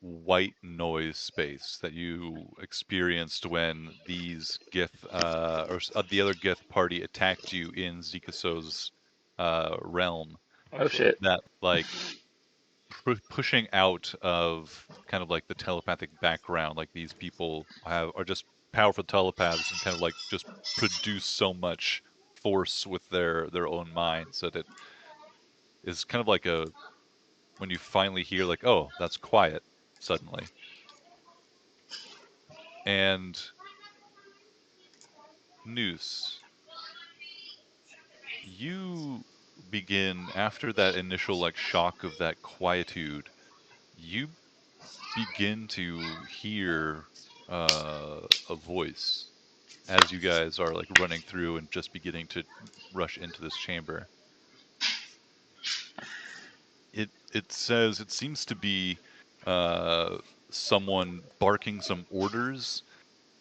white noise space that you experienced when these Gith the other Gith party attacked you in Zikaso's realm. Oh shit. That like pushing out of kind of like the telepathic background, like these people are just powerful telepaths and kind of like just produce so much force with their own minds that it is kind of like a when you finally hear like, oh, that's quiet suddenly. And Noose, you begin after that initial like shock of that quietude, you begin to hear a voice as you guys are like running through and just beginning to rush into this chamber. It says it seems to be uh, someone barking some orders,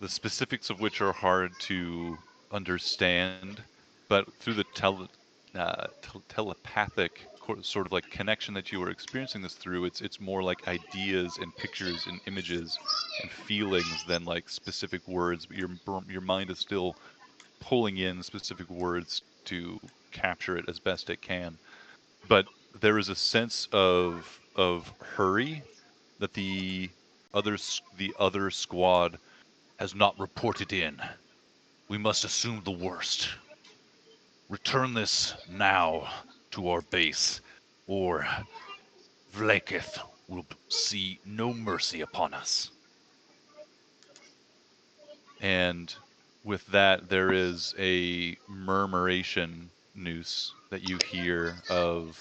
the specifics of which are hard to understand, but through the telepathic sort of like connection that you are experiencing this through, it's more like ideas and pictures and images and feelings than like specific words. But your mind is still pulling in specific words to capture it as best it can. But there is a sense of hurry that the other squad has not reported in. We must assume the worst. Return this now to our base, or Vlekith will see no mercy upon us. And with that, there is a murmuration, Noose, that you hear of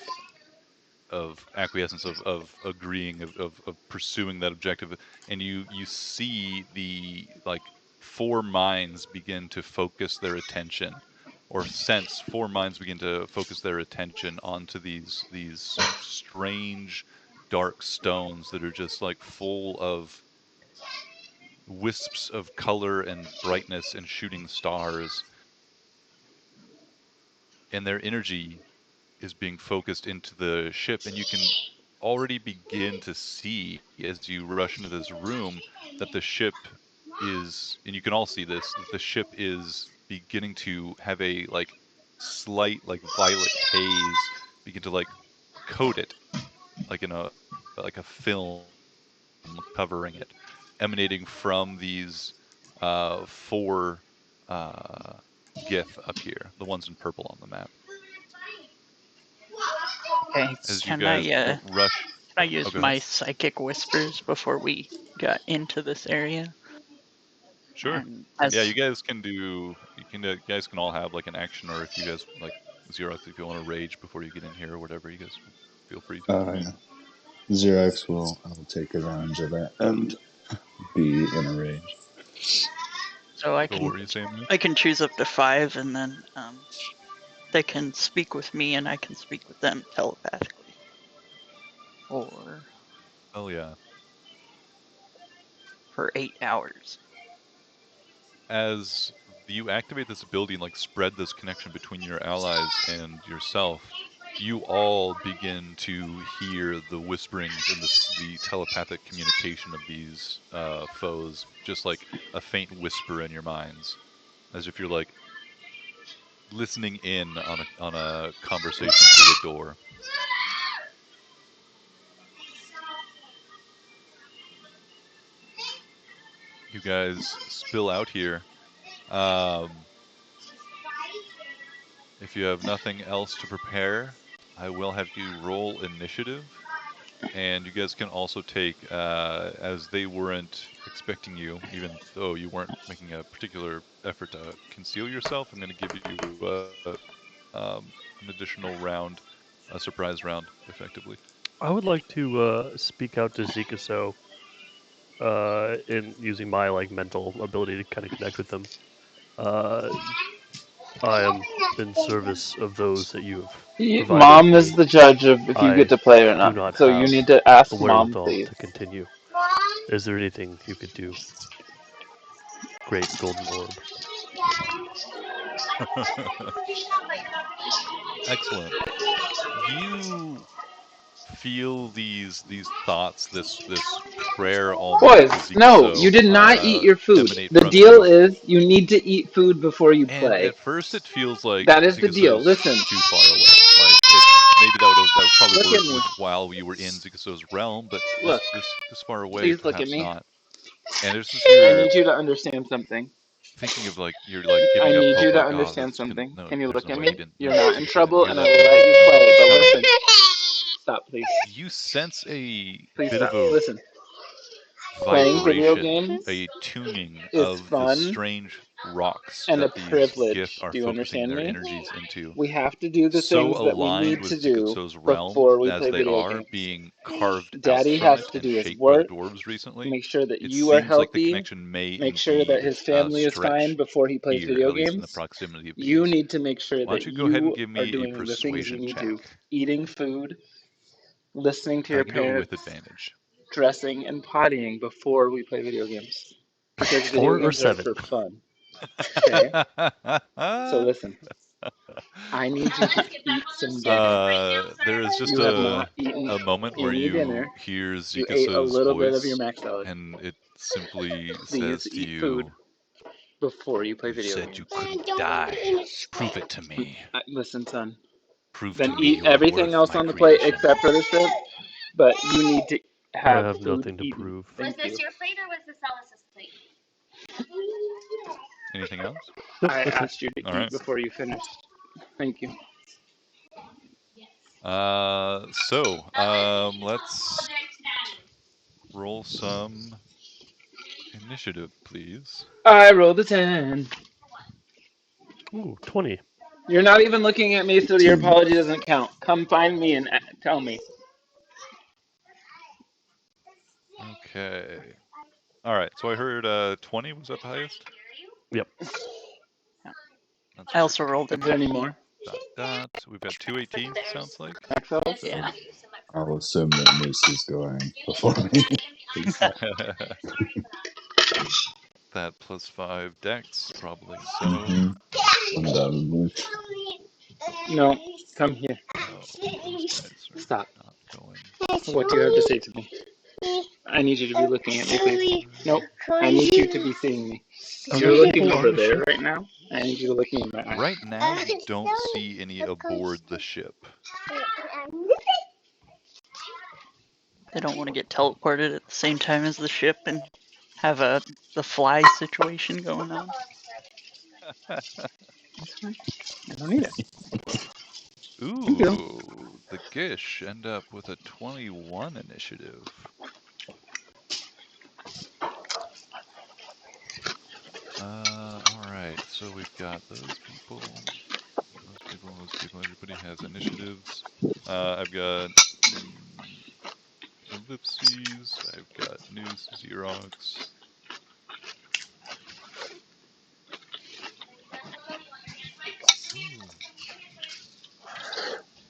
acquiescence, of agreeing, of pursuing that objective, and you see the like four minds begin to focus their attention, or sense four minds begin to focus their attention onto these strange dark stones that are just like full of wisps of color and brightness and shooting stars, and their energy is being focused into the ship, and you can already begin to see as you rush into this room that the ship is, and you can all see this, that the ship is beginning to have a like slight like violet haze begin to like coat it like in a like a film covering it, emanating from these four uh, Gith up here, the ones in purple on the map. Okay. As you Can I guys can rush, I oh, use go ahead. my psychic whispers before we got into this area? Sure. And Yeah, as you guys can do. You guys can all have like an action, or if you guys like Xerox, if you want to rage before you get in here or whatever, you guys feel free to. Yeah. Xerox I will take advantage of that and be in a rage. so I What can were you saying, Moose? I can choose up to 5, and then they can speak with me, and I can speak with them telepathically. Or Oh yeah. for 8 hours. As you activate this ability and like spread this connection between your allies and yourself, you all begin to hear the whisperings and the telepathic communication of these foes, just like a faint whisper in your minds, as if you're like listening in on a conversation through a door. You guys spill out here. Um, if you have nothing else to prepare, I will have you roll initiative. And you guys can also take, as they weren't expecting you, even though you weren't making a particular effort to conceal yourself, I'm going to give you an additional round, a surprise round, effectively. I would like to speak out to Zikaso in using my like mental ability to kind of connect with them. Uh, I am in service of those that you have provided Mom is me. the judge of if you get I to play or do not. not So you have need to the ask Mom, wherewithal please. to continue. Is there anything you could do, Great Golden Orb? Excellent. You feel these thoughts, this prayer almost Boys, to no, you Zikaso, did not eat your food. emanate The from deal you. is you need to eat food before you And play. at first it feels like That is the deal. Zikaso's Listen. too far away. Like maybe that would probably Look work at me. while we were in Zikaso's realm, but Look. this far away, Please look at perhaps me. not. And it's just I you're need you to understand something. thinking of like you're like giving I up need hope. you to Like, understand that's something. no, Can you there's look no at way me? he didn't. You're No, not in Zikaso trouble, didn't and hear I will that. let you No, play. it's But coming. listen. Stop, please. You sense a Please bit stop. of a Listen. Playing video vibration, games a tuning is of the fun strange rocks and a that these privilege. Gith are Do you focusing understand their me? energies into. We have to do the So things that we aligned need with to do Zikaso's realm before we as play they video are, games. being carved out Daddy from has it to and do his shaped by work, dwarves recently, make sure that it you are seems like the healthy, connection may make sure that indeed his family is fine stretch before he plays here, video at least in the games. proximity of You these. need to make sure Why don't that you go ahead and you give are me a doing the things you persuasion need check? to. Eating food, listening to I your can do it with parents, advantage. dressing, and pottying before we play video games. Because video 4 or games are 7? for fun. Okay? So listen. I need you to eat some dinner. There is just You have not eaten a moment where any you dinner. hear You ate a Zikaso's little bit of your voice, mac salad. and it simply Please says to eat food you, before you play "You video said you games. couldn't die. Prove it to me. Listen, son. Prove Then to me eat you are everything worth else my on the plate creation." except for the shrimp. But you need to I have have food nothing to eaten. prove. Thank you. your plate or was this Alice's plate? Anything else? Nope, I that's it. asked you to All eat right. before you finished. Thank you. Let's roll some initiative, please. I rolled a 10. Ooh, 20. You're not even looking at me, so your 18. apology doesn't count. Come find me and tell me. Okay. All right. So I heard 20 was that the highest? Yep. That's I also rolled Is an there any 18. more? that. We've got 218. Sounds like. Maxwell's? Yeah. I'll assume that Moose is going before me. That plus 5 dex, probably so. Mm-hmm. Undoubtedly. No, come here. Oh, those guys are Stop. not going. What do you have to say to me? I need you to be looking at me, please. Nope. I need you to be seeing me. Are You're there looking people on over the there ship? right now. I need you to look me in my eye. Right now, you don't see any aboard the ship. They don't want to get teleported at the same time as the ship and have the fly situation going on. That's fine. I don't need it. Ooh, the Gish end up with a 21 initiative. Alright, so we've got those people, those people, everybody has initiatives. I've got ellipses, I've got news Xerox. Ooh.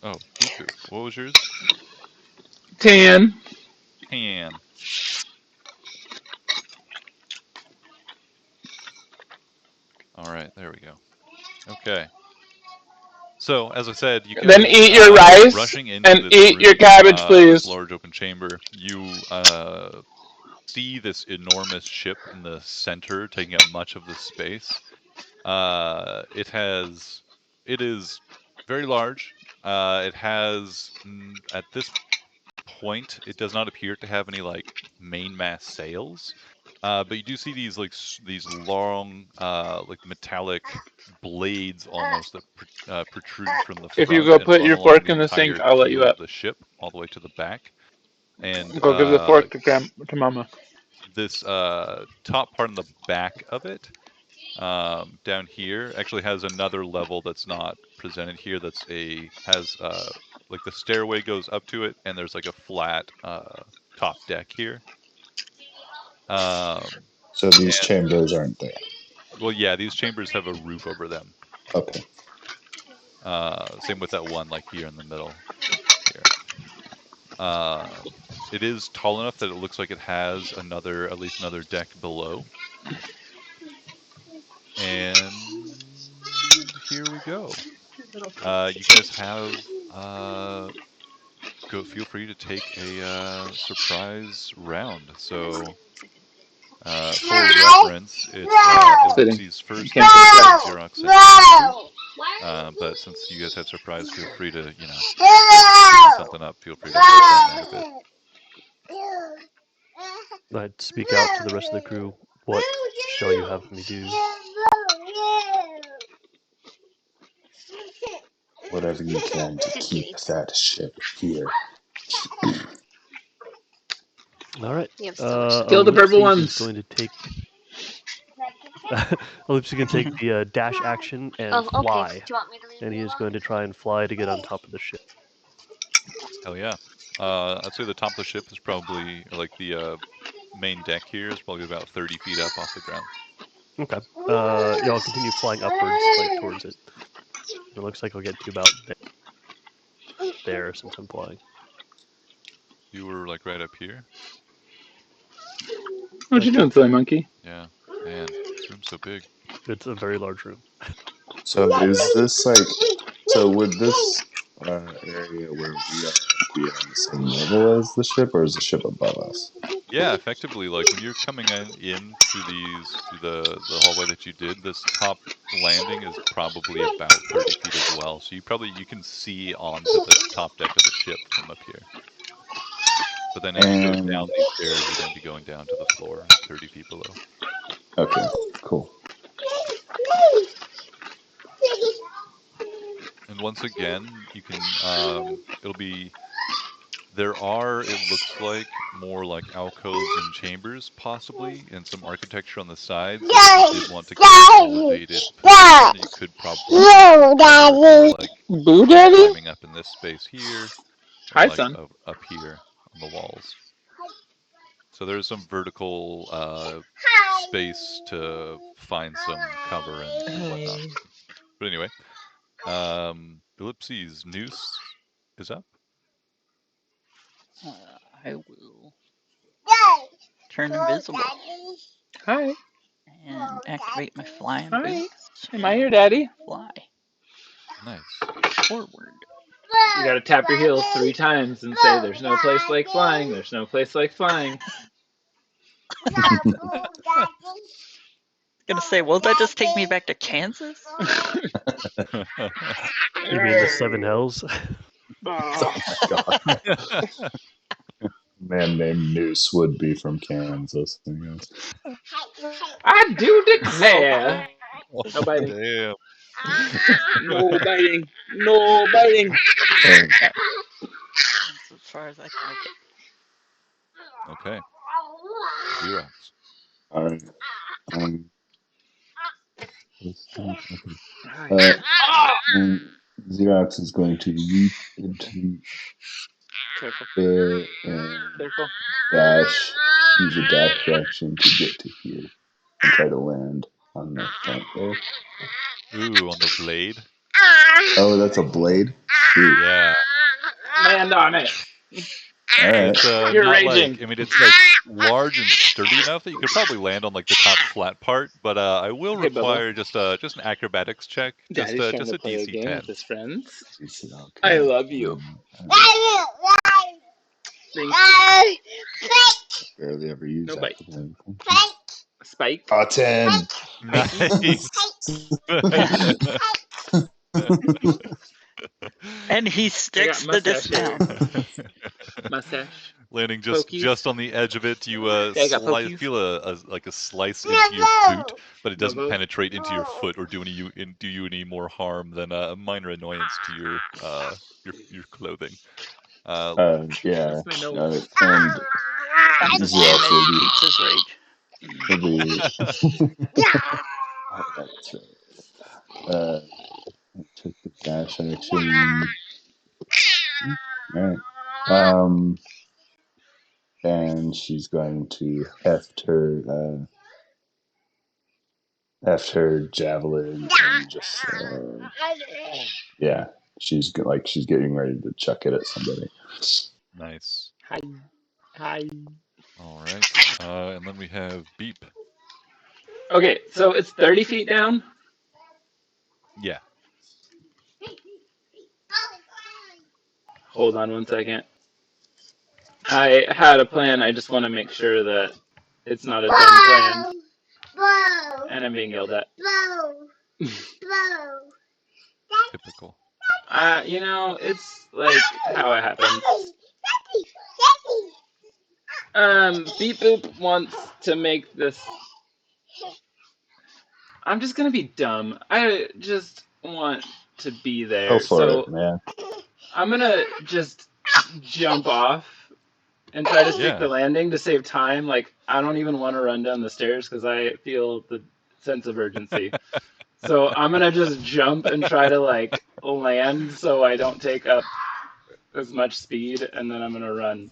Oh, Buku, what was yours? 10. 10. Alright, there we go. Okay. So, as I said, you guys Then eat your rice rushing into and this eat room, your cabbage, please. this large open chamber. You see this enormous ship in the center, taking up much of the space. It is very large. It has at this point, it does not appear to have any like mainmast sails. But you do see these these long, like metallic blades almost that protrude from the front. If you go and put run your along fork the in the sink, entire I'll let you keel up. of the ship, all the way to the back. And Go give the fork to Mama. this top part in the back of it, down here, actually has another level that's not presented here. Has like the stairway goes up to it, and there's like a flat top deck here. So these chambers aren't there. Well, yeah, these chambers have a roof over them. Okay. Same with that one, like here in the middle. Here. It is tall enough that it looks like it has at least another deck below. And here we go. You guys have feel free to take a surprise round. So, for reference, it's Ellipses first, Can't Xerox second. But since you guys had surprise, feel free to, you know, pick something up. Feel free to extend that a bit. I'd speak out to the rest of the crew. What shall you have me do? Whatever you can to keep that ship here. All right. You have so much. Kill the purple Ellipses is ones. going to take. Ellipses is going to take the dash action and Oh, okay. fly, Do you want me to leave and you he is alone? going to try and fly to get on top of the ship. Hell yeah. I'd say the top of the ship is probably, like the main deck here is probably about 30 feet up off the ground. Okay. Yeah, I'll continue flying upwards, like towards it. It looks like I'll get to about there since I'm flying. You were like right up here? What you doing, silly monkey? Yeah. Man, this room's so big. It's a very large room. So is this like? So would this area where we are be on the same level as the ship, or is the ship above us? Yeah, effectively, like when you're coming in through the hallway that you did, this top landing is probably about 30 feet as well. So you can see onto the top deck of the ship from up here. But then as you go And down these stairs, you're going to be going down to the floor, 30 feet below. okay, cool. And once again, you can it'll be there are, it looks like, more like alcoves and chambers, possibly, and some architecture on the sides. If you did want to get an elevated position, you could probably like Boo Daddy? climbing up in this space here, or Hi, like son. up here on the walls. So there's some vertical space to find some cover and whatnot. But anyway, Ellipses Noose is up. I will turn invisible Hi. and activate my flying Hi. boots. Am I here, Daddy? Fly Nice. forward. You gotta tap your heels 3 times and say, "There's no place like flying. There's no place like flying." Gonna say, will that just take me back to Kansas? You mean the Seven Hells? God. Man named Noose would be from Kansas. I guess. I do declare. No biting. Damn. No biting. No biting. That's as far as I can make it. Okay. Xerox. All right. Xerox is going to leap into Careful. there and Careful. dash. Use a dash action to get to here and try to land on the front there. Ooh, on the blade. Oh, that's a blade. Sweet. Yeah. Land on it. All right. It's You're not raging. like, I mean, it's like large and sturdy enough that you could probably land on like the top flat part, but I will Okay, Bubba. require just an acrobatics check, just Daddy's trying just to a play a DC game 10. with his friends. Okay. I love you. Thank Barely ever use No that. bite. Spike. 10. Nice. And he sticks the disc down. Mustache. Landing Pokies. just on the edge of it, you I got pokies. feel a slice into your boot, but it doesn't Bobo. penetrate into your foot or do you any more harm than a minor annoyance to your clothing. Yeah. That's my nose. And Kansas Yeah, damage so keeps his rage. Oh, that's right. Took the dash action. Alright. And she's going to heft her javelin and just yeah, she's getting ready to chuck it at somebody. Nice. Hi. Hi. All right. And then we have Beep. Okay, so it's 30 feet down. Yeah. Hold on one second. I had a plan. I just want to make sure that it's not a dumb plan. And I'm being yelled at. Typical. You know, it's like how it happens. Beep Boop wants to make this. I'm just gonna be dumb. I just want to be Go there. for it, So man. I'm gonna just jump off and try to stick the Yeah. landing to save time. Like, I don't even want to run down the stairs because I feel the sense of urgency. So I'm gonna just jump and try to like land so I don't take up as much speed, and then I'm gonna run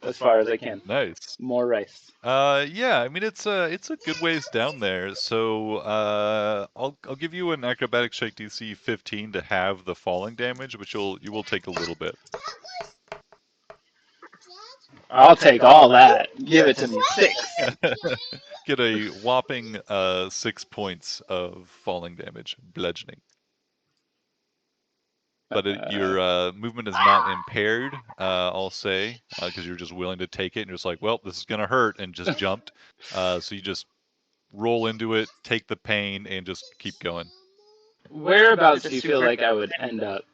as far as I can. Nice. More rice. Yeah, I mean it's a good ways down there. So I'll give you an acrobatic shake DC 15 to have the falling damage, but you will take a little bit. I'll take all that. Give it to me. 6. Get a whopping 6 points of falling damage, bludgeoning. But your movement is not impaired, I'll say, because you're just willing to take it and you're just like, well, this is gonna hurt, and just jumped. So you just roll into it, take the pain, and just keep going. Whereabouts do you feel like I would end up?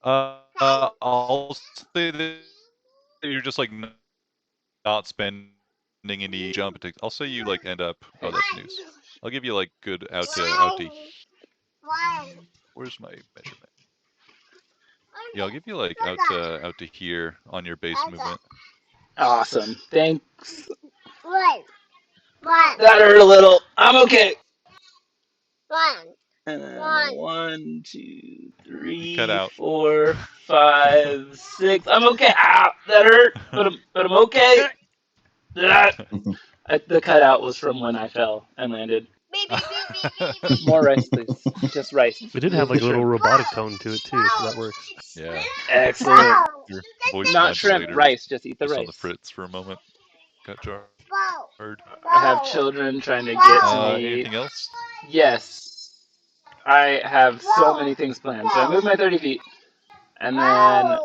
I'll say that you're just like not spending any jump. I'll say you like end up. Oh, that's news. I'll give you like good out to. Where's my measurement? Yeah, I'll give you like out to here on your base movement. Awesome. Thanks. That hurt a little. I'm okay. 1, 2, 3, 4, 5, 6. I'm okay. Ah, that hurt, but I'm okay. The cutout was from when I fell and landed. More rice, please. Just rice. We did have like a little robotic tone to it too, so that works. Yeah. Excellent. Your voice Not shrimp, modulator rice. Just eat the just rice. on the fritz for a moment. Got jarred. I have children trying to get to me. Anything else? Yes. I have so many things planned. So I moved my 30 feet. And then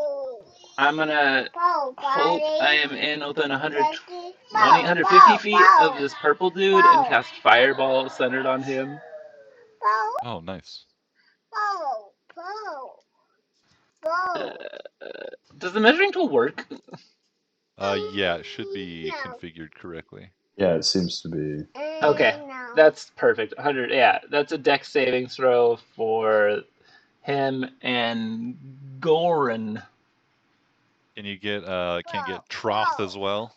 I'm going to hope I am in within 150 feet of this purple dude and cast Fireball centered on him. Oh, nice. Does the measuring tool work? Yeah, it should be configured correctly. Yeah, it seems to be. Okay, that's perfect. 100. Yeah, that's a dex savings throw for him and Goran. Can you get can't get Troth as well?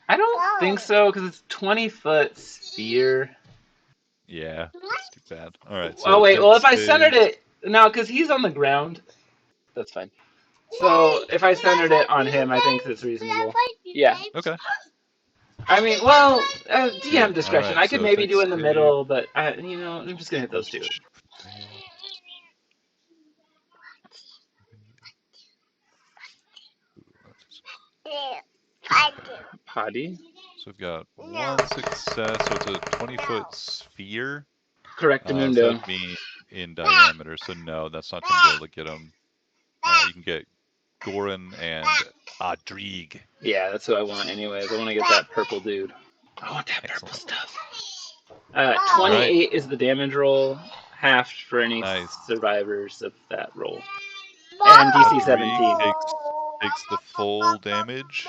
I don't think so because it's 20-foot sphere. Yeah, that's too bad. All right. So Oh wait, well if I save. centered it no, because he's on the ground. That's fine. So if I centered it on him, I think it's reasonable. Yeah. Okay. I mean, well, DM discretion. Alright, I could so maybe do in the dex middle, but I'm just gonna hit those two. Potty. So we've got one success, so it's a 20-foot sphere. Correct, So Mundo. that'd be in diameter, so no, that's not going to be able to get them. You can get Goran and Adrig. Yeah, that's who I want anyways. I want to get that purple dude. I want that purple stuff. 28 is the damage roll, halved for any survivors of that roll. And DC 17. Takes the full damage.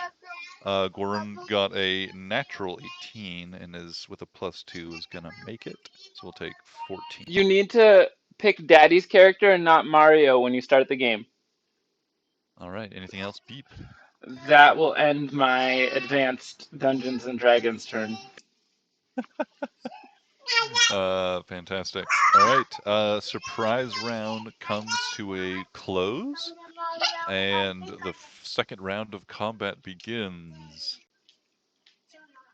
Goran got a natural 18 and is with a +2 is gonna make it. So we'll take 14. You need to pick Daddy's character and not Mario when you start the game. All right. Anything else? Beep. That will end my advanced Dungeons and Dragons turn. Fantastic. All right. Surprise round comes to a close, and the second round of combat begins.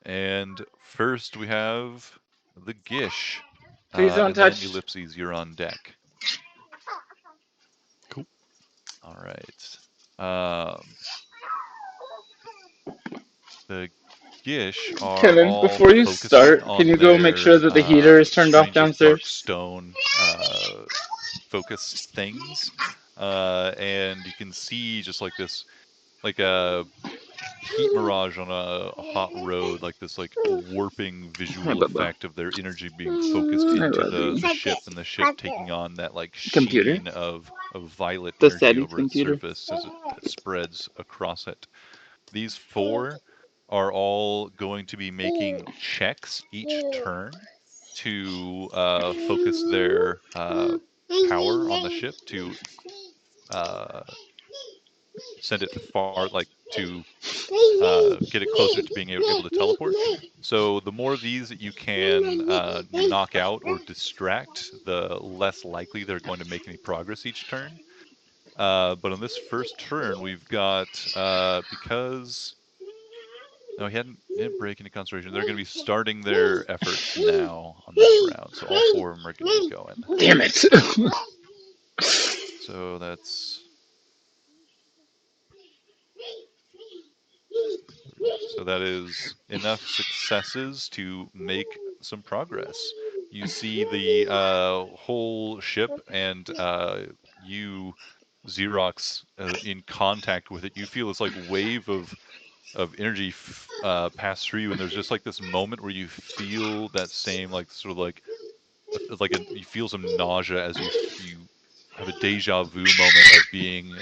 And first we have the Gish. Please don't and touch. Then Ellipses, you're on deck. Cool. All right. The Gish are Kevin, all before you focusing start, on can you go make sure that the heater is turned off strange, like, downstairs? dark stone focused things, and you can see just like this like a heat mirage on a hot road, like this like warping visual Bubba. effect of their energy being focused I into love you. the ship, and the ship taking on that like Computer? sheen of violet The energy steady over its computer? surface as it spreads across it. These four are all going to be making checks each turn to focus their power on the ship to send it far, like to get it closer to being able to teleport. So the more of these that you can knock out or distract, the less likely they're going to make any progress each turn. But on this first turn, we've got because no, he didn't break into concentration. They're going to be starting their efforts now on this round. So all four of them are going to be going. Damn it! So that's that is enough successes to make some progress. You see the whole ship and you, Xerox, in contact with it. You feel this like wave of energy pass through you, and there's just like this moment where you feel that same like sort of like you feel some nausea as you have a deja vu moment of being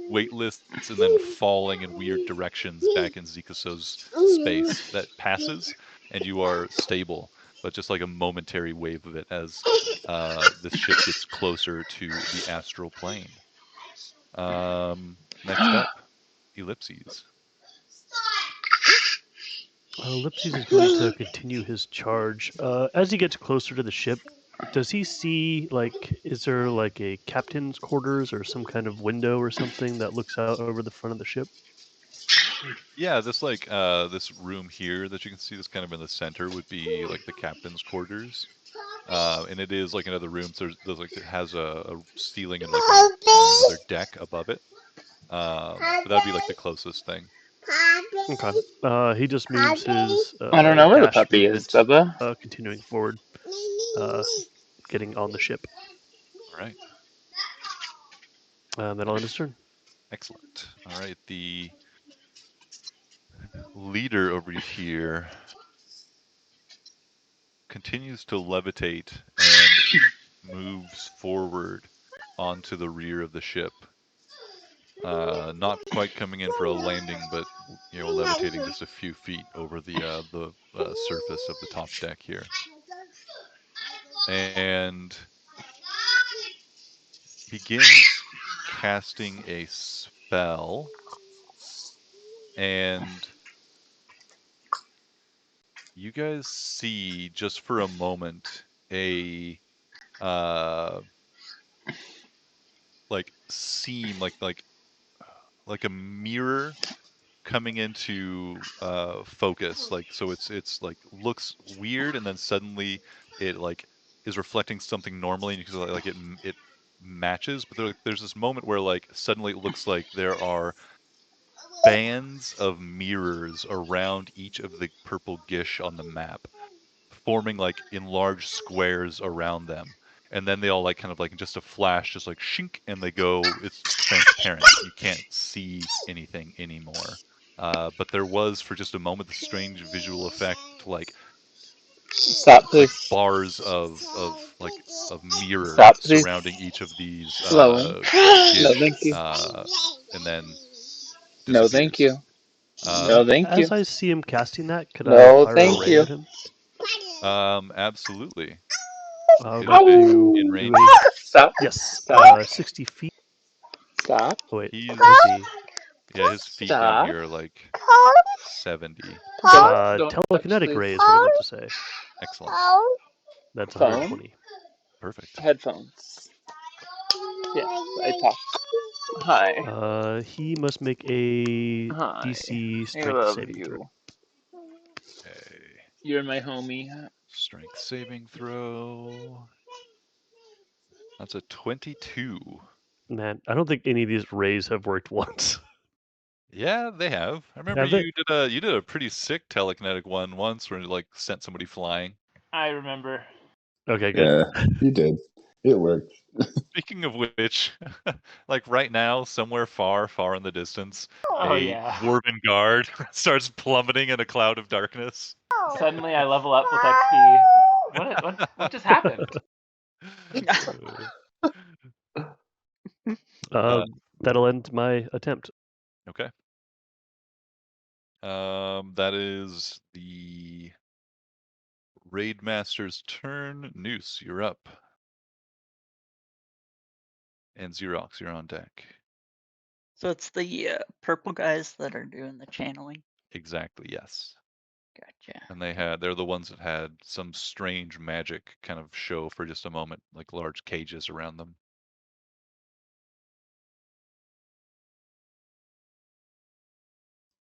weightless and then falling in weird directions back in Zikuso's space that passes, and you are stable, but just like a momentary wave of it as this ship gets closer to the astral plane. Next up, Ellipses. Ellipses is going to continue his charge. As he gets closer to the ship, does he see, like, is there like a captain's quarters or some kind of window or something that looks out over the front of the ship? Yeah, this like this room here that you can see, this kind of in the center, would be like the captain's quarters. And it is like another room. So there's like it has a ceiling and like another deck above it. But that'd be like the closest thing. Okay. He just moves his I don't know where the dash puppy is, movement, Bubba. continuing forward, getting on the ship. All right. That'll end his turn. Excellent. All right. The leader over here continues to levitate and moves forward onto the rear of the ship. Not quite coming in for a landing, but levitating just a few feet over the surface of the top deck here, and begins casting a spell. And you guys see just for a moment a like seam, like a mirror coming into focus, like so it's like looks weird, and then suddenly it like is reflecting something normally, and you can like it matches, but there's this moment where like suddenly it looks like there are bands of mirrors around each of the purple gish on the map, forming like in large squares around them. And then they all like kind of like just a flash, just like shink, and they go, it's transparent. You can't see anything anymore. But there was for just a moment the strange visual effect, like Stop, like please. bars of mirror Stop, please. surrounding each of these Slow. gish, No, thank you. and then No, thank disappears. you. No, thank you. As I see him casting that, could No, I fire thank a ray you. at him? Absolutely. I would Is like it to in do range? Stop. yes, Stop. 60 feet. Stop. Oh wait, He's let's see. Yeah, his feet down Stop. here are like 70. Don't Telekinetic touch, ray is please. what I meant to say. Excellent. That's Phone? 120. Perfect. Headphones. Yes, I talked. Hi. He must make a Hi. DC I strength love saving throw. you. Okay. You're my homie. Strength saving throw. That's a 22. Man, I don't think any of these rays have worked once. Yeah, they have. I remember Have they? you did a pretty sick telekinetic one once where you like sent somebody flying. I remember. Okay, good. Yeah, you did. It worked. Speaking of which, like right now, somewhere far, far in the distance, Oh a yeah. dwarven guard starts plummeting in a cloud of darkness. Suddenly I level up with XP. What just happened? That'll end my attempt. Okay. That is the Raid Master's turn. Noose, you're up. And Xerox, you're on deck. So it's the purple guys that are doing the channeling. Exactly, yes. Gotcha. And they're the ones that had some strange magic kind of show for just a moment, like large cages around them.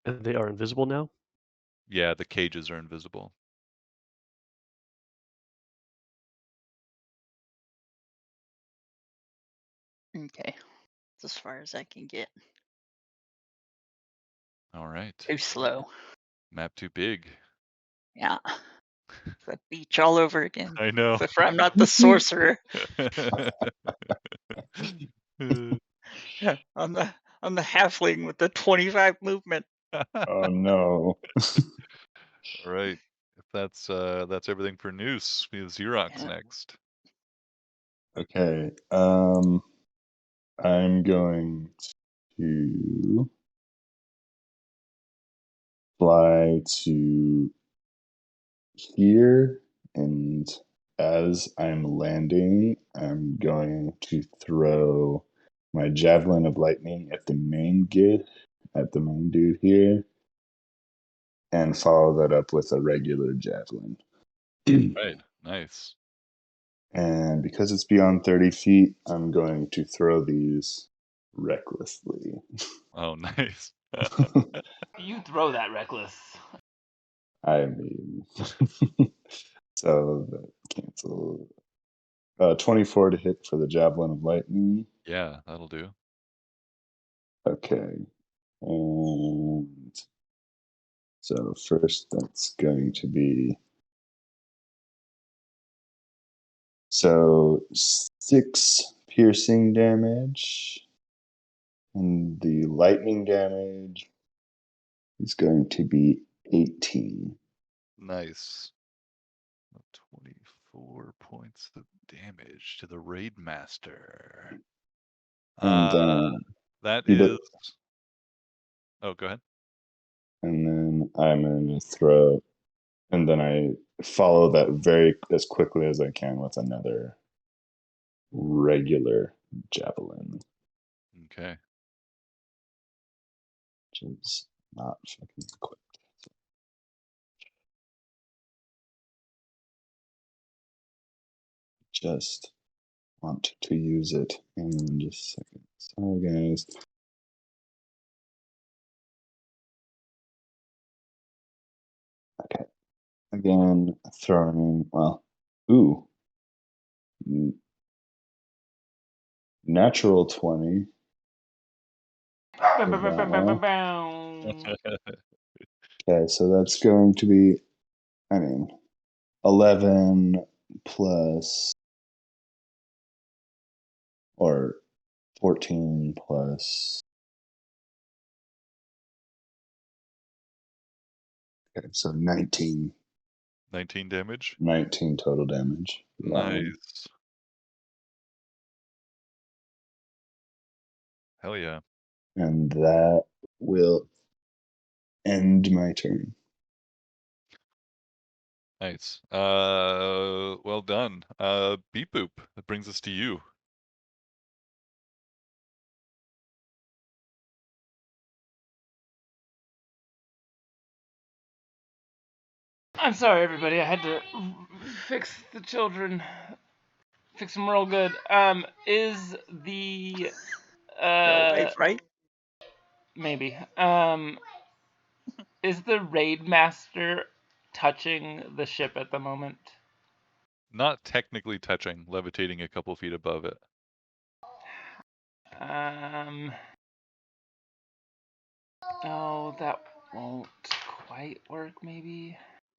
And they are invisible now? Yeah, the cages are invisible. Okay. That's as far as I can get. All right. Too slow. Map too big. Yeah. It's that beach all over again. I know. Except for I'm not the sorcerer. I'm the halfling with the 25 movement. Oh no. All right. If that's everything for Noose. We have Xerox Yeah. next. Okay. I'm going to fly to here, and as I'm landing, I'm going to throw my javelin of lightning at the main dude here, and follow that up with a regular javelin. Right. Nice. And because it's beyond 30 feet, I'm going to throw these recklessly. Oh, nice. You throw that reckless. I mean, so that cancel. 24 to hit for the javelin of lightning. Yeah, that'll do. Okay. And so first that's going to be so 6 piercing damage. And the lightning damage is going to be 18. Nice. 24 points of damage to the Raid Master. And That he is. does, Oh, go ahead. and then I'm going to throw, and then I follow that as quickly as I can with another regular javelin, Okay. which is not fucking equipped. Just want to use it in just a second. Sorry, guys. Okay. Again, throwing, well, ooh. Natural 20. Okay, so that's going to be, 11 plus, or 14 plus. Okay, so 19 damage. 19 total damage. Nice. Hell yeah. And that will end my turn. Nice. Well done. Beep Boop. That brings us to you. I'm sorry, everybody. I had to fix the children. Fix them real good. Is the Right? maybe is the Raid Master touching the ship at the moment? Not technically touching, levitating a couple feet above it. Oh, that won't quite work. Maybe.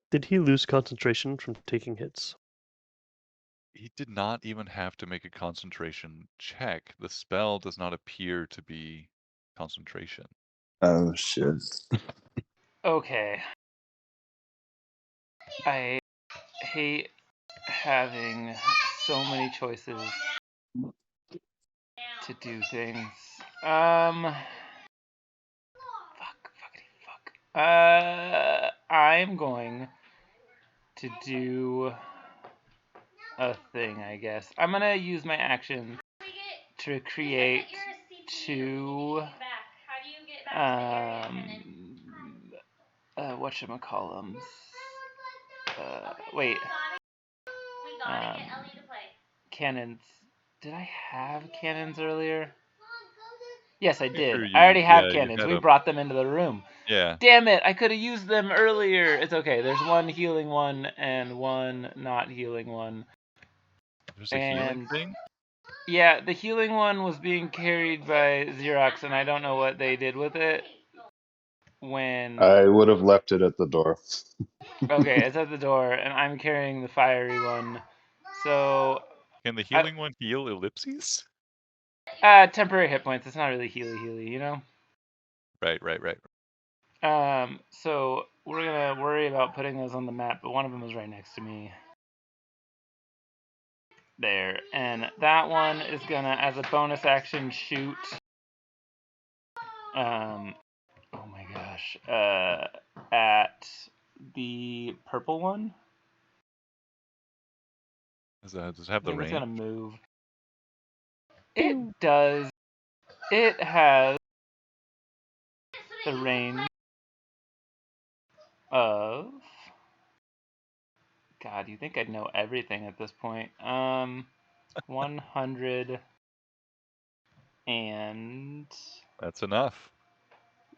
Did he lose concentration from taking hits? He did not even have to make a concentration check. The spell does not appear to be concentration. Oh shit. Okay. I hate having so many choices to do things. Fuck. I'm going to do a thing, I guess. I'm gonna use my action to create two whatchamacallums. Wait. Cannons. Did I have cannons earlier? Yes, I did. Sure, I already have you cannons. had We a brought them into the room. yeah. Damn it! I could have used them earlier. It's okay. There's one healing one and one not healing one. There's a healing And thing. yeah, the healing one was being carried by Xerox, and I don't know what they did with it. When I would have left it at the door. okay, it's at the door, and I'm carrying the fiery one. So Can the healing one heal ellipses? temporary hit points. It's not really healy, you know. Right. So we're gonna worry about putting those on the map, but one of them is right next to me. There, and that one is gonna, as a bonus action, shoot. Oh my gosh. At the purple one. Does it have I the think it's range? gonna move. It does. It has the range of. God, you think I'd know everything at this point? 100 and That's enough.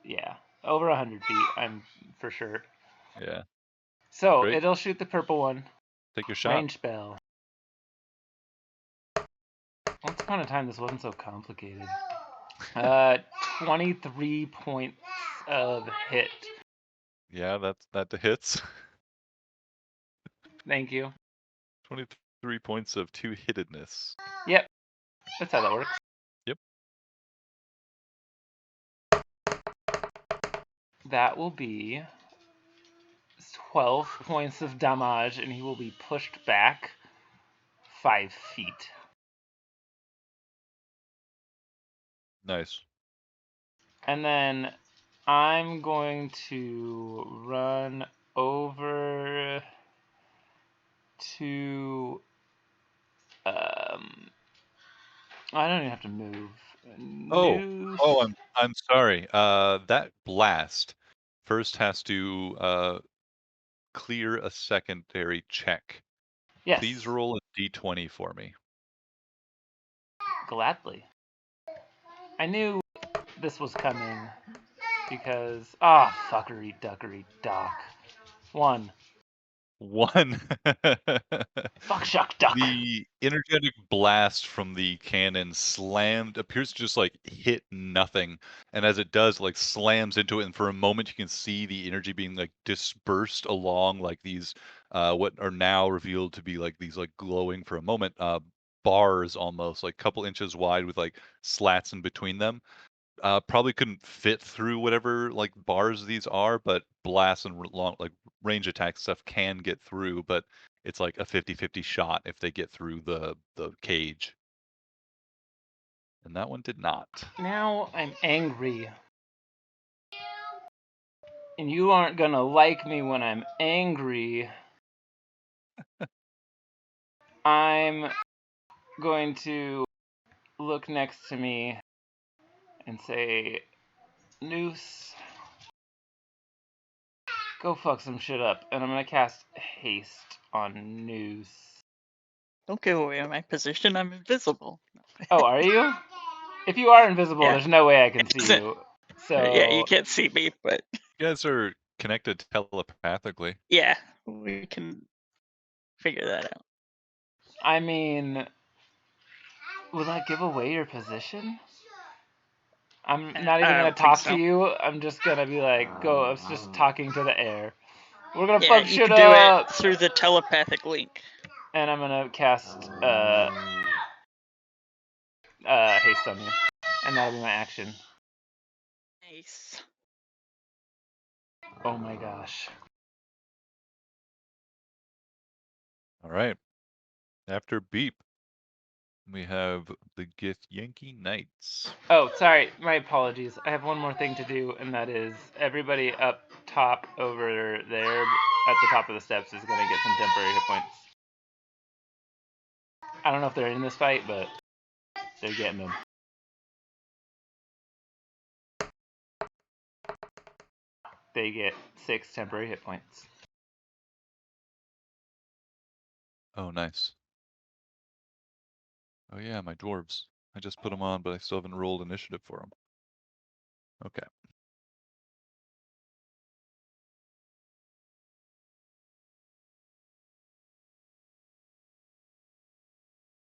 yeah, over 100 feet. I'm for sure. Yeah. So Great. it'll shoot the purple one. Take your shot. Range spell. Once upon a time, this wasn't so complicated. 23 points of hit. Yeah, that hits. Thank you. 23 points of two-hittedness. Yep, that's how that works. Yep. That will be 12 points of damage, and he will be pushed back 5 feet. Nice. And then I'm going to run over to I don't even have to move. Noose. I'm sorry. That blast first has to clear a secondary check. Yes. Please roll a d20 for me. Gladly. I knew this was coming because fuckery duckery dock. 1. 1. Fuck shuck duck. The energetic blast from the cannon appears to just like hit nothing, and as it does, like slams into it, and for a moment you can see the energy being like dispersed along like these what are now revealed to be like these like glowing for a moment bars, almost like a couple inches wide with like slats in between them. Probably couldn't fit through whatever like bars these are, but blasts and long like range attack stuff can get through, but it's like a 50-50 shot if they get through the cage. And that one did not. Now I'm angry. And you aren't gonna like me when I'm angry. I'm going to look next to me and say, Noose, go fuck some shit up. And I'm gonna cast haste on Noose. Don't give away my position. I'm invisible. Oh, are you? If you are invisible, Yeah. there's no way I can see you. So Yeah, you can't see me, but You guys are connected telepathically. yeah, we can figure that out. I mean, will that give away your position? I'm not even I gonna don't think talk so. to you. I'm just gonna be like, go. I was just talking to the air. We're gonna Yeah, fuck you shit can do up. it through the telepathic link. And I'm gonna cast haste on you, and that'll be my action. Nice. Oh my gosh. All right. After Beep, we have the Githyanki Knights. Oh, sorry. My apologies. I have one more thing to do, and that is everybody up top over there at the top of the steps is gonna get some temporary hit points. I don't know if they're in this fight, but they're getting them. They get 6 temporary hit points. Oh, nice. Oh yeah, my dwarves. I just put them on, but I still haven't rolled initiative for them. Okay.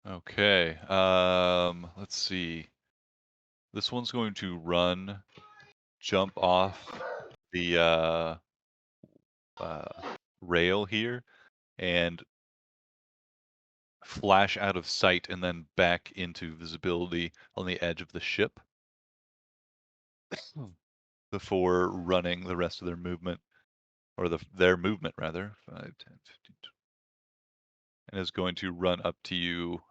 Okay. Let's see. This one's going to run, jump off the rail here, and flash out of sight and then back into visibility on the edge of the ship before running the rest of their movement, or their movement rather, 5, 10, 15, 20, and is going to run up to you.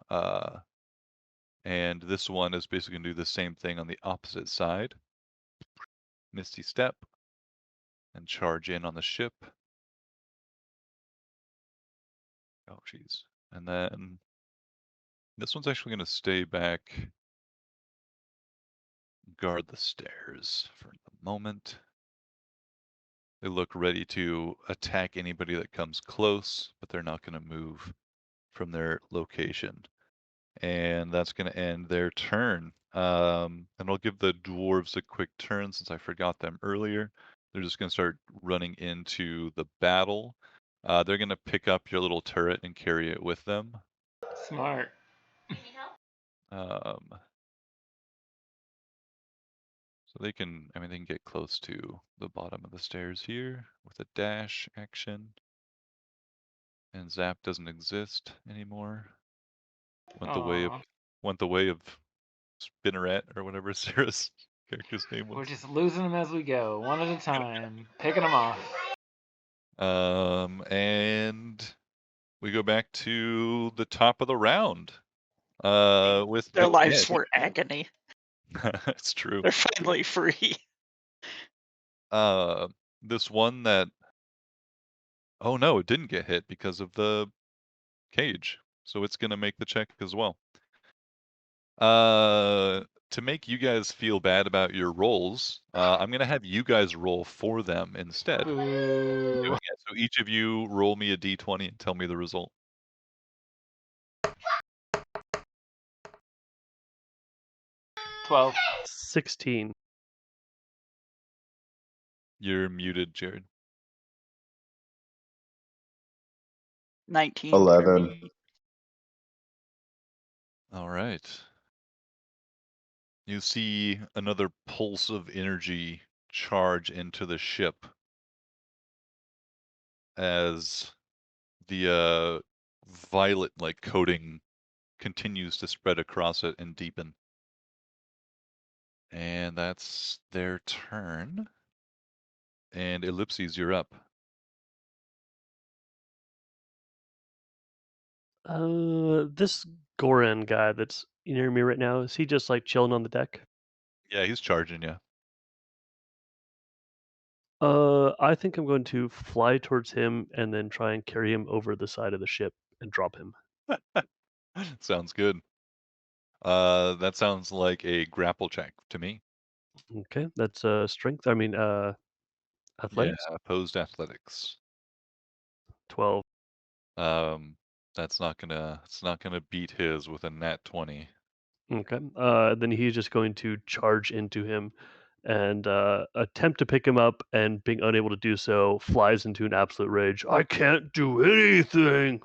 And this one is basically going to do the same thing on the opposite side. Misty Step and charge in on the ship. Oh, jeez. And then this one's actually going to stay back, guard the stairs for the moment. They look ready to attack anybody that comes close, but they're not going to move from their location. And that's going to end their turn. And I'll give the dwarves a quick turn since I forgot them earlier. They're just going to start running into the battle. They're going to pick up your little turret and carry it with them. Smart. So they can, I mean, they can get close to the bottom of the stairs here with a dash action. And Zap doesn't exist anymore. Went the way of Spinneret or whatever Sarah's character's name was. We're just losing them as we go, one at a time, picking them off. And we go back to the top of the round. With Their lives yeah, were agony. it's true. They're finally free. This one that, oh no, it didn't get hit because of the cage, so it's gonna make the check as well. To make you guys feel bad about your rolls, I'm gonna have you guys roll for them instead. Ooh. So each of you roll me a d20 and tell me the result. 12. 16. You're muted, Jared. 19. 11. All right. You see another pulse of energy charge into the ship as the violet-like coating continues to spread across it and deepen. And that's their turn. And Ellipses, you're up. This Goran guy that's near me right now, is he just like chilling on the deck? Yeah, he's charging you. I think I'm going to fly towards him and then try and carry him over the side of the ship and drop him. Sounds good. That sounds like a grapple check to me. Okay, that's strength. I mean, athletics. Yeah, opposed athletics. 12. It's not gonna beat his with a nat 20. Okay. Then he's just going to charge into him and attempt to pick him up, and being unable to do so, flies into an absolute rage. I can't do anything.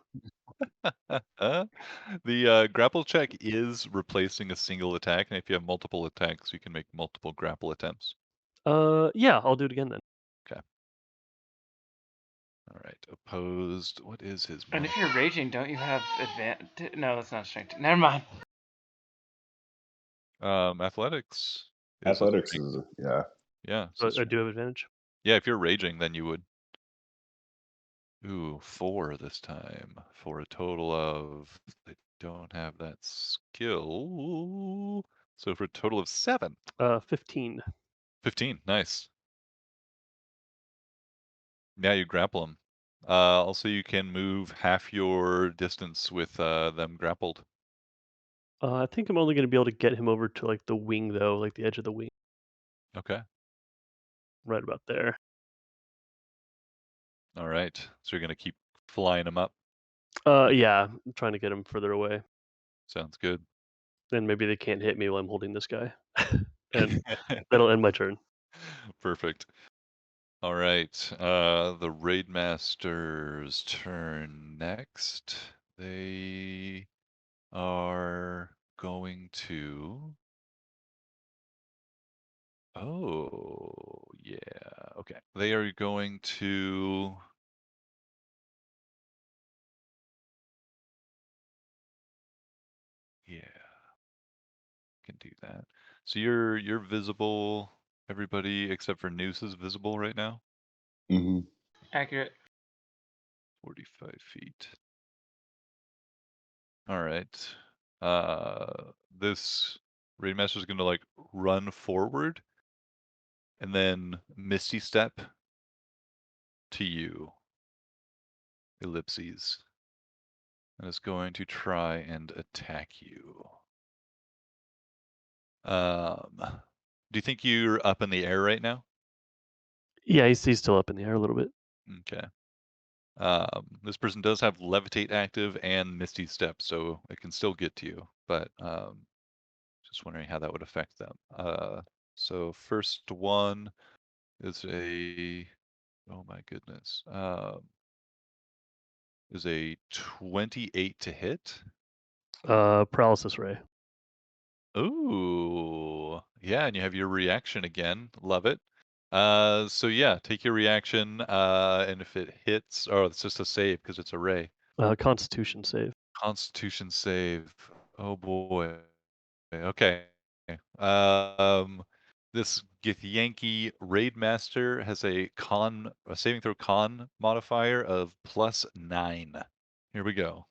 The grapple check is replacing a single attack, and if you have multiple attacks, you can make multiple grapple attempts. Yeah, I'll do it again then. Okay. All right. Opposed. What is his? And if you're raging, don't you have advantage? No, that's not strength. Never mind. Athletics. is a Athletics strength. is, yeah. Yeah. So So I do have advantage. yeah, if you're raging, then you would. Ooh, 4 this time for a total of. I don't have that skill. So for a total of 7. 15. 15. Nice. Yeah, you grapple him. Also, you can move half your distance with them grappled. I think I'm only going to be able to get him over to like the wing though, like the edge of the wing, Okay. right about there. All right. So you're gonna keep flying him up. Yeah, I'm trying to get him further away. Sounds good. Then maybe they can't hit me while I'm holding this guy, and that'll end my turn. Perfect. All right. The Raid Master's turn next. They are going to. Oh, yeah. Okay. They are going to. Yeah. Can do that. So you're visible. Everybody except for Noose is visible right now. Hmm. Accurate. 45 feet. All right. This Raidmaster is gonna like run forward and then Misty Step to you. Ellipses. And is going to try and attack you. Do you think you're up in the air right now? Yeah, he's still up in the air a little bit. Okay. This person does have Levitate active and Misty Step, so it can still get to you, but just wondering how that would affect them. So first one is oh my goodness, is a 28 to hit. Paralysis ray. Ooh, yeah, and you have your reaction again. Love it. So yeah, take your reaction, and if it hits, oh, it's just a save because it's a ray. Constitution save. Constitution save. Oh boy. Okay. Um, this Githyanki Raid Master has a saving throw con modifier of +9. Here we go.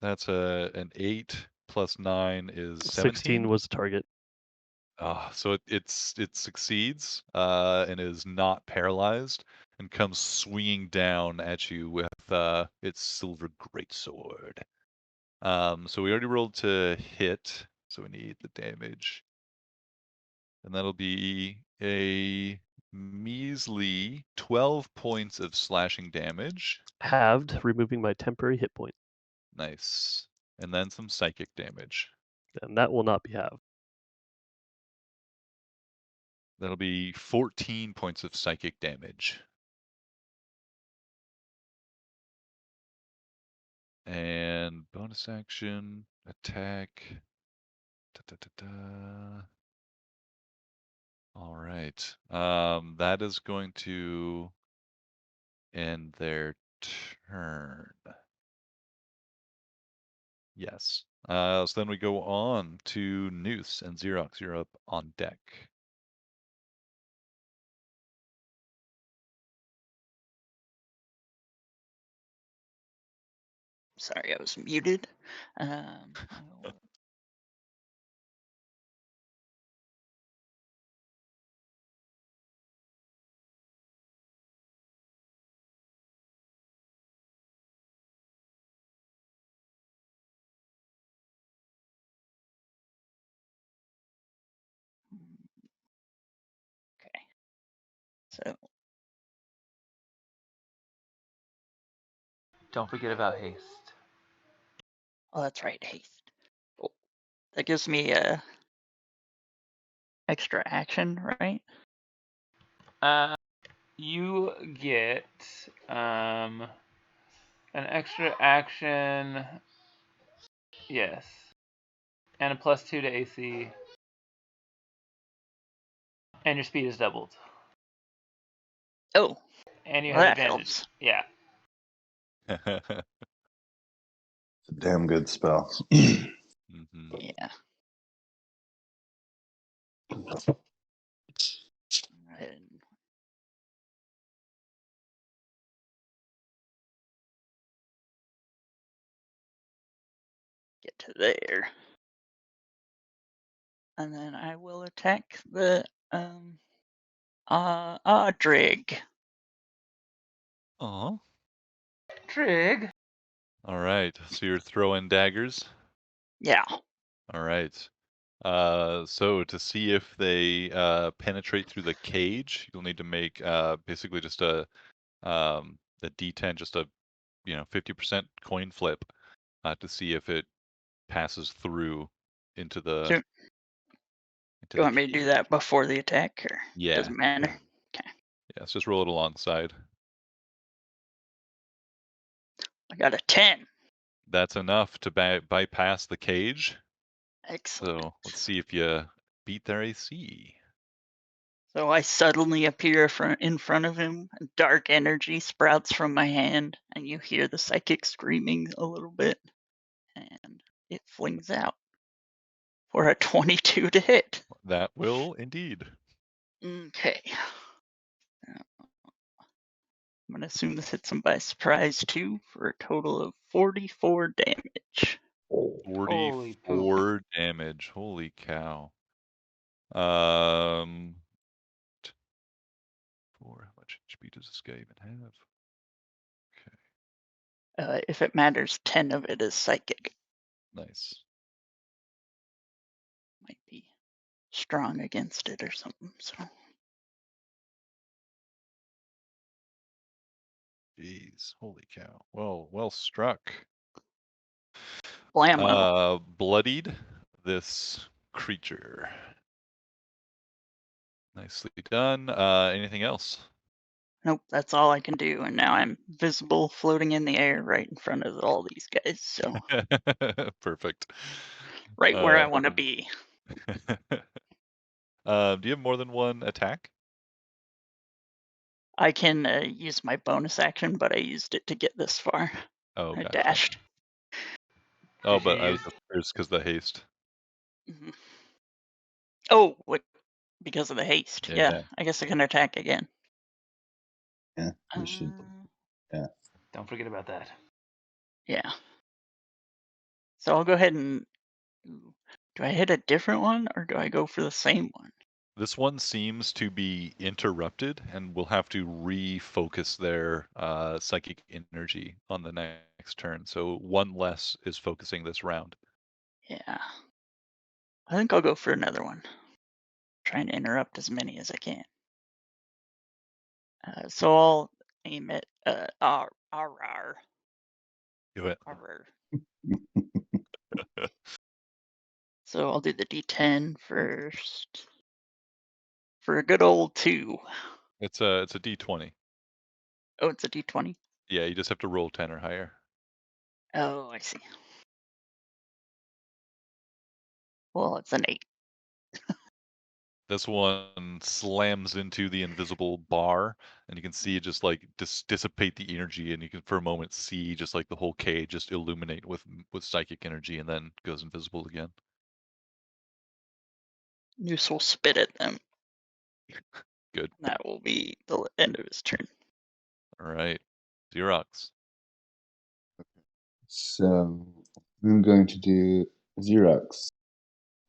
That's an 8 plus 9 is 16 was the target. So it succeeds and is not paralyzed and comes swinging down at you with its silver greatsword. So we already rolled to hit, so we need the damage. And that'll be a measly 12 points of slashing damage. Halved, removing my temporary hit point. Nice. And then some psychic damage. And that will not be halved. That'll be 14 points of psychic damage. And bonus action, attack. All right. That is going to end their turn. Yes. So then we go on to Noose and Xerox. You're up on deck. Sorry, I was muted. I will- Okay. So, Don't forget about haste. oh, that's right, haste. Oh, that gives me a extra action, right? You get an extra action. Yes. And a +2 to AC. And your speed is doubled. Oh, And you Well, have that advantage. helps. Yeah. It's a damn good spell. hmm Yeah. And get to there. And then I will attack the Drig. Aw. Trig. All right. So you're throwing daggers. Yeah. All right. So to see if they penetrate through the cage, you'll need to make basically just a D10, just a 50% coin flip to see if it passes through into the So, into you the want me to do cage. that before the attack, or Yeah, doesn't matter? Okay. yeah. So just roll it alongside. I got a 10. That's enough to bypass the cage. Excellent. So let's see if you beat their AC. So I suddenly appear in front of him. Dark energy sprouts from my hand, and you hear the psychic screaming a little bit, and it flings out for a 22 to hit. That will indeed. Okay. I'm going to assume this hits him by surprise too for a total of 44 damage. Holy poop. 44 damage. Holy cow. How much HP does this guy even have? Okay, If it matters, 10 of it is psychic. nice. Might be strong against it or something. So Jeez, holy cow. Well struck. blammo. Bloodied this creature. Nicely done. Anything else? Nope, that's all I can do. And now I'm visible, floating in the air right in front of all these guys. So Perfect. right where I want to be. Do you have more than one attack? I can use my bonus action, but I used it to get this far. Oh, I gotcha. dashed. Oh, Did but you I use- was because the haste. Mhm. Oh, what? Because of the haste. Yeah. Yeah, I guess I can attack again. Yeah, you should. Don't forget about that. Yeah. So I'll go ahead and. Do I hit a different one or do I go for the same one? This one seems to be interrupted, and we'll have to refocus their psychic energy on the next turn. So one less is focusing this round. Yeah. I think I'll go for another one. Trying to interrupt as many as I can. So I'll aim at RR. Do it. So I'll do the D10 first. For a good old 2. It's a D20. Oh, it's a D20? Yeah, you just have to roll 10 or higher. Oh, I see. Well, it's an 8. This one slams into the invisible bar, and you can see it just like dissipate the energy, and you can for a moment see just like the whole cage just illuminate with psychic energy, and then goes invisible again. Noose will spit at them. Good. That will be the end of his turn. All right, Xerox. So I'm going to do Xerox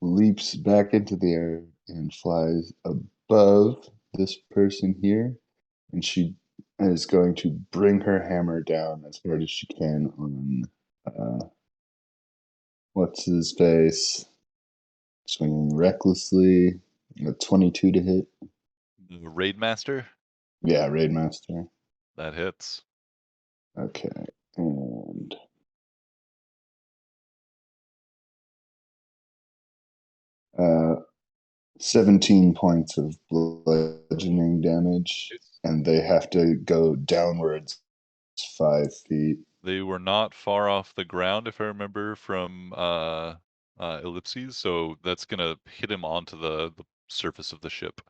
leaps back into the air and flies above this person here, and she is going to bring her hammer down as hard as she can on what's his face, swinging recklessly. A 22 to hit. The Raid Master. Yeah, Raidmaster. That hits. Okay, and 17 points of bludgeoning damage, and they have to go downwards 5 feet. They were not far off the ground, if I remember from Ellipses, so that's gonna hit him onto the surface of the ship.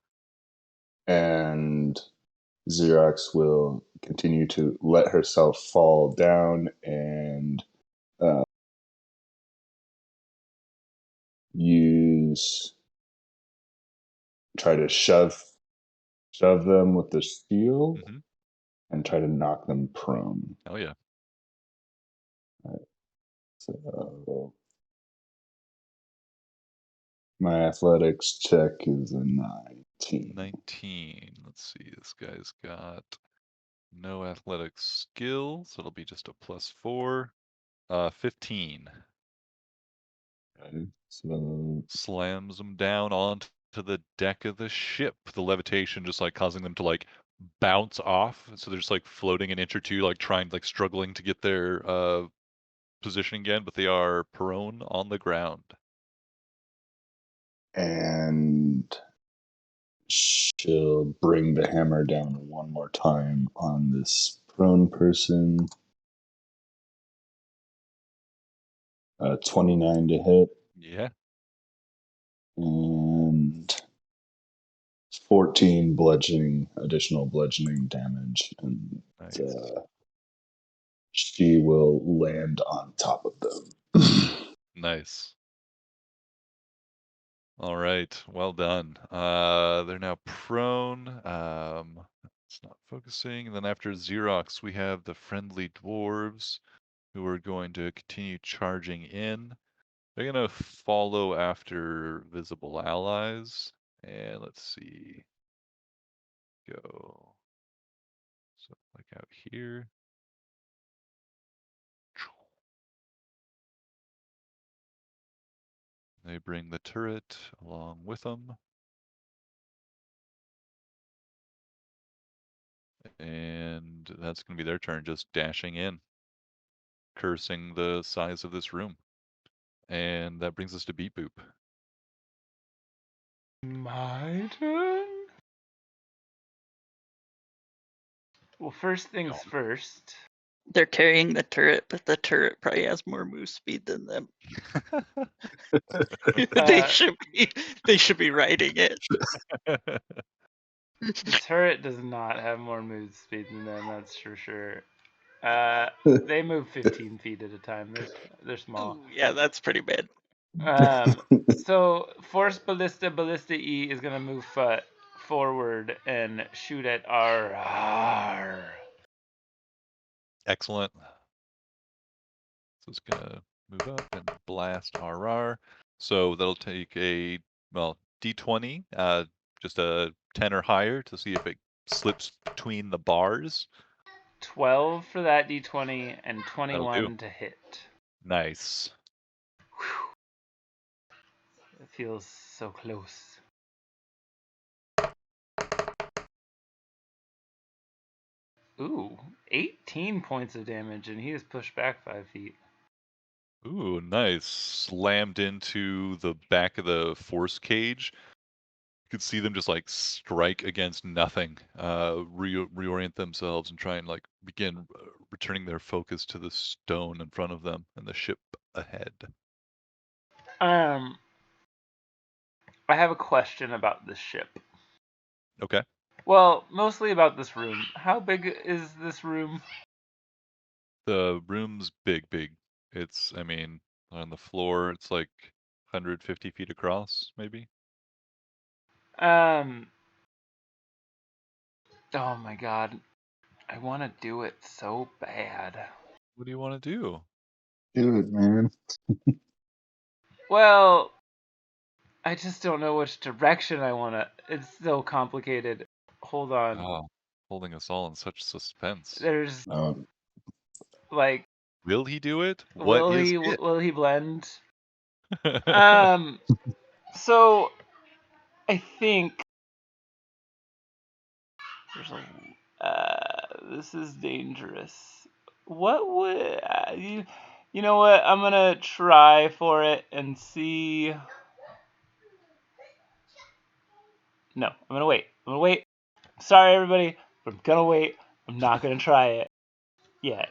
And Xerox will continue to let herself fall down and try to shove them with the steel Mhm. and try to knock them prone. Oh yeah. So my athletics check is a 19. 19. Let's see. This guy's got no athletic skill, so it'll be just a +4. 15. Okay, so Slams them down onto the deck of the ship. The levitation just like causing them to like bounce off. So they're just like floating an inch or two, like struggling to get their position again, but they are prone on the ground. and she'll bring the hammer down one more time on this prone person. 29 to hit Yeah. and 14 additional bludgeoning damage, and Nice. she will land on top of them. Nice. All right, well done. They're now prone. It's not focusing. And then after Xerox, we have the friendly dwarves who are going to continue charging in. They're going to follow after visible allies. And let's see. Go. So like out here. They bring the turret along with them. And that's going to be their turn, just dashing in, cursing the size of this room. And that brings us to Beep Boop. My turn? Well, first things first. They're carrying the turret, but the turret probably has more move speed than them. they should be riding it. The turret does not have more move speed than them, that's for sure. They move 15 feet at a time. They're small. Ooh, yeah, that's pretty bad. So Force Ballista E is gonna move forward and shoot at R. Excellent. So it's gonna move up and blast RR. So that'll take a, well, D20, just a 10 or higher to see if it slips between the bars. 12 for that D20 and That'll 21 do. to hit. Nice. Whew. It feels so close. Ooh, 18 points of damage, and he is pushed back 5 feet. Ooh, nice. Slammed into the back of the force cage. You could see them just like strike against nothing, reorient themselves and try and like begin returning their focus to the stone in front of them and the ship ahead. I have a question about this ship. Okay. Well, mostly about this room. How big is this room? The room's big. It's, I mean, on the floor, it's like 150 feet across, maybe. Oh my god. I want to do it so bad. What do you want to do? Do it, man. Well, I just don't know which direction I want to. It's so complicated. Hold on. Oh, holding us all in such suspense. There's like, Will he do it? What is it? will he blend? So I think there's this is dangerous. What would you know what? I'm gonna try for it and see. No, I'm gonna wait. Sorry, everybody. I'm gonna wait. I'm not gonna try it yet.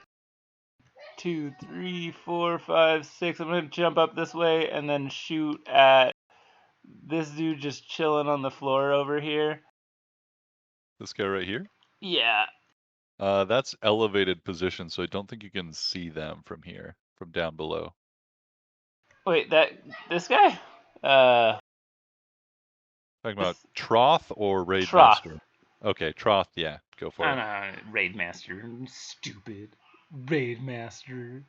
2, 3, 4, 5, 6. I'm gonna jump up this way and then shoot at this dude just chilling on the floor over here. This guy right here? Yeah. That's elevated position, so I don't think you can see them from here, from down below. Wait, this guy? Talking about This Troth or Raid Troth. Master? Okay, Troth, yeah, go for it. Raid Master. Stupid. Raid Master.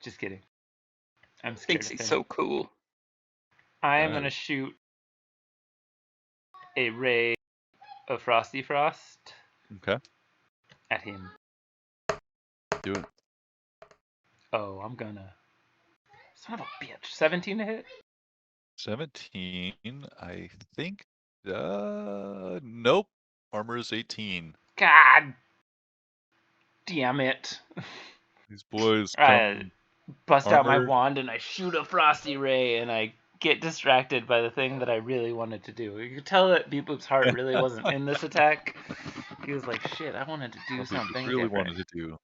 Just kidding. I'm scared Thinks of he's him. so cool. I am Alright. gonna shoot a ray of Frosty Frost Okay, at him. do it. Oh, I'm gonna. Son of a bitch. 17 to hit? 17, I think. Nope. Armor is 18. God damn it. These boys I come bust out my armored. wand and I shoot a Frosty Ray and I get distracted by the thing that I really wanted to do. You could tell that Beep Boop's heart really wasn't in this attack. He was like, shit, I wanted to do Well, they something really different. wanted to do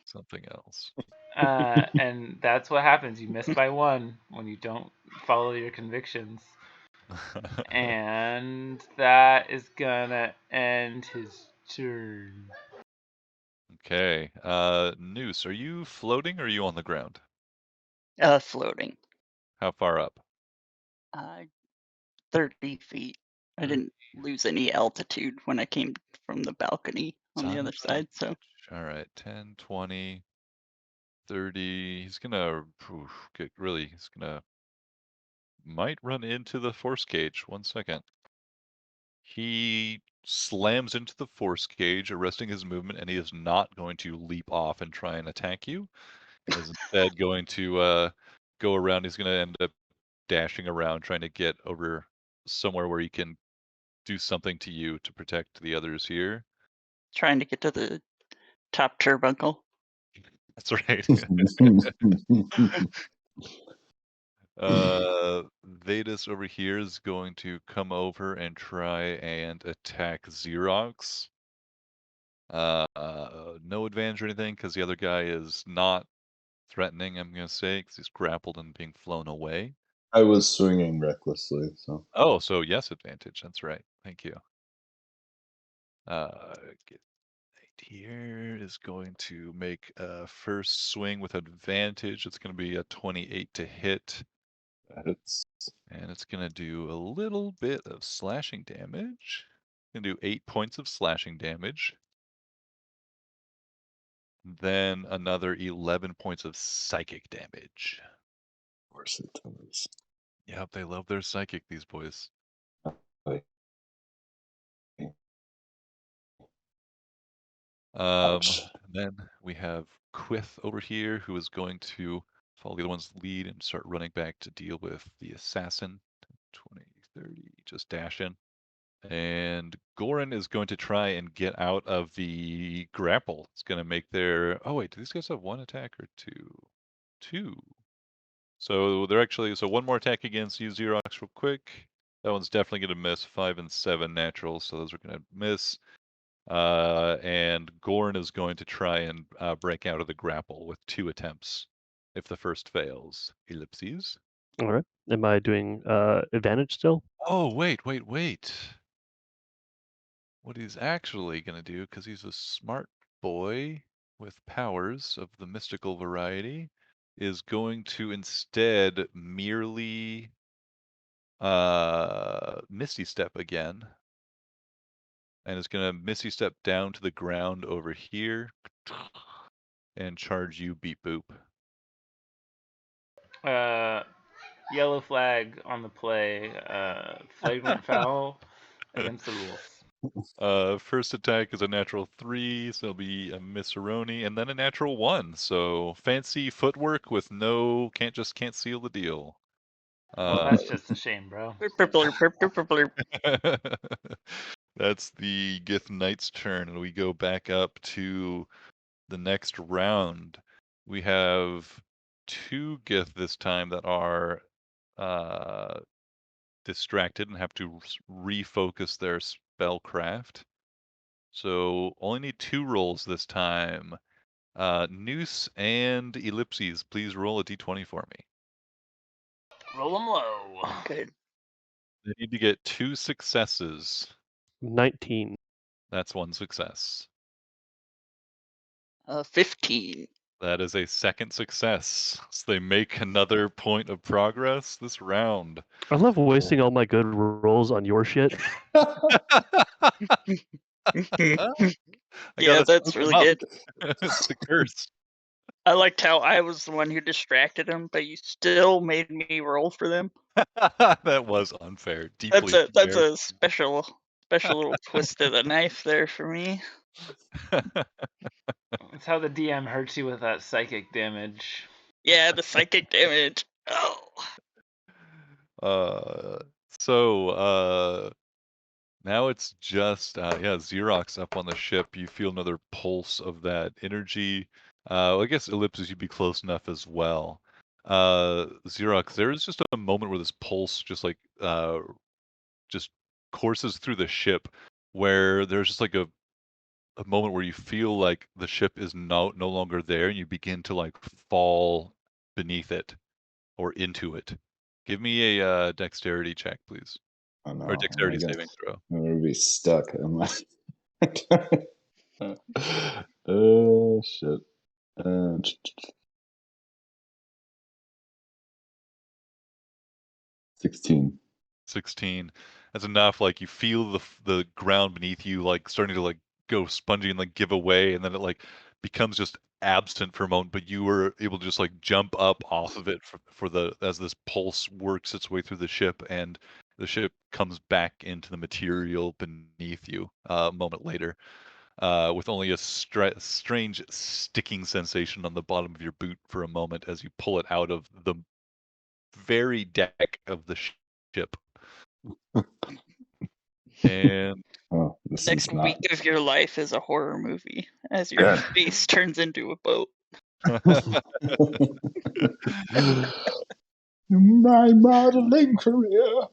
something else. And that's what happens. You miss by one when you don't follow your convictions. And that is gonna end his turn. Okay. Noose, are you floating or are you on the ground? Floating. How far up? 30 feet. I didn't lose any altitude when I came from the balcony on the other side, so Alright, 10, 20, 30. He's gonna might run into the force cage. 1 second. He slams into the force cage, arresting his movement, and he is not going to leap off and try and attack you. He is instead going to go around. He's going to end up dashing around, trying to get over somewhere where he can do something to you to protect the others here. trying to get to the top turnbuckle. That's right. Vedas over here is going to come over and try and attack Xerox. No advantage or anything because the other guy is not threatening, I'm going to say, because he's grappled and being flown away. I was swinging recklessly, so. Oh, so yes, advantage. That's right. Thank you. Get here is going to make a first swing with advantage. It's going to be a 28 to hit. It's And it's going to do a little bit of slashing damage. Going to do 8 points of slashing damage. Then another 11 points of psychic damage. of course it does. Yep, they love their psychic, these boys. Like, And then we have Quith over here, who is going to follow the other one's lead and start running back to deal with the assassin. 20, 30, just dash in. And Goran is going to try and get out of the grapple. It's going to make their... Oh, wait, do these guys have one attack or two? Two. So they're actually... So one more attack against you, Xerox, real quick. That one's definitely going to miss. 5 and 7 natural, so those are going to miss. And Gorn is going to try and break out of the grapple with 2 attempts. If the first fails, ellipses. All right. Am I doing advantage still? Oh, wait. What he's actually going to do, because he's a smart boy with powers of the mystical variety, is going to instead merely Misty Step again. And is going to Misty Step down to the ground over here and charge you, Beep Boop. Yellow flag on the play. Flagrant foul against the rules. First attack is a natural 3, so it'll be a Misseroni, and then a natural 1. So fancy footwork with no can't seal the deal. That's just a shame, bro. That's the Gith Knight's turn, and we go back up to the next round. We have 2 Gith this time that are distracted and have to refocus their spellcraft. So only need 2 rolls this time. Noose and Ellipses, please roll a d20 for me. Roll them low. Good. They need to get 2 successes. 19. That's one success. 15. That is a second success. So they make another point of progress this round. I love wasting all my good rolls on your shit. I Yeah, gotta that's scoop 'em really up. good. It's the curse. I liked how I was the one who distracted him, but you still made me roll for them. That was unfair. Deeply That's unfair. a special little twist of the knife there for me. That's how the DM hurts you with that psychic damage. Yeah, the psychic damage. Oh. Now it's just Xerox up on the ship. You feel another pulse of that energy. I guess Ellipsis, you'd be close enough as well. Xerox, there is just a moment where this pulse just courses through the ship, where there's just like a moment where you feel like the ship is no longer there, and you begin to like fall beneath it or into it. Give me a dexterity check, please, Oh no, or am I dexterity gonna, saving throw. I'm gonna be stuck. I'm like, oh shit. 16. 16. That's enough. Like you feel the ground beneath you like starting to like go spongy and like give away, and then it like becomes just absent for a moment. But you were able to just like jump up off of it for the as this pulse works its way through the ship, and the ship comes back into the material beneath you a moment later, with only a strange sticking sensation on the bottom of your boot for a moment as you pull it out of the very deck of the ship. And Oh, this Next is not. week of your life is a horror movie as your face turns into a boat. My modeling career.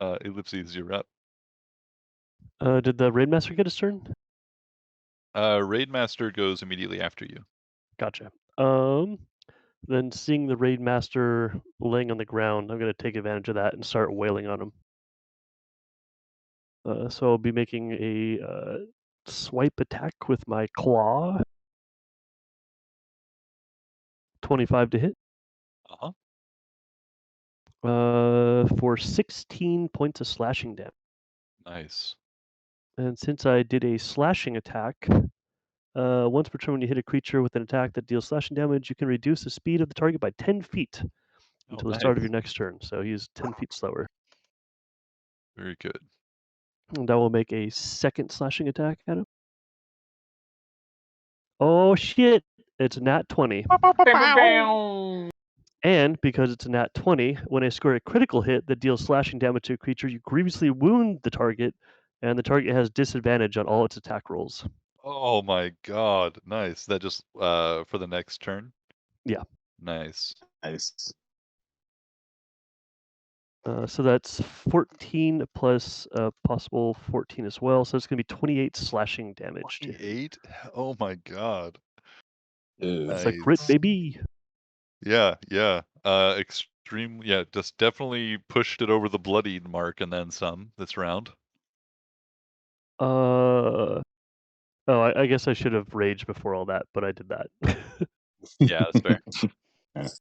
Ellipses, you're up. Did the Raidmaster get his turn? Raidmaster goes immediately after you. Gotcha. Then seeing the Raidmaster laying on the ground, I'm going to take advantage of that and start wailing on him. So I'll be making a swipe attack with my claw. 25 to hit. Uh-huh. For 16 points of slashing damage. Nice. And since I did a slashing attack, once per turn when you hit a creature with an attack that deals slashing damage, you can reduce the speed of the target by 10 feet until the start of your next turn. So he's 10 feet slower. Very good. And I will make a second slashing attack at him. Oh shit! It's a nat 20. And because it's a nat 20, when I score a critical hit that deals slashing damage to a creature, you grievously wound the target, and the target has disadvantage on all its attack rolls. Oh my god. Nice. That just for the next turn? Yeah. Nice. Nice. So that's 14 plus possible 14 as well. So it's going to be 28 slashing damage. 28? Oh my god. It's like crit, baby. Yeah. Extreme. Yeah, just definitely pushed it over the bloodied mark and then some this round. Oh, I guess I should have raged before all that, but I did that. Yeah, that's fair.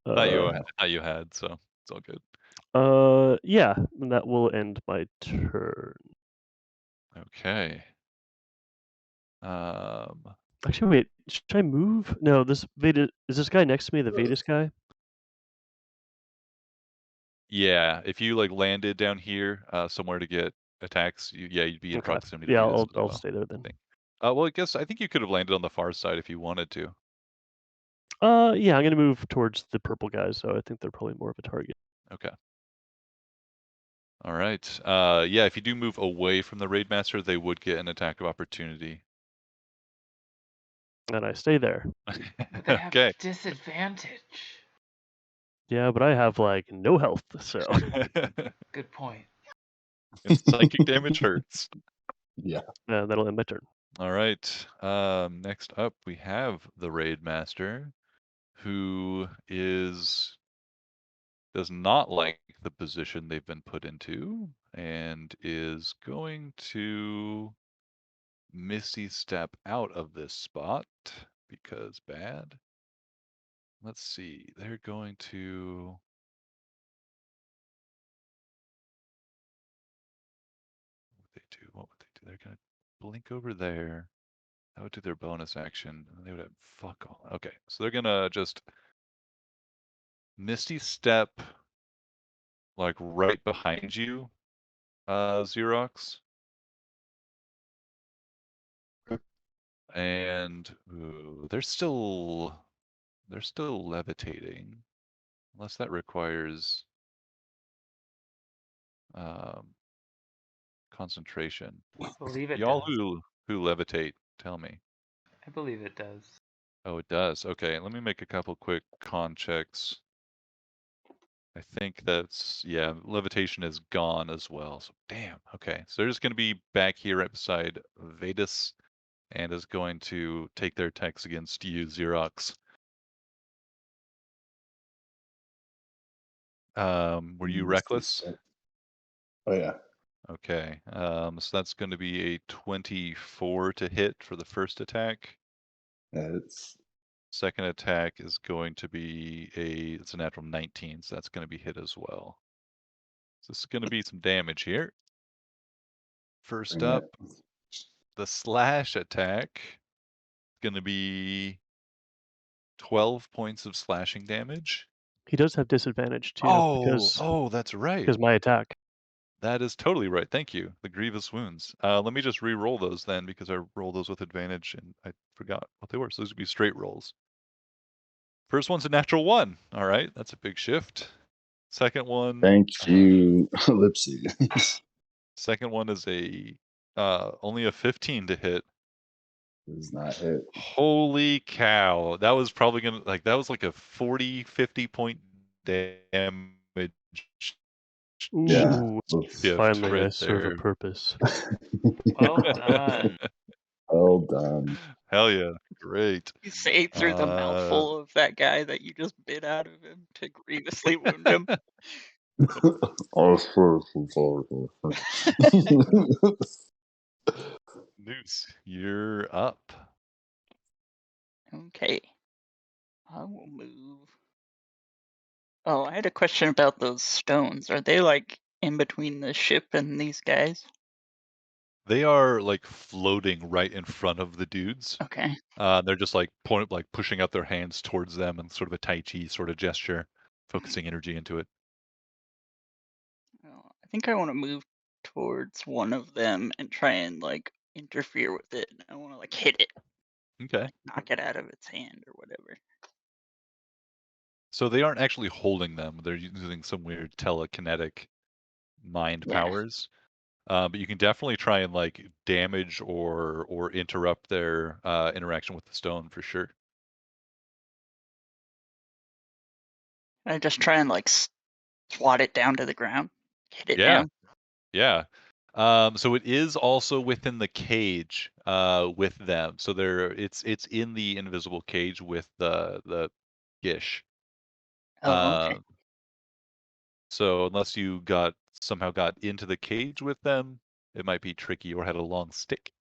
thought you had, so it's all good. Yeah, and that will end my turn. Okay. Actually, wait. Should I move? No, this Veda is this guy next to me the Vedas guy? Yeah, if you like landed down here somewhere to get attacks, you'd be in Okay. proximity. Yeah, to Vedas I'll as well, stay there then. I think. Well, I think you could have landed on the far side if you wanted to. Yeah, I'm gonna move towards the purple guys, so I think they're probably more of a target. Okay. All right. Yeah, if you do move away from the Raidmaster, they would get an attack of opportunity. And I stay there. They have Okay. disadvantage. Yeah, but I have like no health, so. Good point. And psychic damage hurts. Yeah. That'll end my turn. All right. Next up, we have the Raidmaster, who does not like the position they've been put into and is going to Misty step out of this spot because bad. Let's see. They're going to. What would they do? What would they do? They're going to blink over there. That would do their bonus action. And they would have fuck all. Okay, so they're going to just Misty step like right behind you, Xerox. And ooh, they're still levitating, unless that requires concentration. I believe it Y'all does. who levitate, tell me. I believe it does. Oh, it does. Okay, let me make a couple quick con checks. I think that's, yeah, levitation is gone as well. So damn. Okay, so they're just going to be back here right beside Vedas, and is going to take their attacks against you, Xerox. Were you reckless? Oh yeah. Okay. So that's going to be a 24 to hit for the first attack. It's Second attack is going to be it's a natural 19, so that's going to be hit as well. So this is going to be some damage here. First bring up, it. the slash attack is going to be 12 points of slashing damage. He does have disadvantage too Oh, that's right. because my attack. That is totally right. Thank you. The grievous wounds. Let me just re-roll those then, because I rolled those with advantage and I forgot what they were. So those would be straight rolls. First one's a natural 1. All right, that's a big shift. Second one. Thank you, Lipsy. Second one is only a 15 to hit. Does not hit. Holy cow! That was probably gonna that was like a 40, 50 point damage. Yeah. Ooh, Gift finally right I serve there. a purpose. Well done. Well done. Hell yeah! Great. You say through the mouthful of that guy that you just bit out of him to grievously wound him. Noose, you're up. Okay. I will move. Oh, I had a question about those stones. Are they like in between the ship and these guys? They are like floating right in front of the dudes. Okay. They're just like pushing out their hands towards them in sort of a Tai Chi sort of gesture, focusing energy into it. Well, I think I want to move towards one of them and try and like interfere with it. I want to like hit it, Okay. knock it out of its hand or whatever. So they aren't actually holding them. They're using some weird telekinetic mind Yeah. powers. But you can definitely try and like damage or interrupt their interaction with the stone for sure. I just try and like swat it down to the ground, hit it Yeah. down. Yeah. So it is also within the cage with them. So it's in the invisible cage with the Gish. Oh, okay. So unless you somehow got into the cage with them, it might be tricky, or had a long stick.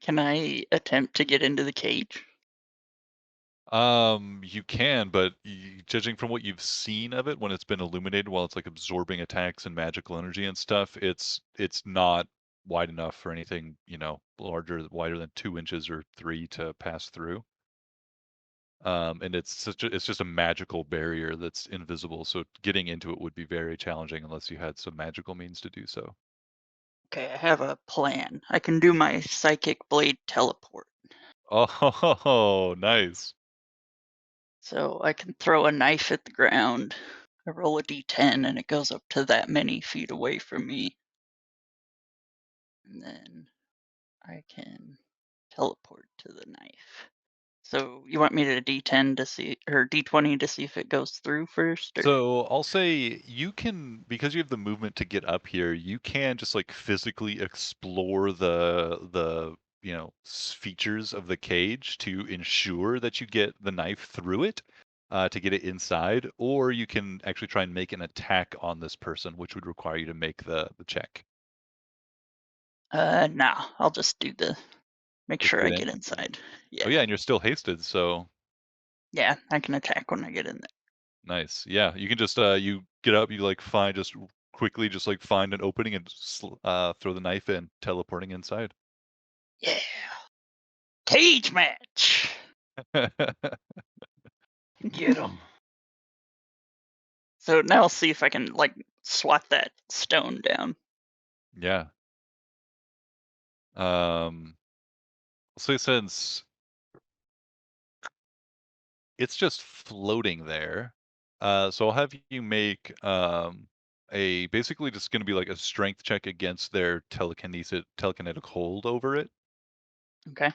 Can I attempt to get into the cage? You can, but judging from what you've seen of it when it's been illuminated while it's like absorbing attacks and magical energy and stuff, it's not wide enough for anything, wider than 2 inches or 3 to pass through. And it's just a magical barrier that's invisible, so getting into it would be very challenging unless you had some magical means to do so. Okay, I have a plan. I can do my psychic blade teleport. Oh, nice. So I can throw a knife at the ground. I roll a d10 and it goes up to that many feet away from me. And then I can teleport to the knife. So you want me to d10 to see, or d20 to see if it goes through first? Or? So I'll say you can, because you have the movement to get up here, you can just like physically explore the features of the cage to ensure that you get the knife through it. to get it inside, or you can actually try and make an attack on this person, which would require you to make the check. No, I'll just do make Just sure I get in. get inside. Yeah. Oh yeah, and you're still hasted, so Yeah, I can attack when I get in there. nice. Yeah, you can just you get up, you like find just quickly just like find an opening and throw the knife in, teleporting inside. Yeah. Cage match. Get him. So now I'll see if I can like swat that stone down. Yeah. So since it's just floating there, so I'll have you make basically just going to be like a strength check against their telekinetic hold over it. Okay.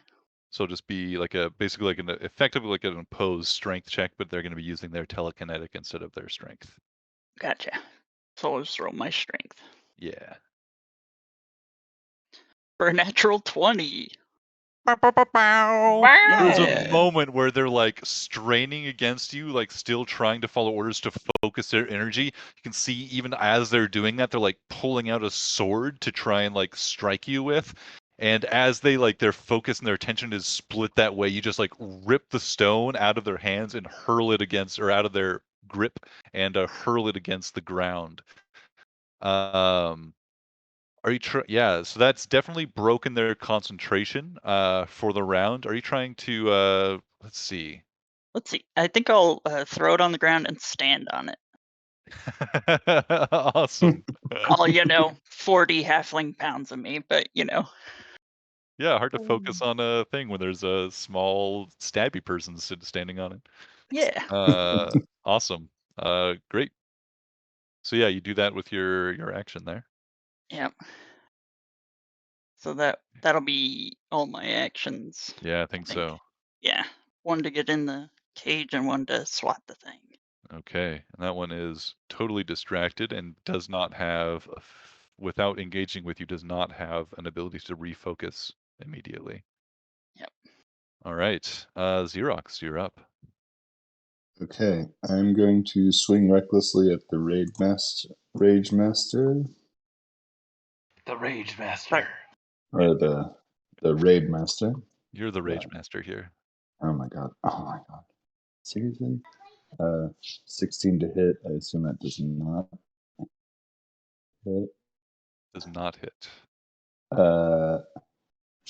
So just be like basically like effectively like an opposed strength check, but they're going to be using their telekinetic instead of their strength. Gotcha. So I'll just roll my strength. Yeah. For a natural 20. There's a Yeah. moment where they're like straining against you, like still trying to follow orders to focus their energy. You can see even as they're doing that, they're like pulling out a sword to try and like strike you with. And as they like their focus and their attention is split that way, you just like rip the stone out of their hands and hurl it against, or out of their grip, and hurl it against the ground. Are you yeah, so that's definitely broken their concentration for the round. Are you trying to let's see. Let's see. I think I'll throw it on the ground and stand on it. Awesome. All 40 halfling pounds of me, but Yeah, hard to focus on a thing when there's a small stabby person standing on it. Yeah. Awesome. Great. So yeah, you do that with your action there. Yep. So that'll be all my actions. Yeah, I think so. Yeah. One to get in the cage and one to swat the thing. Okay, and that one is totally distracted and does not have, without engaging with you, does not have an ability to refocus immediately. Yep. All right, Xerox, you're up. Okay, I'm going to swing recklessly at the Rage Master. The Rage Master. Or the Raid Master. You're the Rage Master here. Oh my god. Seriously? 16 to hit. I assume that does not hit. Does not hit.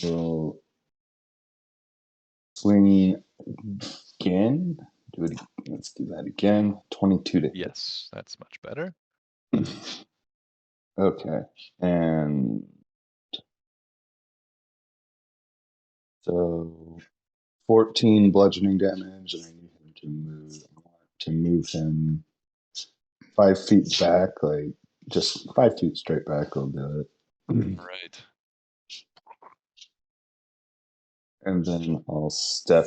We'll swing again. Let's do that again. 22 to hit. Yes, that's much better. Okay, and so 14 bludgeoning damage, and I need him to move. I want to move him 5 feet back, like just 5 feet straight back. I'll do it. Right. And then I'll step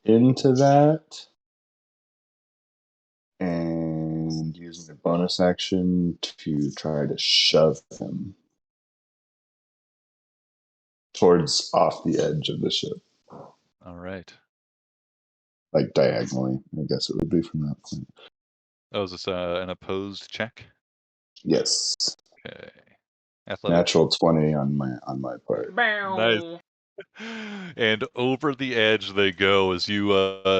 into that and use my bonus action to try to shove him towards off the edge of the ship. All right. Like diagonally, I guess it would be from that point. Oh, is this an opposed check? Yes. Okay. Athletics. Natural 20 on my part. Nice. And over the edge they go as you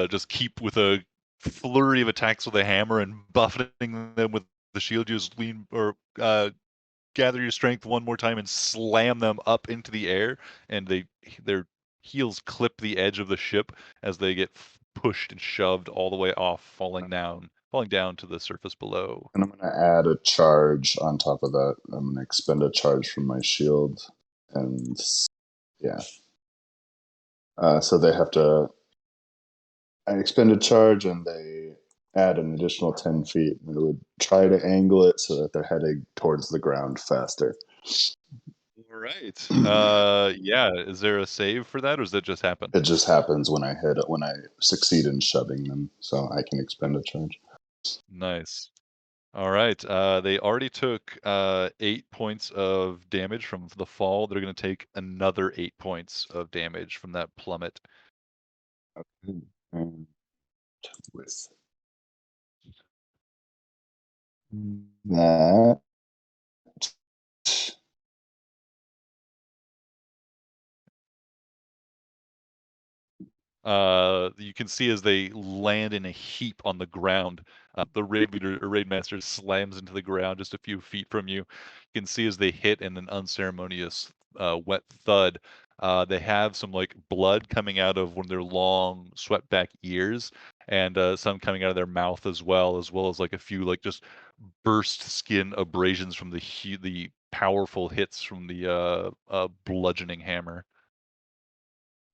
just keep with a flurry of attacks with a hammer and buffeting them with the shield. You just lean or gather your strength one more time and slam them up into the air, and their heels clip the edge of the ship as they get pushed and shoved all the way off, falling down to the surface below. And I'm going to add a charge on top of that. I'm going to expend a charge from my shield. And yeah. So they have to. I expend a charge and they add an additional 10 feet. They would try to angle it so that they're heading towards the ground faster. All right. Yeah. Is there a save for that, or does that just happen? It just happens when I succeed in shoving them, so I can expend a charge. Nice. All right. They already took 8 points of damage from the fall. They're going to take another 8 points of damage from that plummet. Okay. And with That you can see as they land in a heap on the ground, the raid leader or raid master slams into the ground just a few feet from you. You can see as they hit in an unceremonious wet thud. They have some like blood coming out of one of their long swept back ears, and some coming out of their mouth as well as like a few like just burst skin abrasions from the powerful hits from the bludgeoning hammer.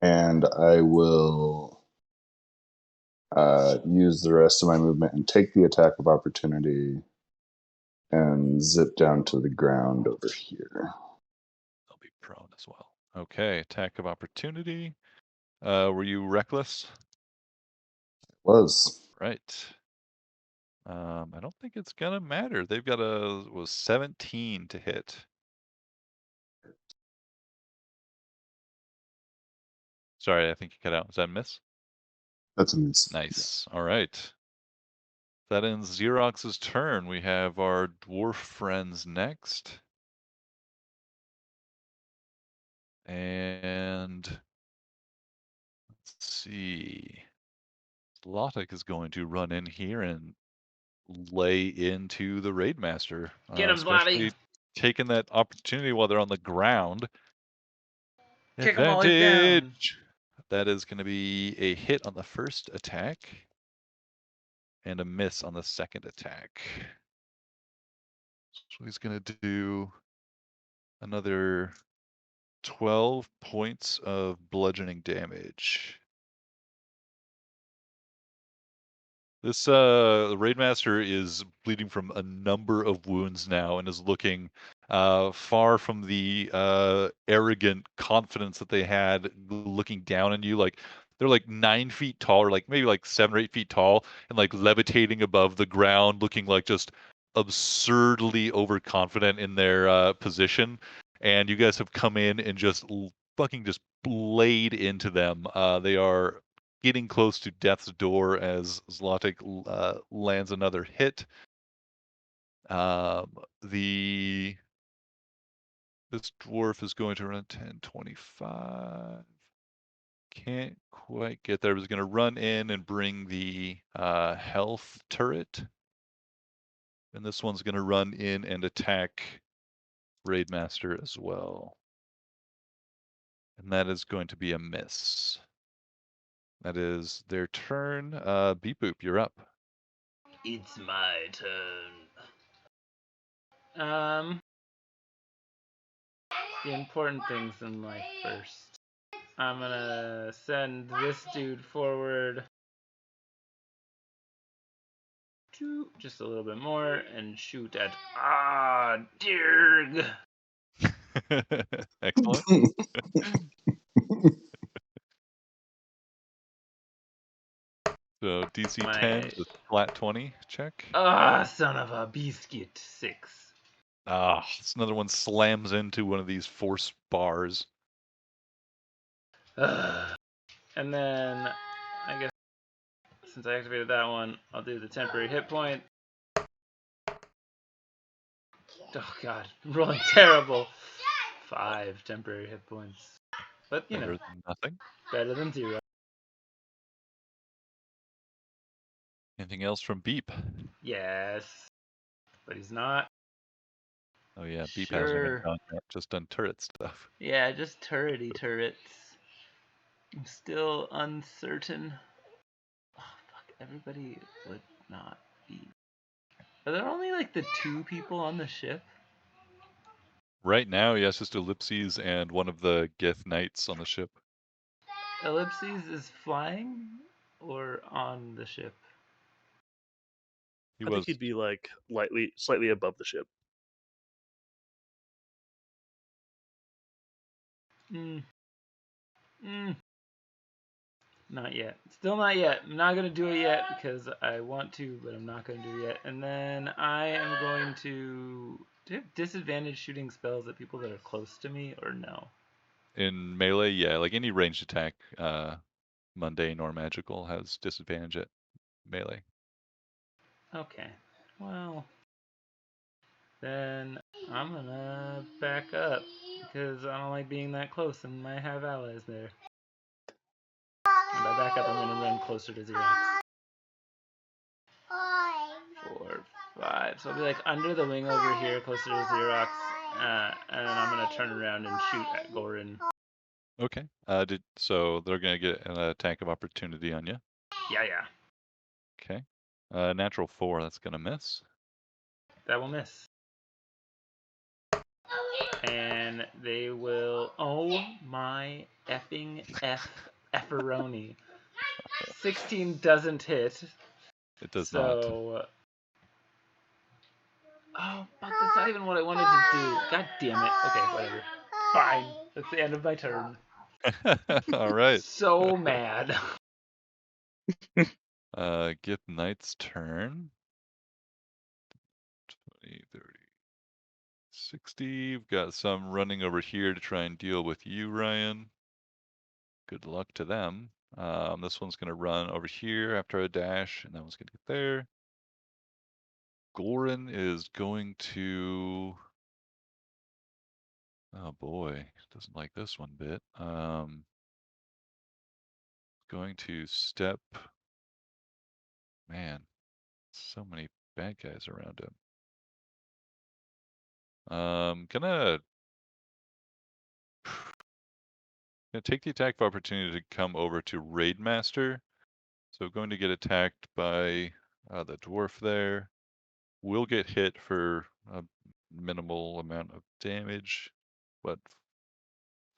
and I will use the rest of my movement and take the attack of opportunity and zip down to the ground over here. They'll be prone as well. Okay, attack of opportunity. Were you reckless? Was. Right. I don't think it's gonna matter. They've got was 17 to hit. Sorry, I think you cut out. Was that a miss? That's a miss. Nice. All right. That ends Xerox's turn. We have our dwarf friends next. And let's see. Zlotic is going to run in here and lay into the raid master. Get him, especially Zlotty. taking that opportunity while they're on the ground. Kick him while he's down. Advantage. That is going to be a hit on the first attack and a miss on the second attack. So he's going to do another 12 points of bludgeoning damage. This raid master is bleeding from a number of wounds now and is looking far from the arrogant confidence that they had looking down on you. Like they're like 9 feet tall, or like maybe like 7 or 8 feet tall, and like levitating above the ground, looking like just absurdly overconfident in their position. And you guys have come in and just fucking just blade into them. They are getting close to death's door as Zlotic lands another hit. This dwarf is going to run 10, 25. Can't quite get there. He's going to run in and bring the health turret. And this one's going to run in and attack Raidmaster as well. And that is going to be a miss. That is their turn. Beep Boop, you're up. It's my turn. The important things in life first. I'm gonna send this dude forward to just a little bit more and shoot at Dirg. Excellent. So DC 10 is a flat 20 check. Son of a biscuit. 6. This another one slams into one of these force bars. And then, I guess, since I activated that one, I'll do the temporary hit point. Oh god, I'm rolling terrible. 5 temporary hit points. But, you Better know, than nothing. better than 0. Anything else from Beep? Yes. But he's not. Oh yeah, Beep hasn't Sure. been done yet, just done turret stuff. Yeah, just turrety turrets. I'm still uncertain. Oh, fuck, everybody would not be. Are there only like the 2 people on the ship? Right now, yes, just Ellipses and one of the Gith Knights on the ship. Ellipses is flying or on the ship? He I was. think he'd be like slightly above the ship. Not yet. Still not yet. I'm not going to do it yet because I want to, but I'm not going to do it yet. And then I am going to... Do you have disadvantage shooting spells at people that are close to me, or no? In melee, yeah, like any ranged attack, mundane or magical, has disadvantage at melee. Okay. Well, then I'm gonna back up because I don't like being that close and I have allies there. And by back up, I'm gonna run closer to Xerox. 4, 5. So I'll be like under the wing over here, closer to Xerox, and then I'm gonna turn around and shoot at Gorin. Okay. So they're gonna get an attack of opportunity on you. Yeah. Okay. Natural 4. That's gonna miss. That will miss. And they will. Oh my effing efferoni. 16 doesn't hit. It does not. So. Oh, but that's not even what I wanted to do. God damn it. Okay, whatever. Fine. That's the end of my turn. All right. So mad. Gith Knight's turn. 20, 30, 60. We've got some running over here to try and deal with you, Ryan. Good luck to them. This one's gonna run over here after a dash, and that one's gonna get there. Gorin is going to. Oh boy, doesn't like this one bit. Going to step. Man, so many bad guys around him. Gonna take the attack of opportunity to come over to Raidmaster. So going to get attacked by the dwarf there. Will get hit for a minimal amount of damage, but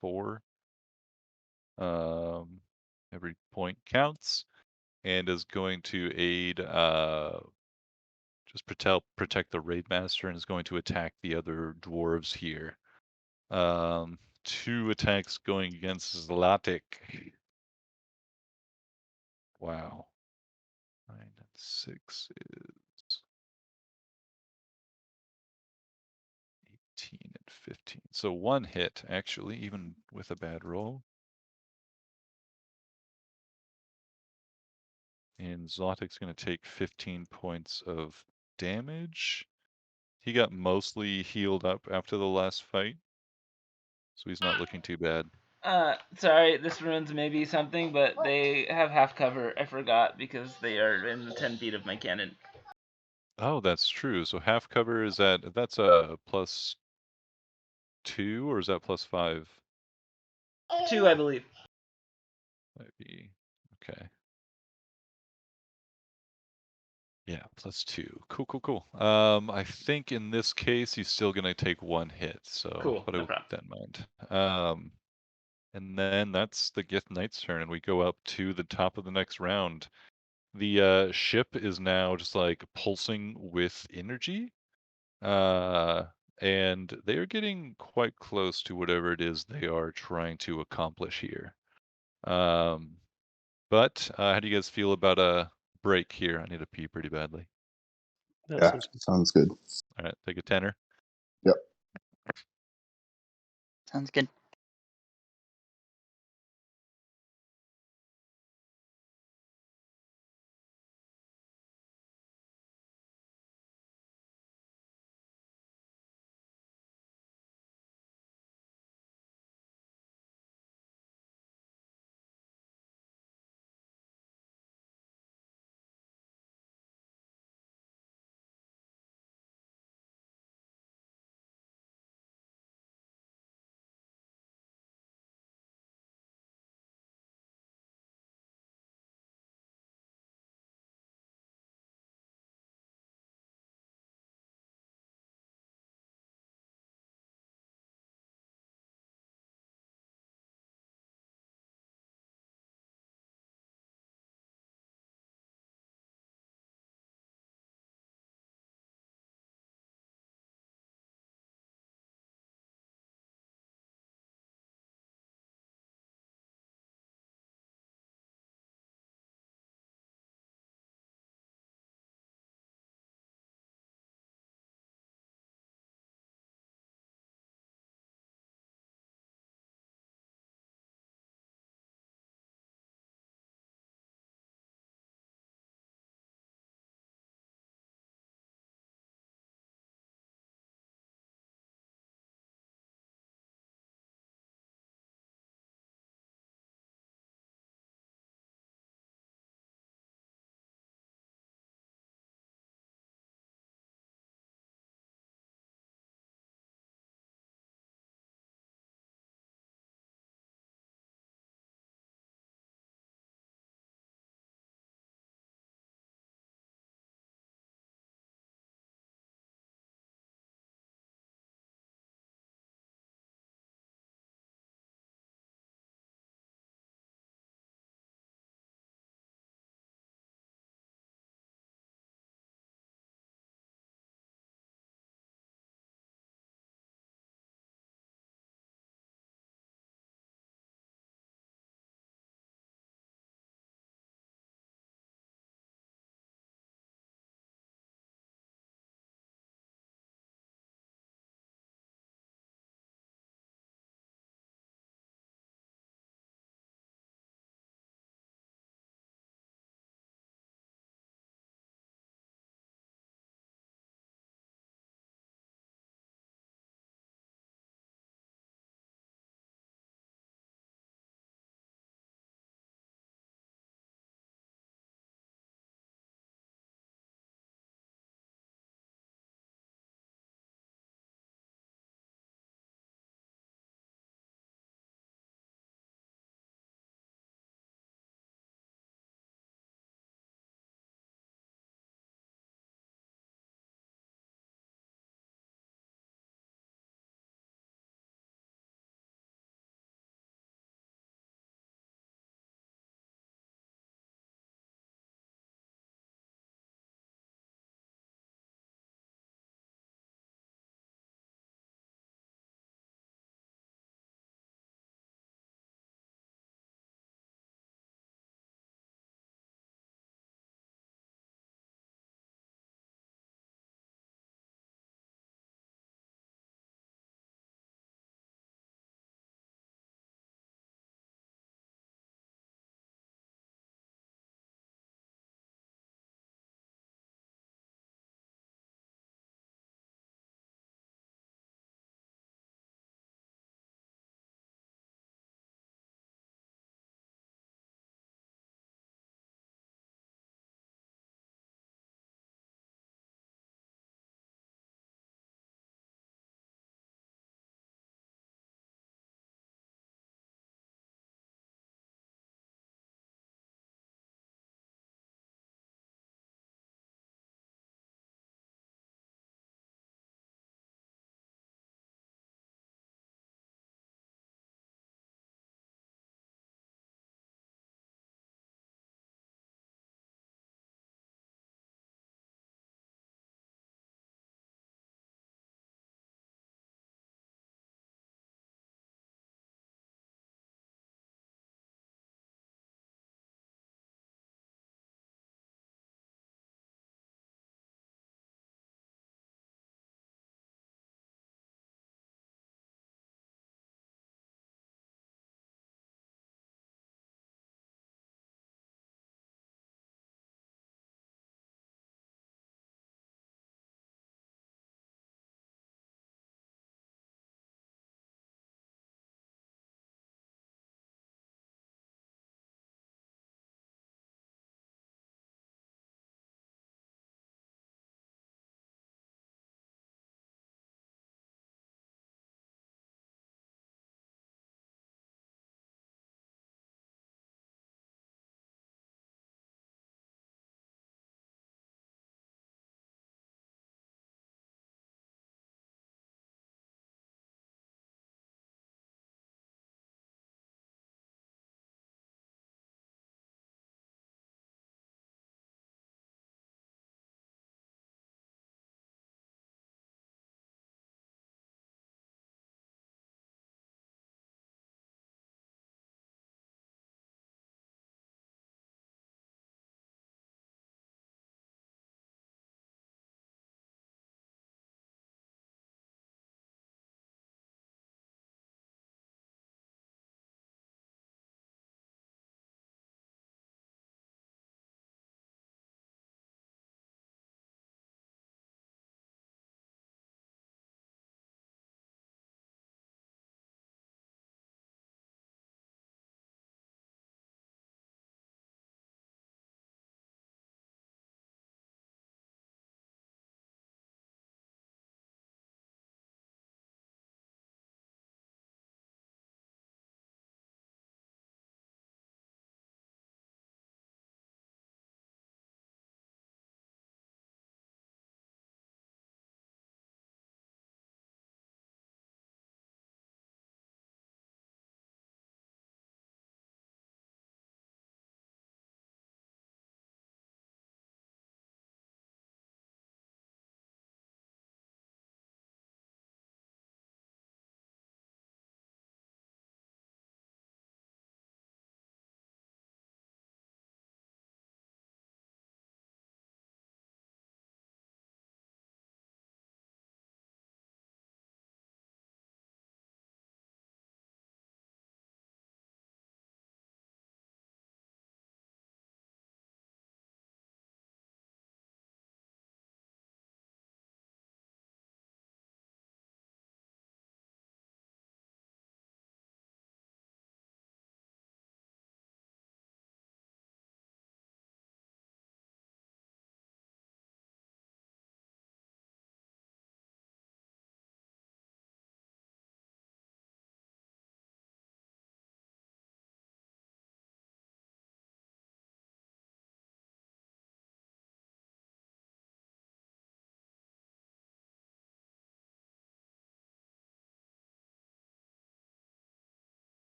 4. Every point counts, and is going to aid just protect the Raidmaster, and is going to attack the other dwarves here. 2 attacks going against Zlatic. Wow. 9 and 6 is 18 and 15. So 1 hit, actually, even with a bad roll. And Zlatic's going to take 15 points of damage. He got mostly healed up after the last fight, so he's not looking too bad. Sorry, this ruins maybe something, but they have half cover. I forgot because they are in 10 feet of my cannon. Oh, that's true. So half cover is that's a +2, or is that +5? 2, I believe. Might be. Okay. Yeah, +2. Cool. I think in this case he's still gonna take 1 hit, so Cool, but I no will keep problem. that in mind. And then that's the Gith Knight's turn, and we go up to the top of the next round. The ship is now just like pulsing with energy, and they are getting quite close to whatever it is they are trying to accomplish here. But how do you guys feel about a break here? I need to pee pretty badly. That Yeah, sounds good. sounds good. All right, take a tenner. Yep. Sounds good.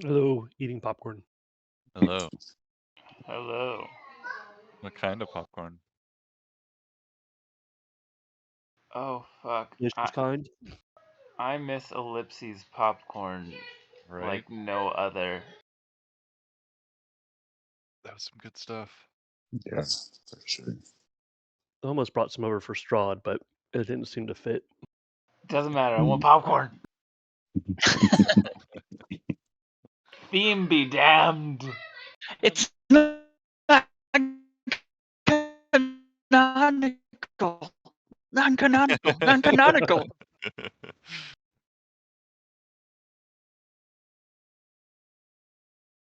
Hello, eating popcorn. Hello. Hello. What kind of popcorn? Oh fuck. Delicious kind. I miss Ellipses popcorn Right? like no other. That was some good stuff. Yeah, for sure. I almost brought some over for Strahd, but it didn't seem to fit. Doesn't matter. I want popcorn. Theme be damned. It's not canonical. Non-canonical. Non-canonical.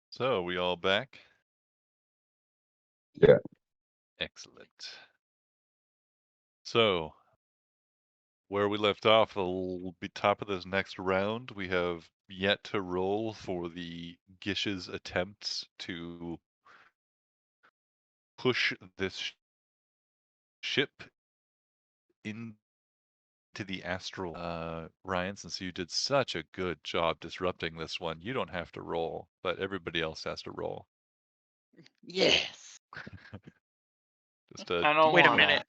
So, we all back? Yeah. Excellent. So, where we left off will be top of this next round. We have yet to roll for the Gish's attempts to push this ship into the astral. Ryan, since you did such a good job disrupting this one, you don't have to roll, but everybody else has to roll. Yes. Just a I don't Wait a want minute.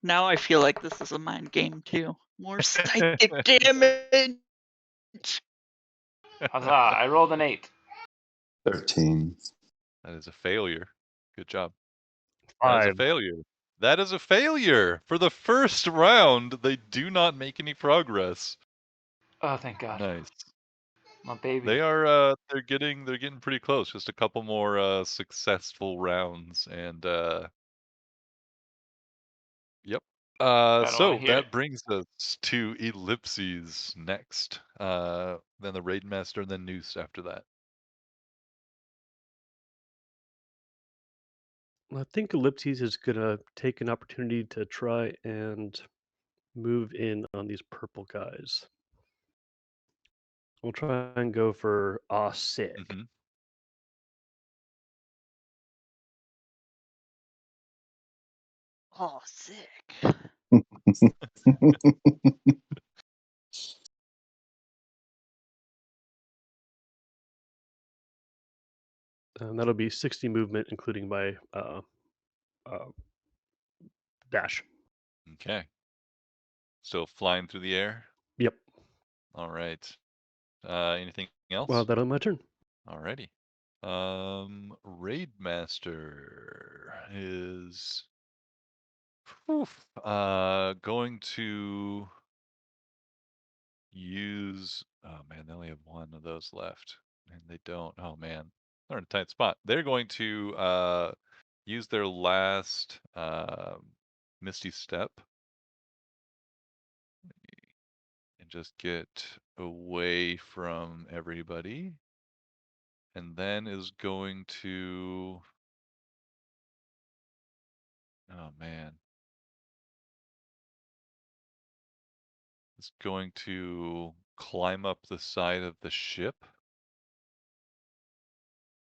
Now I feel like this is a mind game too. More psychic damage. Huzzah, I rolled an 8. 13. That is a failure. Good job. That is a 5. failure. That is a failure. For the first round, they do not make any progress. Oh, thank God. Nice. My baby. They are they're getting pretty close. Just a couple more successful rounds and yep. don't So wanna hear that it. brings us to Ellipses next. Then the Raid Master and then Noose after that. I think Ellipses is gonna take an opportunity to try and move in on these purple guys. We'll try and go for sick. Mhm. Oh, sick. And that'll be 60 movement, including my dash. Okay. Still flying through the air? Yep. All right. Anything else? Well, that'll be my turn. Alrighty. Raid Master is going to use. Oh man, they only have one of those left, and they don't. Oh man, they're in a tight spot. They're going to use their last Misty Step and just get away from everybody, and then is going to. Oh man. Is going to climb up the side of the ship.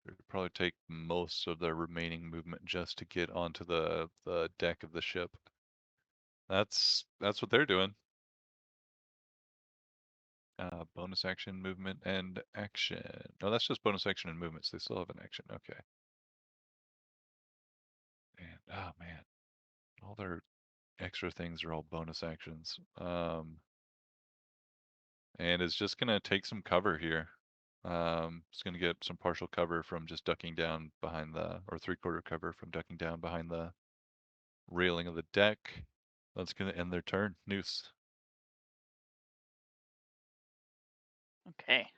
It would probably take most of their remaining movement just to get onto the deck of the ship. That's what they're doing. Bonus action, movement, and action. No, that's just bonus action and movements. They still have an action. Okay. And oh man, all their extra things are all bonus actions. And it's just gonna take some cover here. It's gonna get some partial cover from just ducking down behind the, or 3/4 cover from ducking down behind the railing of the deck. That's gonna end their turn. Noose. Okay.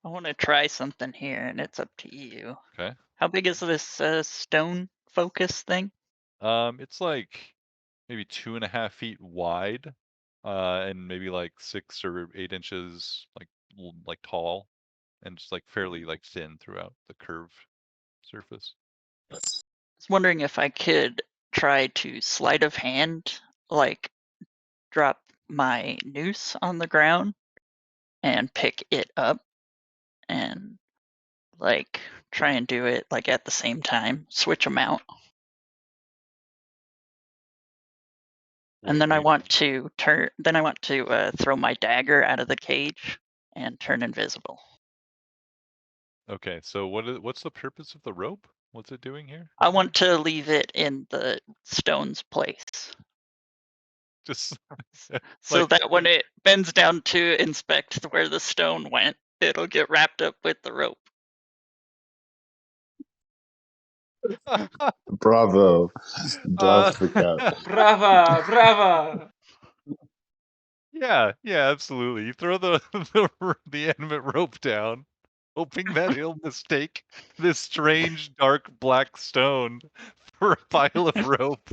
I want to try something here, and it's up to you. Okay. How big is this stone focus thing? It's like maybe 2.5 feet wide, and maybe like 6 or 8 inches like tall, and just like fairly like thin throughout the curved surface. I was wondering if I could try to sleight of hand, like drop my noose on the ground and pick it up and like try and do it like at the same time, switch them out. And then I want to throw my dagger out of the cage and turn invisible. Okay, so what's the purpose of the rope? What's it doing here? I want to leave it in the stone's place. Just So like that when it bends down to inspect where the stone went, it'll get wrapped up with the rope. Bravo. Uh, Dogs the cat. Brava, brava. yeah, absolutely. You throw the animate rope down, hoping that he'll mistake this strange dark black stone for a pile of rope.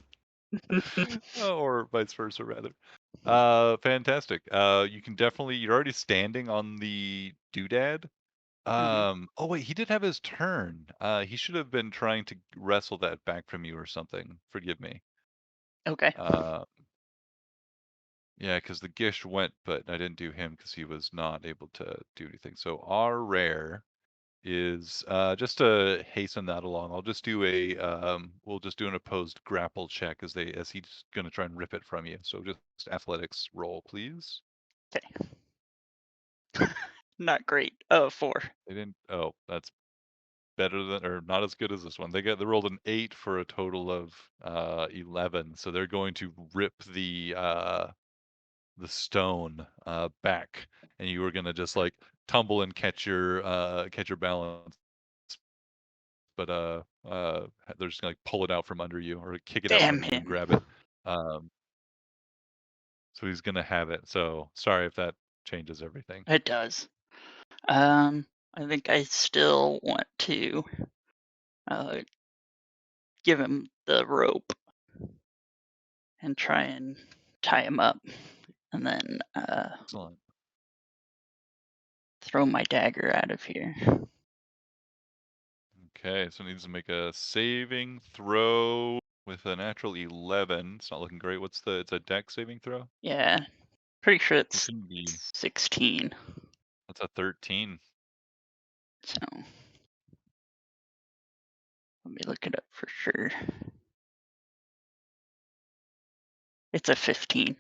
Or vice versa, rather. Fantastic. You can definitely. You're already standing on the doodad. Oh wait, he did have his turn. He should have been trying to wrestle that back from you or something. Forgive me. Okay. Yeah, because the Gish went, but I didn't do him because he was not able to do anything. So our rare is just to hasten that along. I'll just do a we'll just do an opposed grapple check as he's gonna try and rip it from you. So just athletics roll, please. Okay. Not great. 4. They didn't. Oh, that's better than or not as good as this one. They rolled an 8 for a total of 11. So they're going to rip the stone back, and you were gonna just like tumble and catch your balance, but they're just gonna like pull it out from under you or kick it out from Damn under you and him. grab it. So he's gonna have it. So sorry if that changes everything. It does. I think I still want to give him the rope and try and tie him up, and then Excellent. throw my dagger out of here. Okay, so it needs to make a saving throw with a natural 11. It's not looking great. It's a dex saving throw? Yeah, pretty sure It it's shouldn't be. 16. That's a 13. So let me look it up for sure. It's a 15.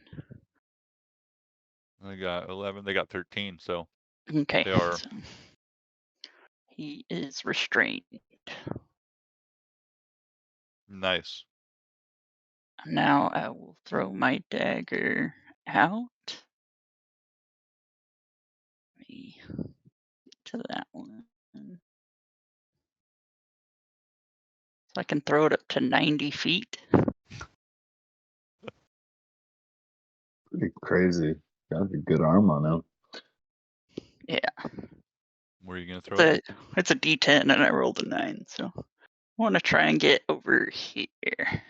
They got 11. They got 13. So Okay. they are. So he is restrained. Nice. Now I will throw my dagger out. Let me get to that one. So I can throw it up to 90 feet. Pretty crazy. Got a good arm on him. Where are you gonna throw it? It's a D10 and I rolled a 9, so I want to try and get over here.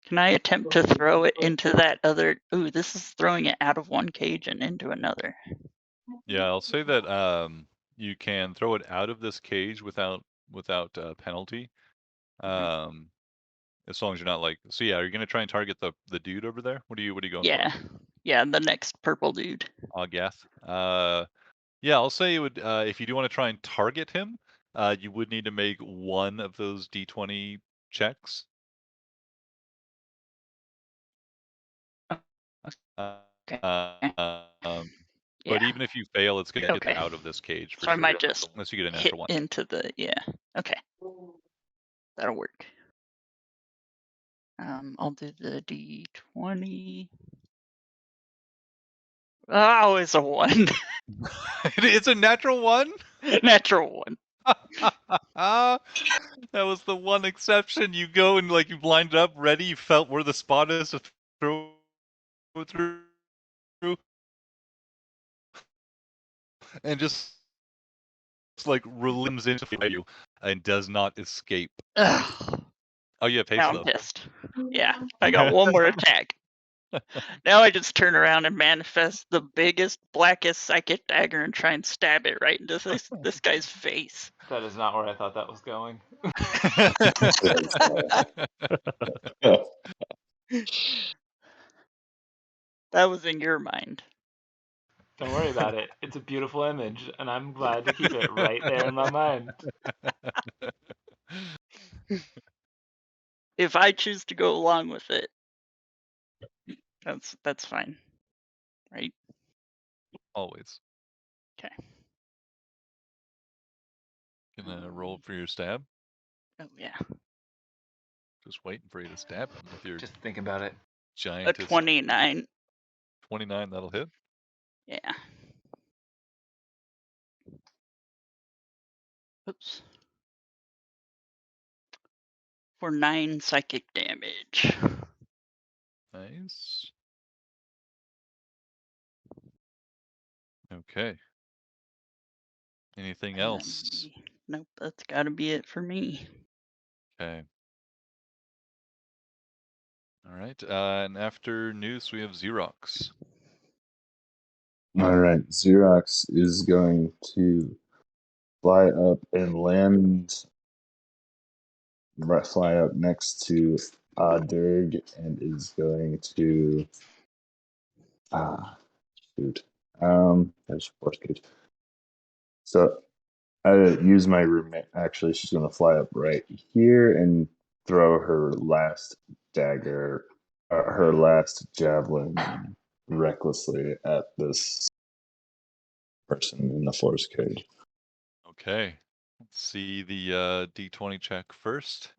Can I attempt to throw it into that other? Ooh, this is throwing it out of one cage and into another. Yeah, I'll say that you can throw it out of this cage without penalty. As long as you're not like. So yeah, are you gonna try and target the dude over there? What are you going for? Yeah, the next purple dude. Agath. Yeah, I'll say it would. If you do want to try and target him, you would need to make one of those D20 checks. Okay. But even if you fail, it's gonna get Okay. out of this cage for So I sure. might just Unless you get a hit natural one. into the Okay, that'll work. I'll do the D20. Oh, it's a 1. It's a natural one. Natural 1. That was the one exception. You go and like you lined up, ready. You felt where the spot is to throw it through, and just like limbs into you and does not escape. Ugh. Oh, you have haste Now I'm though. pissed. Yeah, I got one more attack. Now I just turn around and manifest the biggest, blackest psychic dagger and try and stab it right into this guy's face. That is not where I thought that was going. That was in your mind. Don't worry about it. It's a beautiful image, and I'm glad to keep it right there in my mind. If I choose to go along with it, that's fine, right? Always. Okay. Gonna roll for your stab. Oh yeah, Just waiting for you to stab him with your Just think about it. a giantest. 29. 29, that'll hit. Yeah. Oops. For 9 psychic damage. Nice. Okay. Anything And else? nope, that's gotta be it for me. Okay. All right. And after Noose, we have Xerox. All right, Xerox is going to fly up and fly up next to Dirg, and is going to shoot. There's force cage. So I use my roommate. Actually, she's going to fly up right here and throw her last dagger, her last javelin, recklessly at this person in the force cage. Okay. Let's see the D20 check first.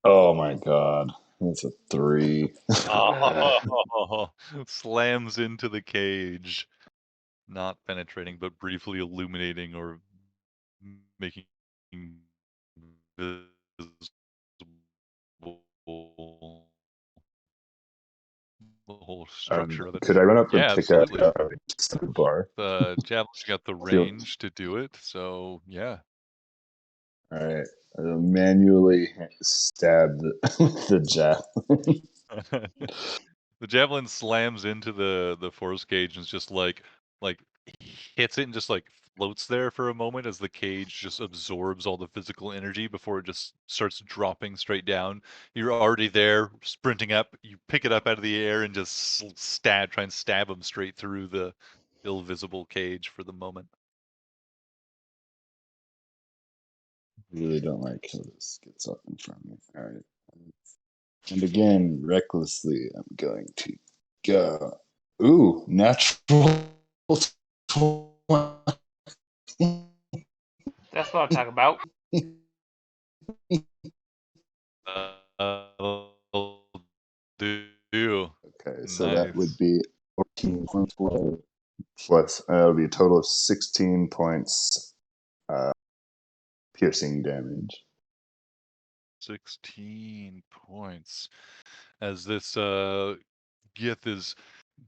Oh my god, that's a 3. Oh, slams into the cage, not penetrating, but briefly illuminating or making visible the whole structure of it. Could I run up and Yeah, pick up absolutely. the bar? The javelin's got the range to do it, so yeah. All right, manually stab the javelin. The javelin slams into the force cage and is just like hits it and just like floats there for a moment as the cage just absorbs all the physical energy before it just starts dropping straight down. You're already there, sprinting up. You pick it up out of the air and just try and stab him straight through the ill-visible cage for the moment. Really don't like how this gets up in front of me. All right. And again, recklessly, I'm going to go. Ooh, natural 20. That's what I'm talking about. That'll do. Okay, so Nice. that would be 14 points plus, it'll be a total of 16 points piercing damage. 16 points. As this Gith is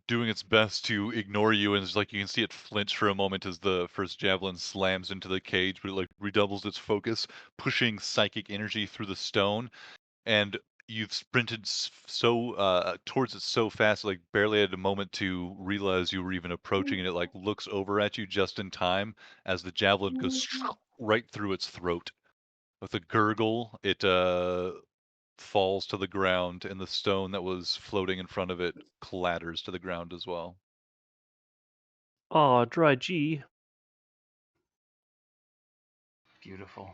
doing its best to ignore you, and it's like you can see it flinch for a moment as the first javelin slams into the cage, but it like redoubles its focus, pushing psychic energy through the stone, and you've sprinted so towards it so fast, like barely had a moment to realize you were even approaching, and it like looks over at you just in time as the javelin goes right through its throat. With a gurgle, it falls to the ground, and the stone that was floating in front of it clatters to the ground as well. Aw, dry G. Beautiful.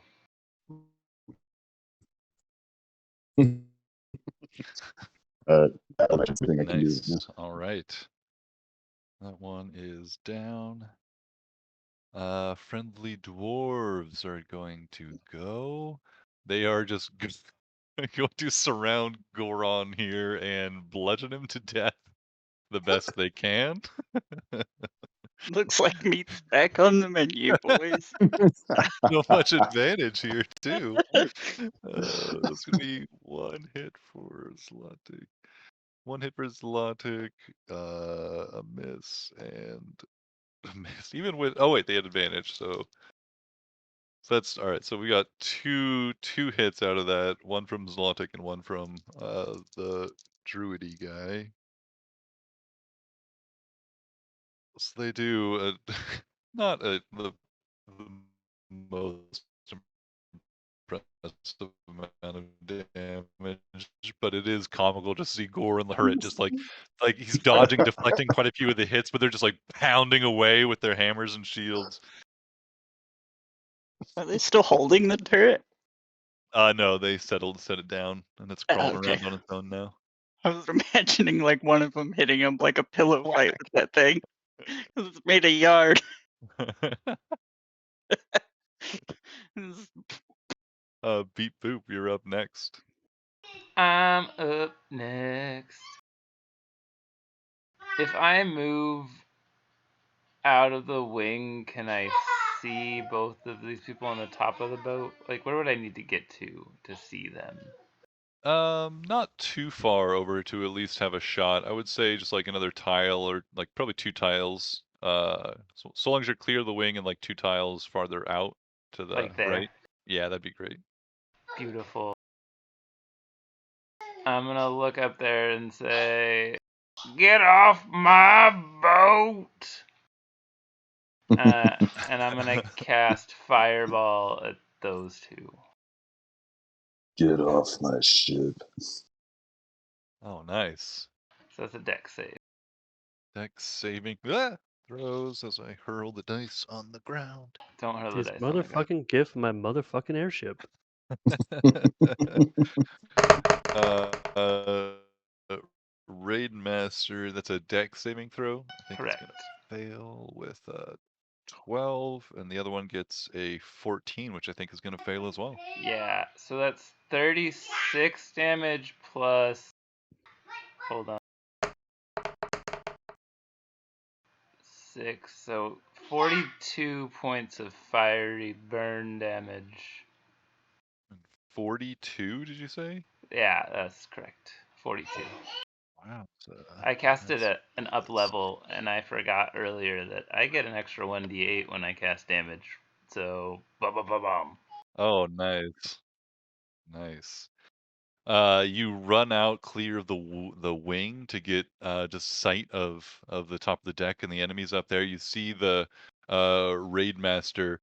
Everything I can do. Nice. All right. That one is down. Friendly dwarves are going to go. They are just going to surround Goron here and bludgeon him to death the best they can. Looks like meat's back on the menu, boys. So much advantage here too. That's gonna be one hit for Zlatic. One hit for Zlatic, a miss, and a miss. Even with wait, they had advantage, so that's all right. So we got two hits out of that. One from Zlatic and one from the druidy guy. So they do not the most impressive amount of damage, but it is comical to see Gore and Lurrit just like he's dodging, deflecting quite a few of the hits, but they're just like pounding away with their hammers and shields. Are they still holding the turret? No, they set it down, and it's crawling Okay. around on its own now. I was imagining like one of them hitting him like a pillow fight with that thing. 'Cause it's made of yard. It's- Beep Boop, you're up next. I'm up next. If I move out of the wing, can I see both of these people on the top of the boat? Like, where would I need to get to see them? Not too far over to at least have a shot. I would say just like another tile or like probably 2 tiles. So long as you're clear of the wing and like 2 tiles farther out to the Like there. right. Yeah, that'd be great. Beautiful. I'm gonna look up there and say, "Get off my boat!" And I'm gonna cast Fireball at those two. Get off my ship. Oh, nice. So that's a dex save. Dex saving throws as I hurl the dice on the ground. Don't hurl the This dice on the ground. motherfucking gif of my motherfucking airship. Raid Master, that's a dex saving throw. I think Correct. it's gonna fail with a 12, and the other one gets a 14, which I think is gonna fail as well. Yeah, so that's 36 damage plus. Hold on. 6, so 42 points of fiery burn damage. 42, did you say? Yeah, that's correct. 42. Wow. I casted at an up level, and I forgot earlier that I get an extra 1d8 when I cast damage. So, ba-ba-ba-bum. Oh, nice. Nice. You run out clear of the wing to get just sight of the top of the deck and the enemies up there. You see the raid master.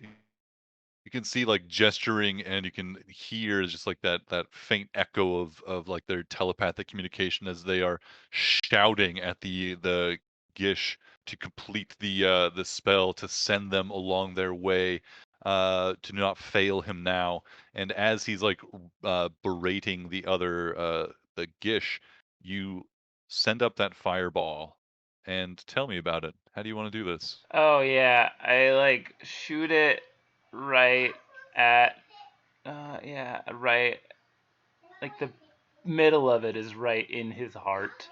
You can see like gesturing, and you can hear just like that faint echo of like their telepathic communication as they are shouting at the Gish to complete the spell to send them along their way, to not fail him now. And as he's like berating the Gish, you send up that fireball. And tell me about it. How do you want to do this? Oh, yeah, I like shoot it right at. Right. Like the middle of it is right in his heart.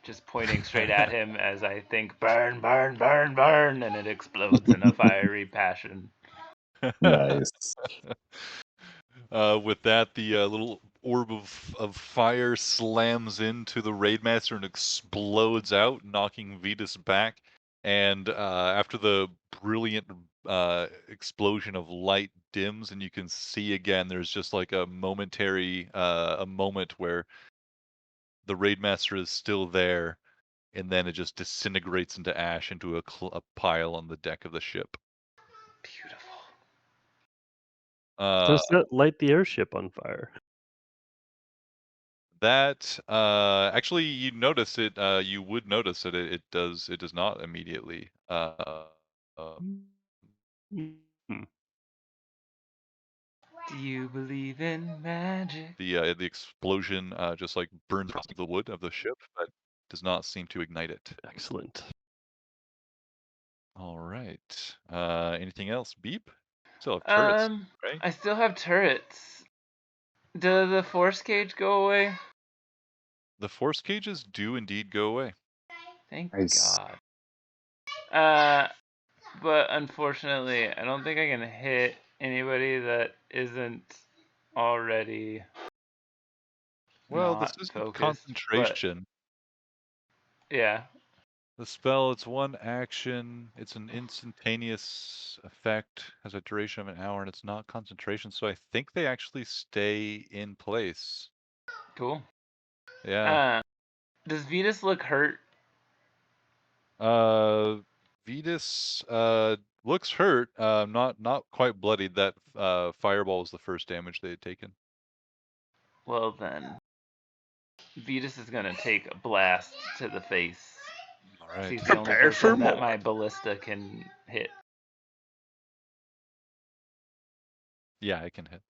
Just pointing straight at him as I think, burn, burn, burn, burn, and it explodes in a fiery passion. Nice. With that, the little orb of fire slams into the Raidmaster and explodes out, knocking Vetus back. And after the brilliant explosion of light dims, and you can see again, there's just like a momentary a moment where the Raidmaster is still there, and then it just disintegrates into ash into a pile on the deck of the ship. Beautiful. Does that light the airship on fire? That actually, you notice it. You would notice that it does. It does not immediately. Hmm. Do you believe in magic? The explosion just like burns across the wood of the ship, but does not seem to ignite it. Excellent. All right. Anything else? Beep. Still have turrets, right? I still have turrets. Does the force cage go away? The force cages do indeed go away. Thank Nice. God. But unfortunately, I don't think I can hit anybody that isn't already Well, not this is focused. concentration. But yeah. The spell, it's one action, it's an instantaneous effect, has a duration of an hour, and it's not concentration, so I think they actually stay in place. Cool. Yeah. Does Vetus look hurt? Vetus looks hurt, not quite bloodied. That fireball was the first damage they had taken. Well then, Vetus is gonna take a blast to the face. All right. He's the only Prepare for person that more. my ballista can hit. Yeah, I can hit.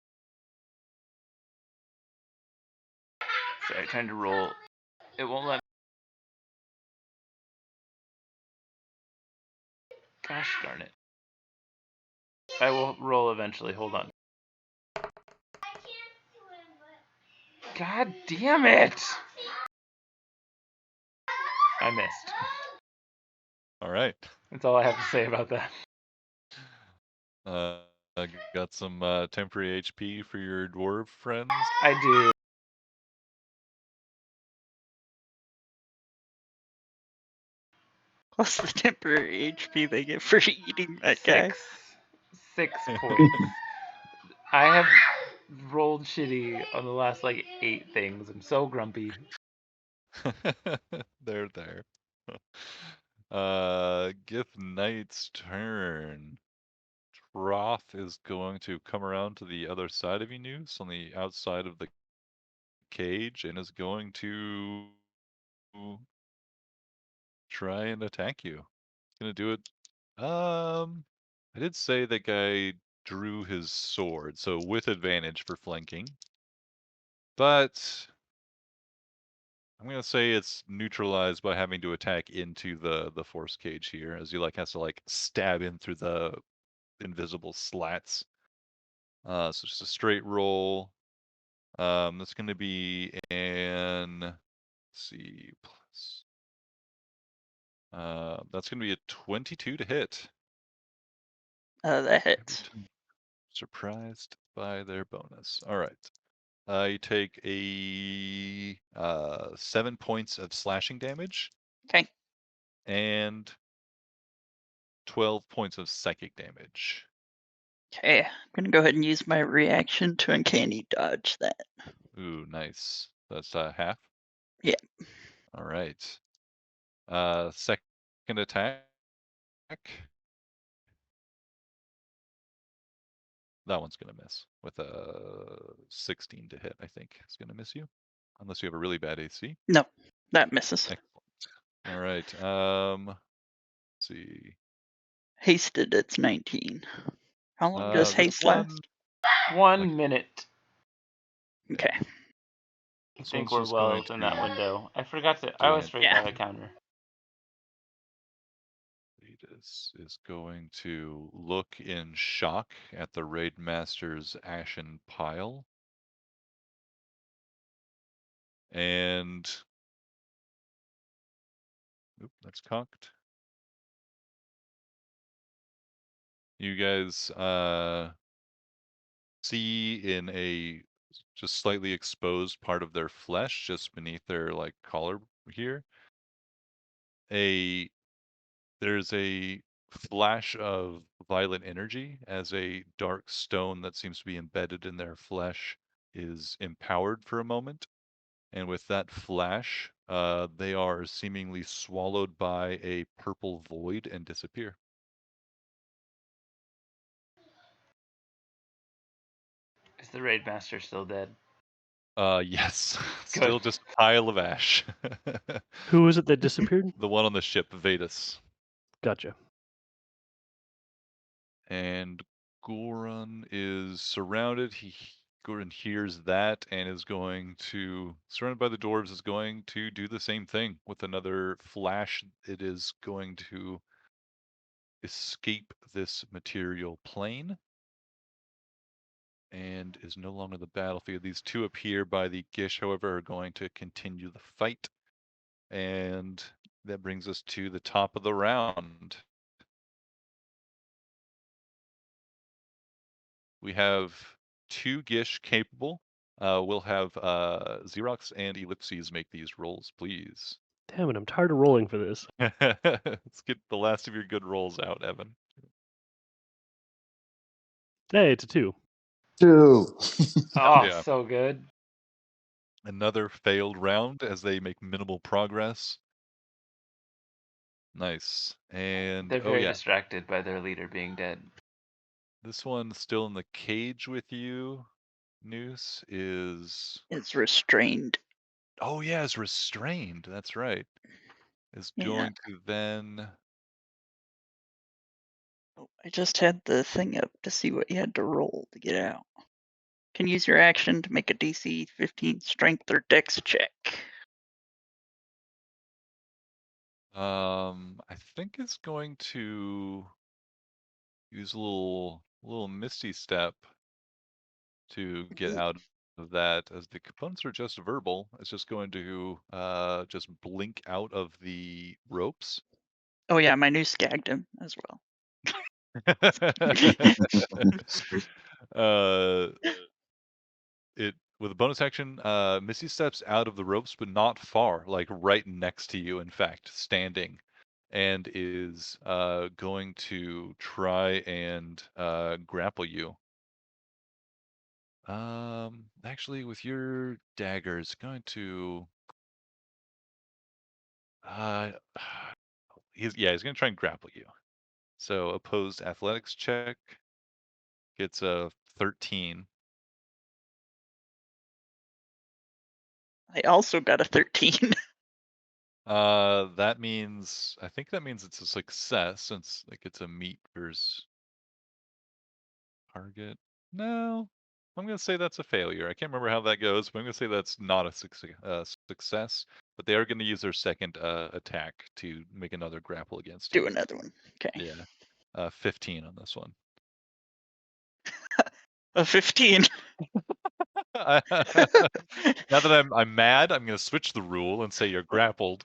Sorry, trying to roll. It won't let. Gosh darn it. I will roll eventually. Hold on. God damn it! I missed. All right. That's all I have to say about that. I got some temporary HP for your dwarf friends. I do. Plus the temporary HP they get for eating that guy. 6 points. I have rolled shitty on the last like 8 things. I'm so grumpy. There. Gith Knight's turn. Troth is going to come around to the other side of you, Noose, on the outside of the cage, and is going to try and attack you. Gonna do it. I did say that guy drew his sword, so with advantage for flanking. But I'm gonna say it's neutralized by having to attack into the force cage here, as he has to stab in through the invisible slats. So just a straight roll. That's gonna be an let's see plus. That's gonna be a 22 to hit. That hits. Surprised by their bonus. All right. You take a 7 points of slashing damage. Okay. And 12 points of psychic damage. Okay, I'm gonna go ahead and use my reaction to uncanny dodge that. Ooh, nice. That's half. Yeah. All right. Second attack. That one's gonna miss with a 16 to hit. I think it's gonna miss you, unless you have a really bad AC. No, that misses. Excellent. All right. Let's see. Hasted, it's 19. How long does This haste one, last? 1 minute. Okay. I This think one's we're just well going within to that window. I forgot to. do I always an forget Yeah. the counter. This is going to look in shock at the Raid Master's ashen pile. And oop, that's cocked. You guys see in a just slightly exposed part of their flesh, just beneath their collar here, there's a flash of violet energy as a dark stone that seems to be embedded in their flesh is empowered for a moment. And with that flash, they are seemingly swallowed by a purple void and disappear. Is the raid master still dead? Yes. Still just a pile of ash. Who was it that disappeared? The one on the ship, Vetus. Gotcha. And Goran is surrounded. Goran hears that and is going to, surrounded by the dwarves, is going to do the same thing with another flash. It is going to escape this material plane and is no longer the battlefield. These two up here by the Gish, however, are going to continue the fight. And that brings us to the top of the round. We have 2 Gish capable. We'll have Xerox and Ellipses make these rolls, please. Damn it, I'm tired of rolling for this. Let's get the last of your good rolls out, Evan. Hey, it's a 2. 2. Oh, Yeah. so good. Another failed round as they make minimal progress. Nice. And They're very distracted by their leader being dead. This one still in the cage with you, Noose, is... It's restrained. Oh yeah, is restrained. That's right. Is going to then... I just had the thing up to see what you had to roll to get out. can use your action to make a DC 15 strength or dex check. I think it's going to use a little misty step to get out of that. As the components are just verbal, it's just going to just blink out of the ropes. Oh yeah, my new skagged him as well. It with a bonus action, Missy steps out of the ropes, but not far, like right next to you, in fact, standing, and is going to try and grapple you. Actually, with your dagger, it's going to. He's going to try and grapple you. So opposed athletics check gets a 13. I also got a 13. I think that means it's a success since like it's a meat versus target. No, I'm gonna say that's a failure. I can't remember how that goes, but I'm gonna say that's not a success. But they are gonna use their second attack to make another grapple against you. Do another one. Okay. Yeah, 15 on this one. A 15. Now that I'm mad, I'm gonna switch the rule and say you're grappled.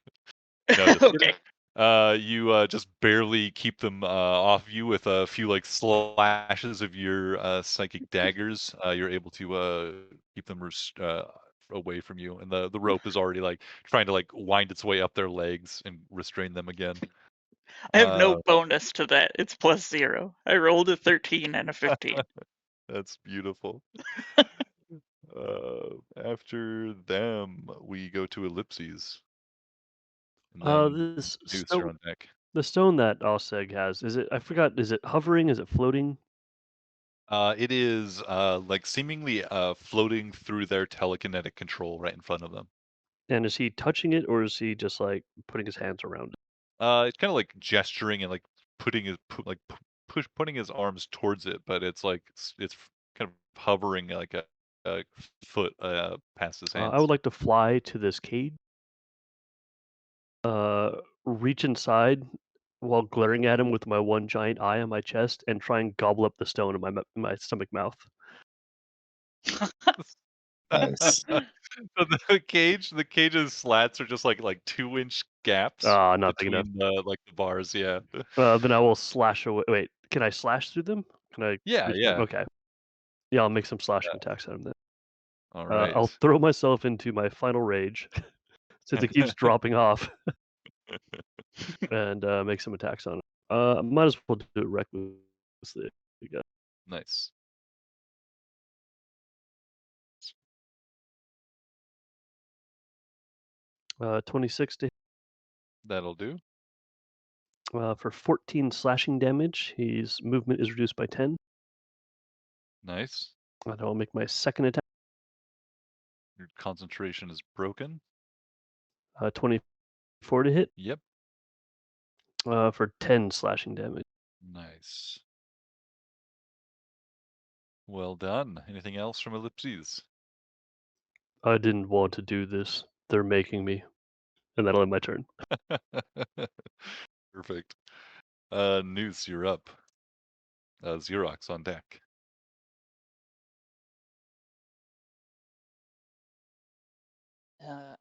No, just kidding. Okay. You just barely keep them off you with a few like slashes of your psychic daggers. You're able to keep them away from you, and the rope is already like trying to like wind its way up their legs and restrain them again. I have no bonus to that. It's +0. I rolled a 13 and a 15. That's beautiful. After them, we go to ellipses. And then This Noose, stone, you're on deck. the stone that Osseg has, is it? I forgot. Is it hovering? Is it floating? It is like seemingly floating through their telekinetic control right in front of them. And is he touching it, or is he just like putting his hands around it? It's kind of like gesturing and like putting putting his arms towards it, but it's like it's kind of hovering like a foot past his hands. I would like to fly to this cage, reach inside while glaring at him with my one giant eye on my chest, and try and gobble up the stone in my stomach mouth. Nice. So the cage's slats are just like 2-inch gaps Not big enough. between the bars. Yeah. Then I will slash away. Wait, can I slash through them? Can I? Yeah. Yeah. Okay. Yeah, I'll make some slashing attacks at him then. All right. I'll throw myself into my final rage since it keeps dropping off, and make some attacks on it. Might as well do it recklessly. Nice. 26 to That'll do. for 14 slashing damage. His movement is reduced by 10. Nice. And I'll make my second attack. Your concentration is broken. 24 to hit. Yep. For 10 slashing damage. Nice. Well done. Anything else from ellipses? I didn't want to do this. They're making me. And that'll end my turn. Perfect. Noose, you're up. Xerox on deck.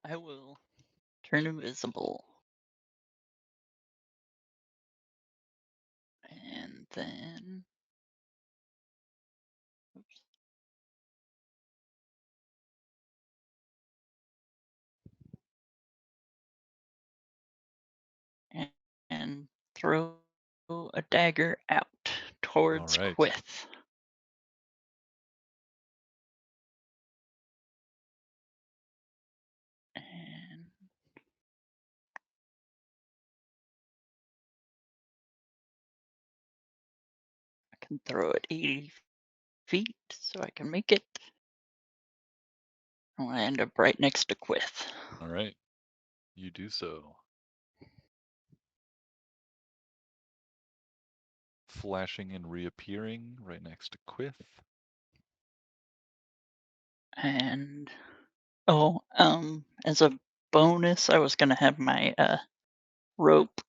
I will turn invisible. And then... Oops. And throw a dagger out towards All right. Quith. And I can throw it 80 feet so I can make it. I'll end up right next to Quith. All right. You do so. Flashing and reappearing right next to Quith. And as a bonus, I was gonna have my rope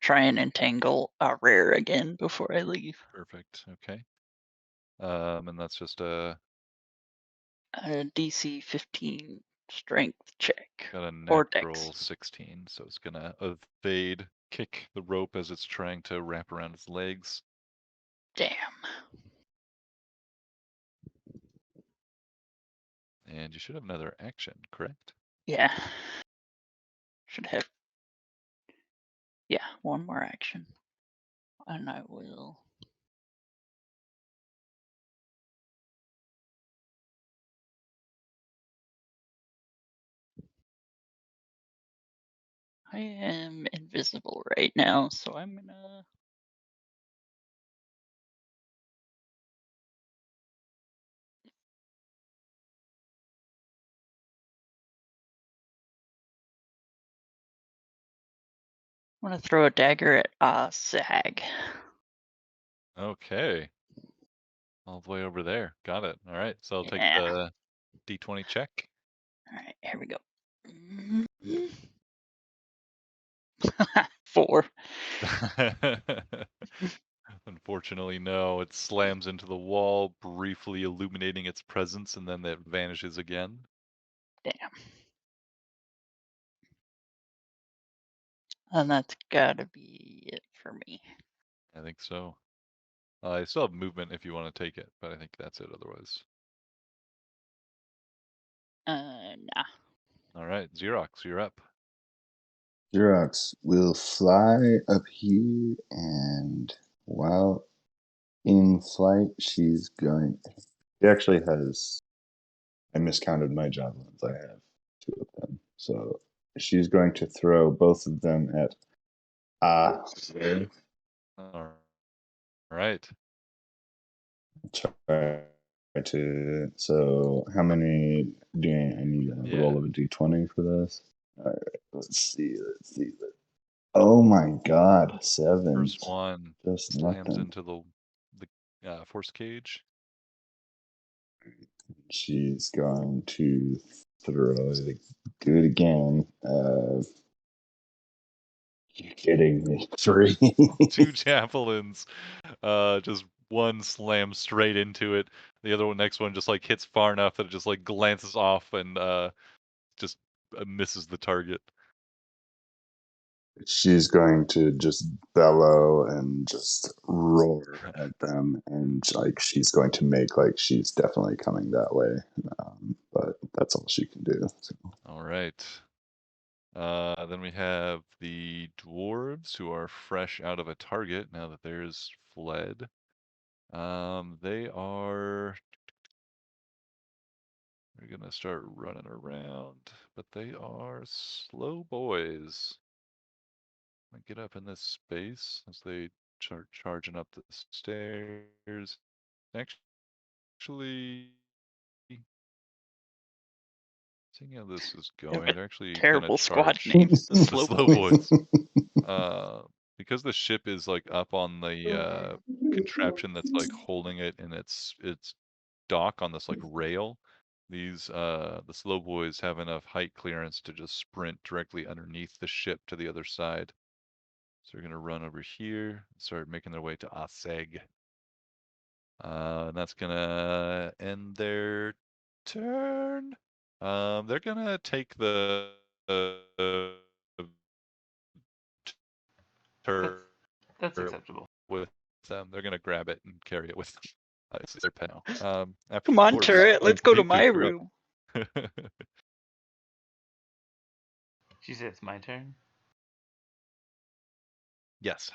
try and entangle a rare again before I leave. Perfect. Okay. And that's just a A DC 15 strength check got a or natural dex. 16, so it's gonna evade, kick the rope as it's trying to wrap around its legs. Damn. And you should have another action, correct? Yeah. Should have. Yeah, one more action. And I will. I am invisible right now, so I'm gonna. I'm gonna throw a dagger at Sag. Okay. All the way over there. Got it. All right. So I'll take Yeah. the D20 check. All right, here we go. 4. Unfortunately, no. It slams into the wall, briefly illuminating its presence, and then it vanishes again. Damn. And that's gotta be it for me. I think so. I still have movement if you want to take it, but I think that's it otherwise. Nah. All right, Xerox, you're up. Xerox will fly up here, and while in flight, she's going. She actually has. I miscounted my javelins. I have 2 of them, so she's going to throw both of them at All right. Try to. So, how many do I need? A Yeah. roll of a d20 for this. All right, let's see. Let's see. Oh my God, 7. First one Just slams nothing. into the force cage. She's going to throw it. Do it again. You're kidding me. 3. 2 javelins. Just one slams straight into it. The other one, next one, just like hits far enough that it just like glances off and just misses the target. She's going to just bellow and just roar at them, and like she's going to make like she's definitely coming that way, but that's all she can do. So. All right. Then we have the dwarves who are fresh out of a target now that theirs fled. They are. They're gonna start running around, but they are slow boys. I get up in this space as they start charging up the stairs. Actually, seeing how this is They have going, a they're actually gonna terrible squad charge name, the the Slow slow Boys. boys. Because the ship is like up on the contraption that's like holding it in its dock on this like rail. These the slow boys have enough height clearance to just sprint directly underneath the ship to the other side. So they're gonna run over here and start making their way to Aseg. And that's gonna end their turn. They're gonna take the turret That's acceptable. with them. They're gonna grab it and carry it with them. It's their pet now. After Come the on, dwarves, turret, let's go to Dimitri, my you're up. room. She said it's my turn. Yes.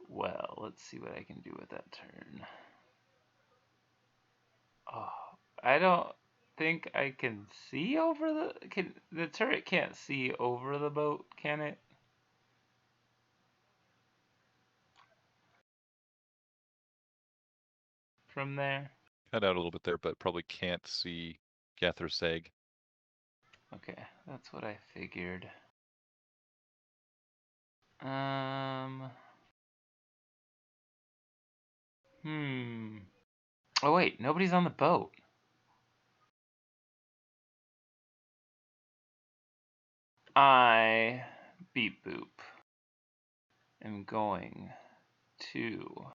Well, let's see what I can do with that turn. Oh, I don't think I can see over the turret can't see over the boat, can it? From there? Cut out a little bit there, but probably can't see Gatherseg. Okay, that's what I figured. Um Oh wait, nobody's on the boat. I, Beep Boop, am going to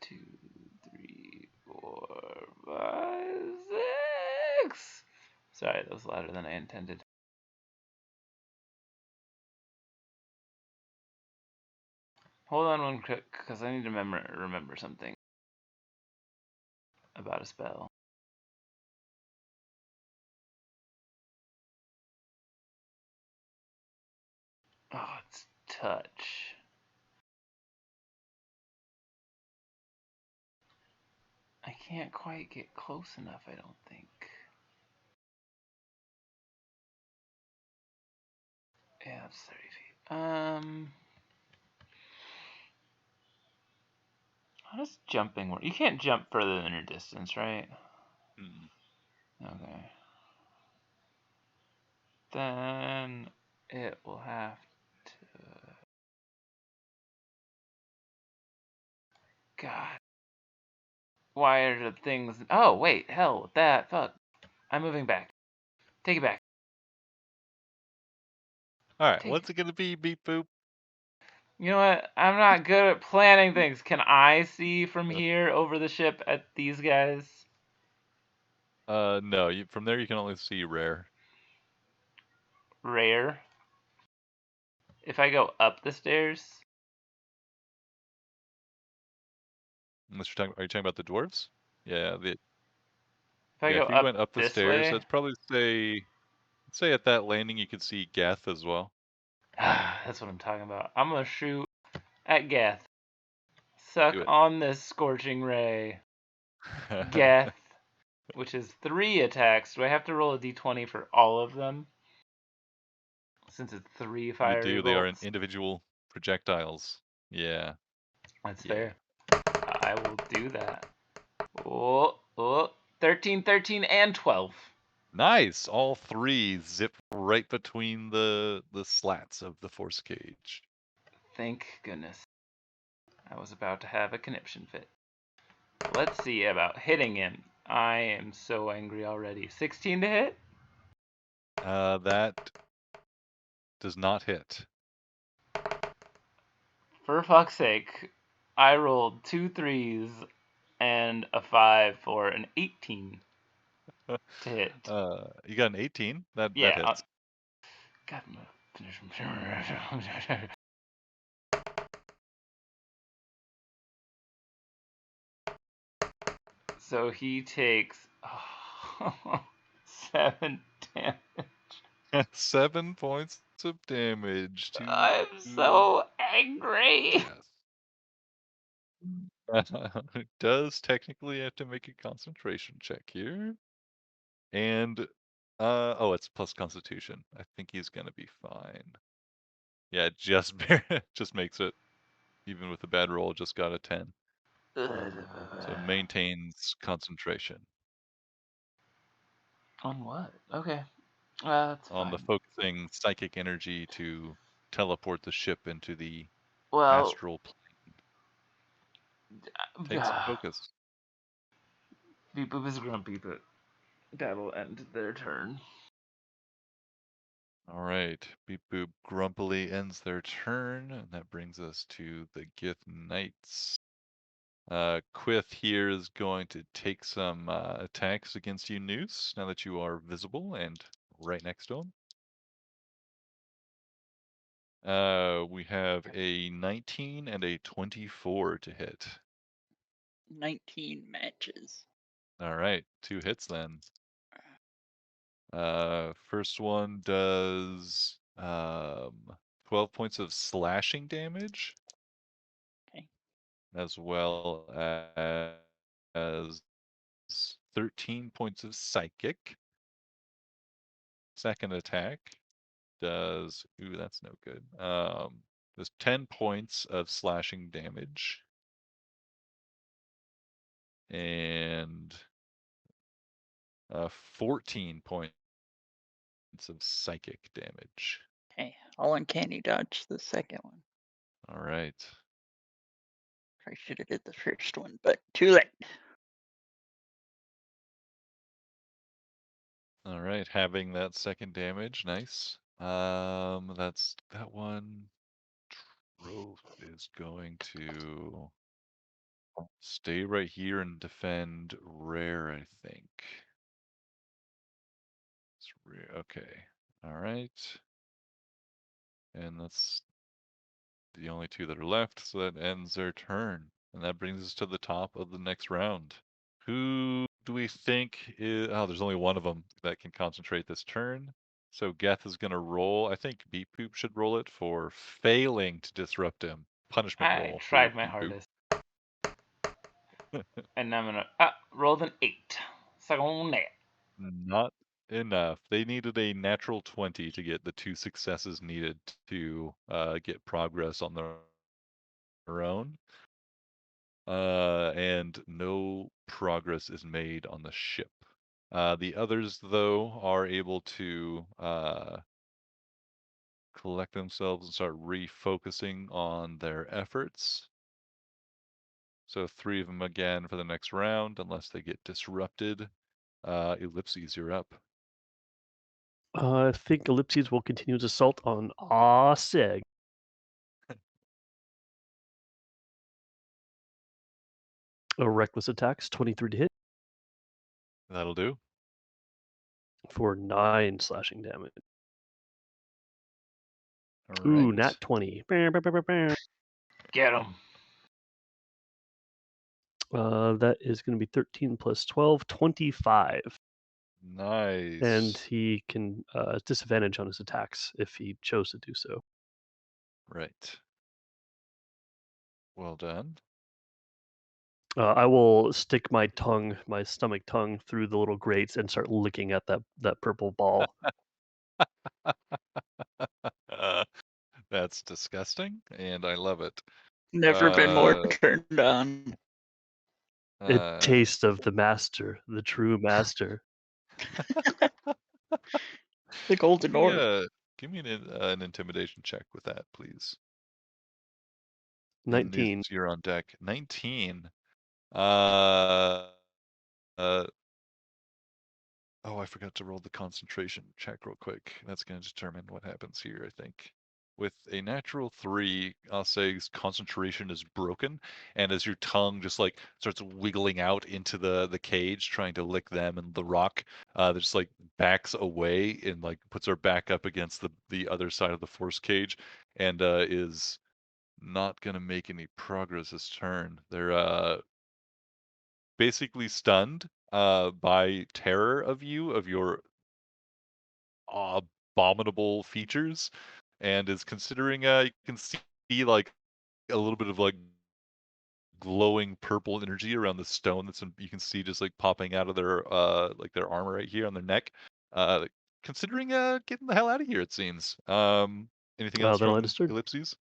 2, 3, 4, 5, 6. Sorry, that was louder than I intended. Hold on one quick, because I need to remember something about a spell. Oh, it's touch. I can't quite get close enough, I don't think. Yeah, that's 30 feet. How does jumping work? You can't jump further than your distance, right? Okay. Then it will have to... God. Why are the things... Oh, wait, hell with that. Fuck. I'm moving back. Take it back. Alright, what's it gonna be, Beep Boop? You know what? I'm not good at planning things. Can I see from here over the ship at these guys? No, from there you can only see rare. Rare. If I go up the stairs? Unless are you talking about the dwarves? Yeah, If I go if you up went up the this stairs, way? I'd probably say at that landing you could see Gath as well. That's what I'm talking about. I'm gonna shoot at Gath. Suck Do it. on this scorching ray. Gath, which is 3 attacks. Do I have to roll a d20 for all of them? Since it's 3 You fiery do, they are bolts. individual projectiles. Yeah. That's Yeah. fair. I will do that. Oh, 13, 13, and 12. Nice! All 3 zip right between the slats of the force cage. Thank goodness. I was about to have a conniption fit. Let's see about hitting him. I am so angry already. 16 to hit? That does not hit. For fuck's sake, I rolled 2 3s and a 5 for an 18 to hit. You got an 18? That Yeah. hits. God, I'm gonna finish him. So he takes 7 damage. 7 points of damage to I'm so angry. Yes. It does technically have to make a concentration check here. And oh, it's plus constitution. I think he's gonna be fine. Yeah, just just makes it. Even with a bad roll, just got a 10. So maintains concentration. On what? Okay. That's On fine. the focusing psychic energy to teleport the ship into the Well, astral plane. Take some focus. Beep Boop is grumpy, but that'll end their turn. Alright, Beep Boop grumpily ends their turn, and that brings us to the Gith Knights. Quith here is going to take some attacks against you, Noose, now that you are visible and right next to him. We have a 19 and a 24 to hit. 19 matches. Alright, 2 hits then. First one does 12 points of slashing damage. Okay. As well as 13 points of psychic. Second attack does, ooh, that's no good. Does 10 points of slashing damage. And 14 points of psychic damage. Okay, I'll uncanny dodge the second one. All right. I should have did the first one, but too late. All right, having that second damage, nice. That's that one. Trove is going to stay right here and defend rare, I think. It's rare. Okay. All right. And that's the only two that are left, so that ends their turn. And that brings us to the top of the next round. Who do we think is... Oh, there's only one of them that can concentrate this turn. So Geth is going to roll. I think Beep Boop should roll it for failing to disrupt him. Punishment I roll for tried my Beep Boop. hardest. And I'm gonna roll an 8. So net. Not enough. They needed a natural 20 to get the 2 successes needed to get progress on their own. And no progress is made on the ship. The others, though, are able to collect themselves and start refocusing on their efforts. So 3 of them again for the next round, unless they get disrupted. Ellipses, you're up. I think Ellipses will continue his assault on Seg. A reckless attacks, 23 to hit That'll do. for 9 slashing damage. All Ooh, right. nat 20. That Get him. is going to be 13 plus 12, 25. Nice. And he can disadvantage on his attacks if he chose to do so. Right. Well done. I will stick my stomach tongue, through the little grates and start licking at that purple ball. That's disgusting, and I love it. Never been more turned on. A taste of the master, the true master. The golden orb. Give me an intimidation check with that, please. 19. And you're on deck. 19. Oh, I forgot to roll the concentration check real quick. That's going to determine what happens here, I think. With a natural 3, I'll say concentration is broken, and as your tongue just like starts wiggling out into the cage, trying to lick them and the rock, that just like backs away and like puts her back up against the other side of the force cage, and is not going to make any progress this turn. They're basically stunned by terror of you, of your abominable features, and is considering you can see like a little bit of like glowing purple energy around the stone that's you can see just like popping out of their like their armor right here on their neck, considering getting the hell out of here, it seems. Anything else That'll end from his turn. Ellipses?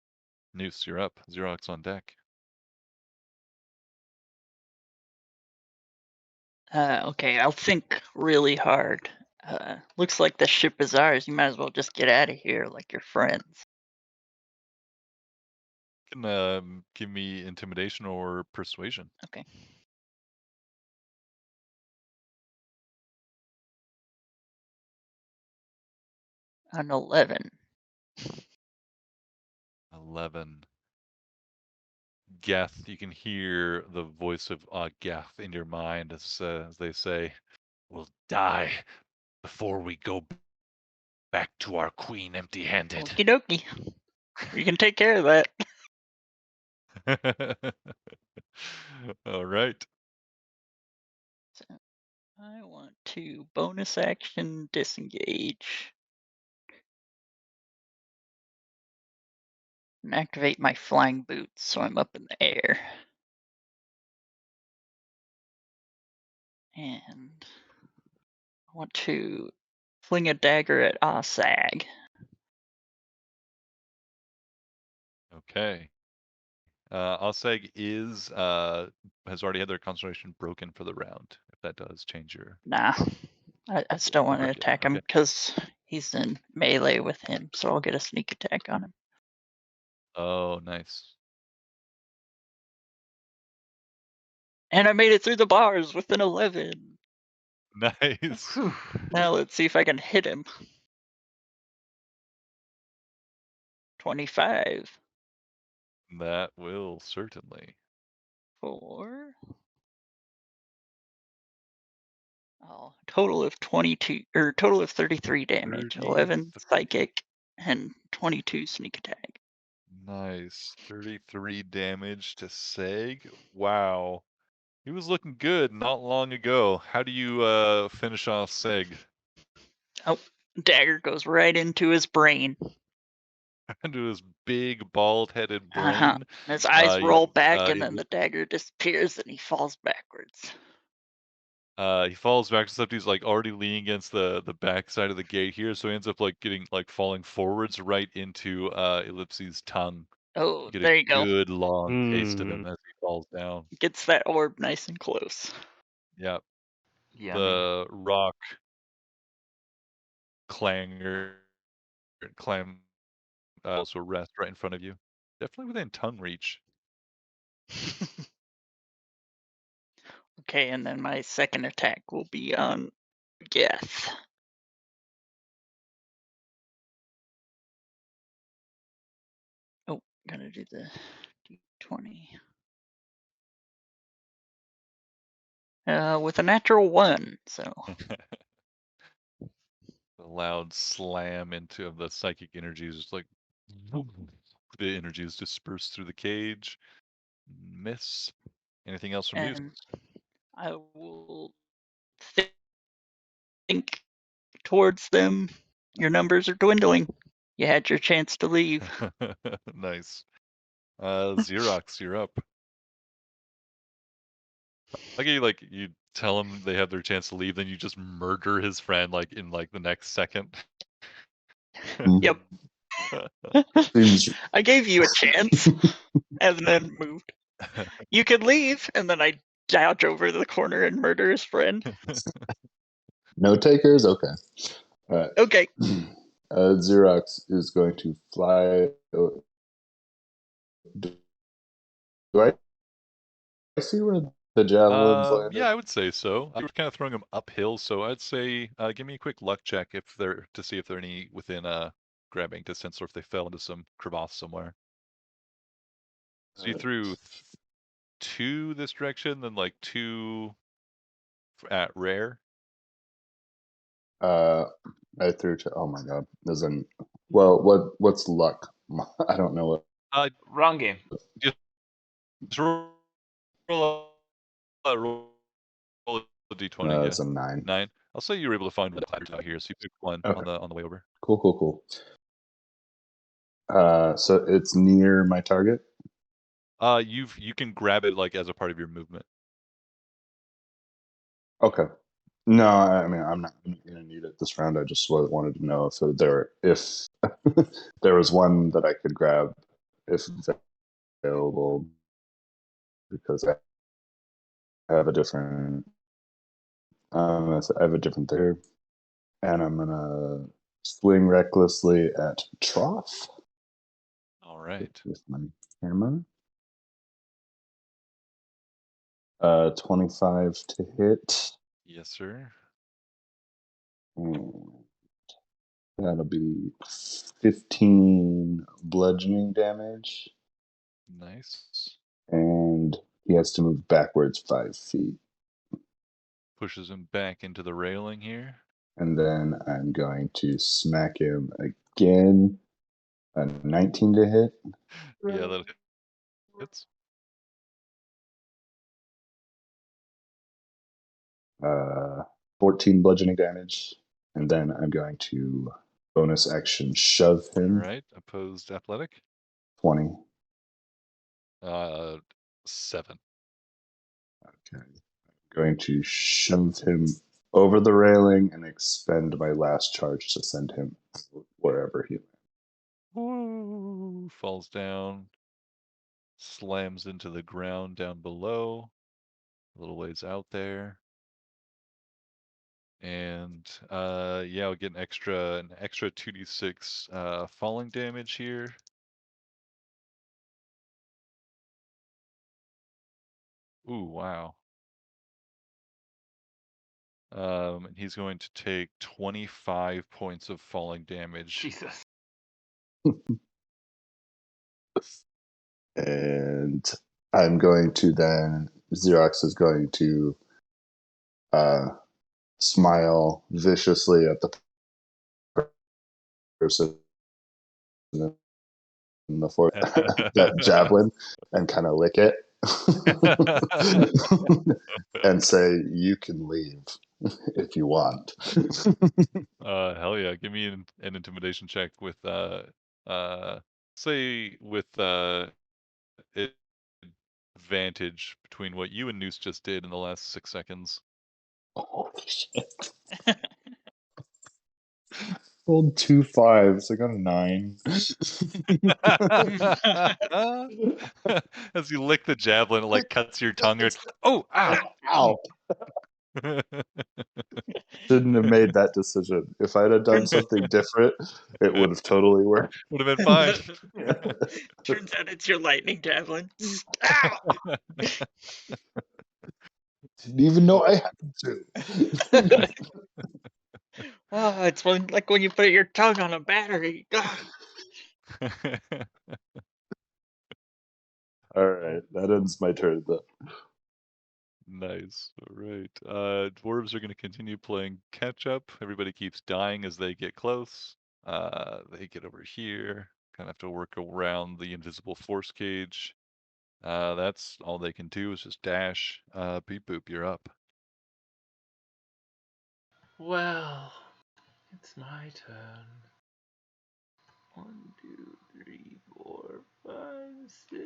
Noose, you're up. Xerox on deck. Okay, I'll think really hard. Looks like the ship is ours. You might as well just get out of here like your friends. You can give me intimidation or persuasion. Okay. An 11. 11. Geth, you can hear the voice of Geth in your mind as they say, "We'll die before we go back to our queen empty-handed." Okie dokie. You can take care of that. All right. So I want to bonus action disengage. And activate my flying boots so I'm up in the air. And I want to fling a dagger at Asag. Okay. Alseg is has already had their concentration broken for the round. If that does change your... Nah, I still want to Break it, attack him okay. because he's in melee with him, so I'll get a sneak attack on him. Oh, nice. And I made it through the bars with an 11. Nice. Whew. Now let's see if I can hit him. 25 That will certainly. for total of 22 or total of 33 damage. 11 psychic and 22 sneak attack. Nice. 33 damage to Seg. Wow. He was looking good not long ago. How do you finish off Seg? Dagger goes right into his brain. Into his big bald-headed brain. And his eyes you- roll back, and he then the dagger disappears, and he falls backwards. He falls back, except he's like already leaning against the back side of the gate here, so he ends up like getting like falling forwards right into Ellipses' tongue. Oh, You get there a you go. good long taste of Hmm. him as he falls down. Gets that orb nice and close. Yep. Yummy. The rock clanger clam also rest right in front of you. Definitely within tongue reach. Okay, and then my second attack will be on Geth. Oh, gotta do the d20. With a natural 1, so The loud slam into the psychic energy is just like the energy is dispersed through the cage. Miss. Anything else from you? and I will think towards them. Your numbers are dwindling. You had your chance to leave. Nice. Xerox, you're up. Like you tell him they have their chance to leave, then you just murder his friend like in like the next second. Yep. Seems I gave you a chance and then moved. You could leave, and then I dodge over the corner and murder his friend. no takers. Okay. All right. Okay. Xerox is going to fly. Do I see where the javelins landed? Yeah, I would say so. You were kind of throwing them uphill, so I'd say give me a quick luck check if they're to see if they're any within grabbing distance or if they fell into some crevasse somewhere. So you threw 2 this direction, then like 2 at rare. I threw to. Oh my god. There's an. Well, what's luck? I don't know what. Wrong game. Just roll a d20. Yeah. It's a 9. 9. I'll say you were able to find one out here, so you picked one Okay. on the way over. Cool. So it's near my target. You can grab it like as a part of your movement. Okay. No, I mean I'm not gonna need it this round. I just wanted to know if there was one that I could grab if available, because I have a different. I have a different there, and I'm gonna swing recklessly at Trough All right. with my hammer. 25 to hit. Yes, sir. And that'll be 15 bludgeoning damage. Nice. And he has to move backwards 5 feet. Pushes him back into the railing here. And then I'm going to smack him again. A 19 to hit. Yeah, that hits. 14 bludgeoning damage. And then I'm going to bonus action shove All him. right. Opposed athletic. 20. 7. Okay. I'm going to shove him over the railing and expend my last charge to send him wherever he lands. Woo! Falls down. Slams into the ground down below. A little ways out there. And yeah, I'll get an extra 2d6 falling damage here. Ooh, wow. And he's going to take 25 points of falling damage. Jesus. And I'm going to then, Xerox is going to smile viciously at the person in the fort, that javelin, and kind of lick it and say, "You can leave if you want." Hell yeah! Give me an intimidation check with say with advantage between what you and Noose just did in the last 6 seconds. Oh shit! Rolled 2 5s. I got a 9. As you lick the javelin, it like cuts your tongue. You're, oh, ow! Ow! Shouldn't have made that decision. If I'd have done something different, it would have totally worked. Would have been fine. Turns out it's your lightning javelin. Ow! Didn't even know I had to. Oh, it's like when you put your tongue on a battery. All right, that ends my turn though. Nice. All right. Dwarves are going to continue playing catch up. Everybody keeps dying as they get close. They get over here. Kind of have to work around the invisible force cage. That's all they can do is just dash. Beep boop, you're up. Well, it's my turn. 1, 2, 3, 4, 5, 6.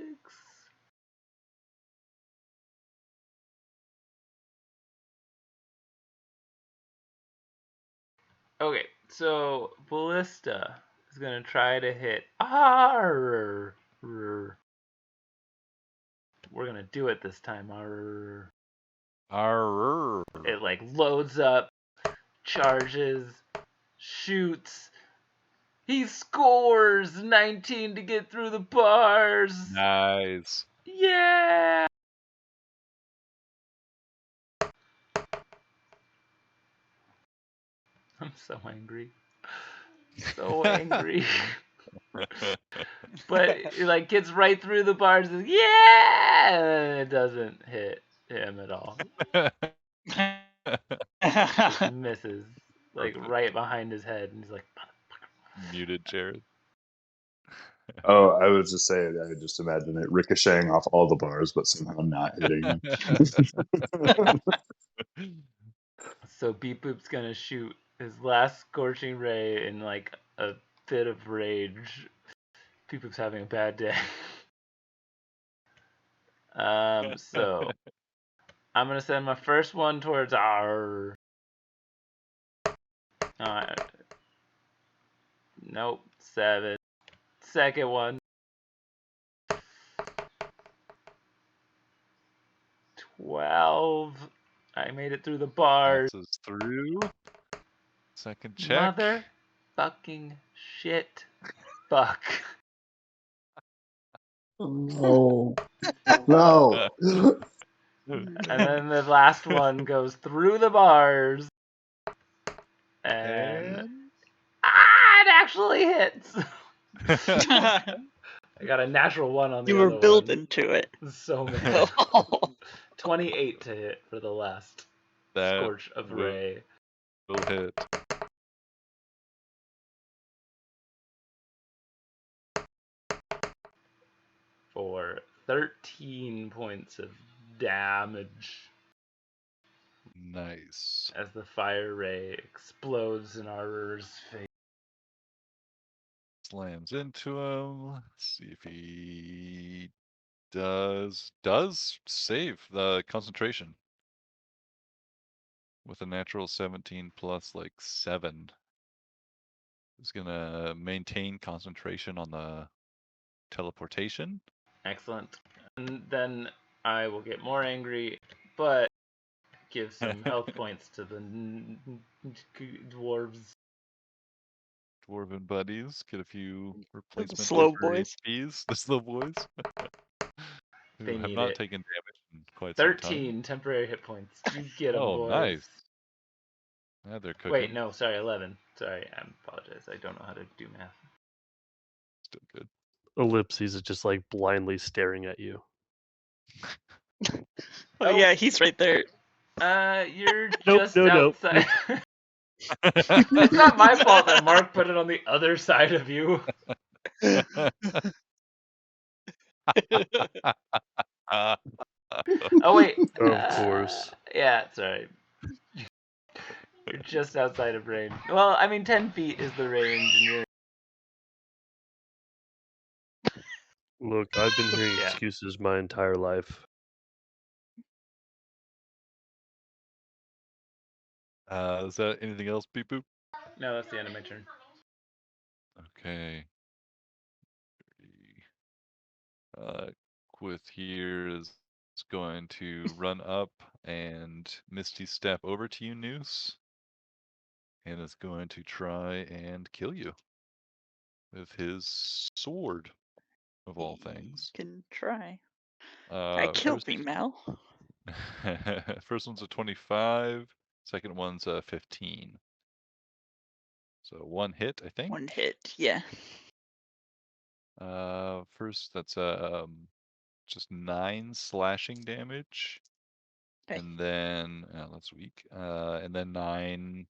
Okay, so Ballista is gonna try to hit. Arr! We're gonna do it this time. Arr! Arr. It like loads up, charges, shoots. He scores 19 to get through the bars. Nice. Yeah. I'm so angry. So angry. But it like gets right through the bars. And, yeah, and it doesn't hit him at all. Just misses, like Perfect. right behind his head, and he's like, Muted, Jared. Oh, I was just saying, I just imagine it ricocheting off all the bars, but somehow not hitting him. So Beep Boop's gonna shoot his last scorching ray in like a fit of rage. Beep Boop's having a bad day. So I'm gonna send my first one towards our. Nope, 7. Second one. 12. I made it through the bars. Bounces through. Second check. Mother fucking shit. Fuck. No. No. And then the last one goes through the bars. And it actually hits. I got a natural 1 on the You other were one. building to it. So mad. 28 to hit for the last That Scorch of Ray. will hit. For 13 points of damage. Nice. As the fire ray explodes in Auror's face. Slams into him. Let's see if he does save the concentration with a natural 17 plus like 7. He's gonna maintain concentration on the teleportation. Excellent. And then I will get more angry, but give some health points to the dwarves. Dwarven buddies get a few replacement slow for their boys. HPs. The slow boys. They Who have need not it. taken damage in quite some time. 13 temporary hit points. You get 'em, Oh, boys. nice. Yeah, they're cooking. Wait, no, sorry, 11. Sorry, I apologize. I don't know how to do math. Still good. Ellipses is just like blindly staring at you. Oh, yeah, he's right there. You're Nope, just no, outside. It's not my fault that Mark put it on the other side of you. Oh wait. Of course. Yeah, sorry. You're just outside of range. Well, I mean, 10 feet is the range, and you're. Look, I've been hearing Yeah. excuses my entire life. Is that anything else, Beep Boop? No, that's the end of my turn. Okay. Quith here is going to run up and Misty Step over to you, Noose, and is going to try and kill you with his sword, of all things. Can try. Try kill me, Mal. First one's a 25. Second one's a 15. So one hit, I think. One hit, yeah. First that's just 9 slashing damage, Okay. and then that's weak. And then 9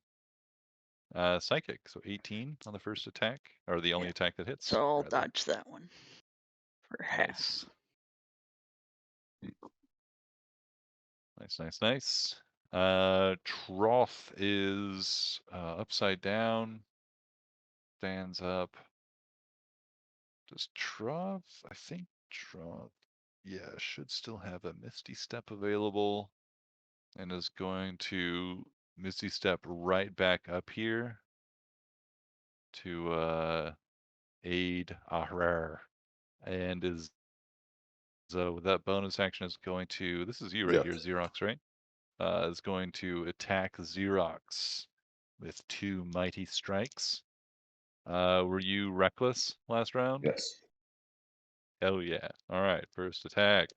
psychic, so 18 on the first attack, or the only attack that hits. So I'll rather. dodge that one for half. Nice. Nice. Troth is upside down, stands up. Does Troth? I think Troth, yeah, should still have a Misty Step available, and is going to Misty Step right back up here to aid Ahrar, and is so that bonus action is going to, this is you right here, Xerox, right? Is going to attack Xerox with 2 mighty strikes. Were you reckless last round? Yes. Hell yeah. All right, first attack.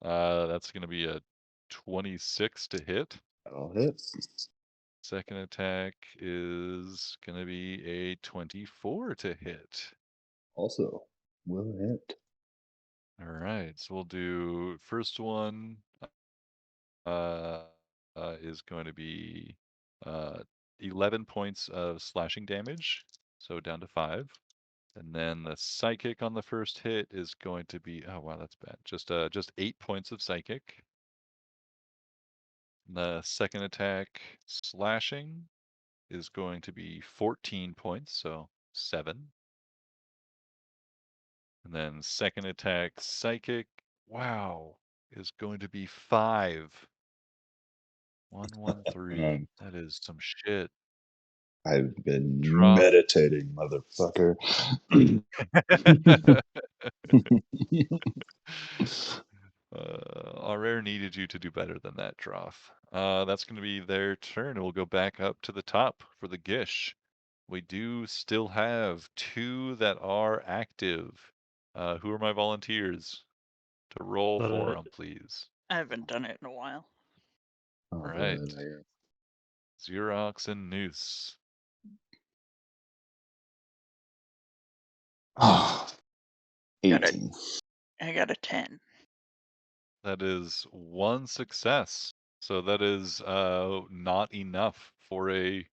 That's going to be a 26 to hit. That'll hit. Second attack is going to be a 24 to hit. Also, will hit. All right, so we'll do first one is going to be 11 points of slashing damage, so down to 5. And then the psychic on the first hit is going to be, oh wow, that's bad. Just 8 points of psychic. The second attack, slashing, is going to be 14 points, so 7. And then second attack, psychic, wow, is going to be 5. 113. That is some shit. I've been Drop. meditating, motherfucker. Rare needed you to do better than that, Troth. That's going to be their turn. We'll go back up to the top for the Gish. We do still have 2 that are active. Who are my volunteers to roll for them, please? I haven't done it in a while. All right. Xerox and Noose. Oh, 18. I got a 10. That is 1 success. So that is not enough for a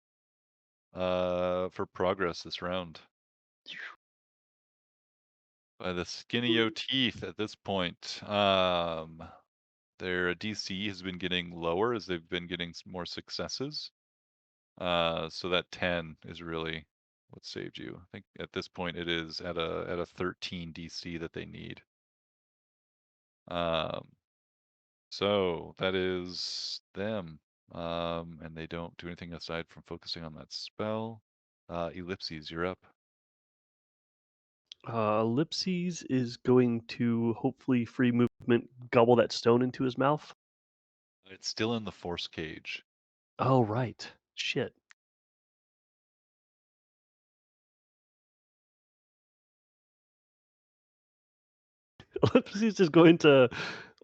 for progress this round. By the skinny o teeth at this point, their DC has been getting lower as they've been getting more successes. So that 10 is really what saved you. I think at this point it is at a 13 DC that they need. So that is them. And they don't do anything aside from focusing on that spell. Ellipses, you're up. Ellipses is going to hopefully free movement gobble that stone into his mouth. It's still in the force cage. Oh, right. Shit. Ellipses is going to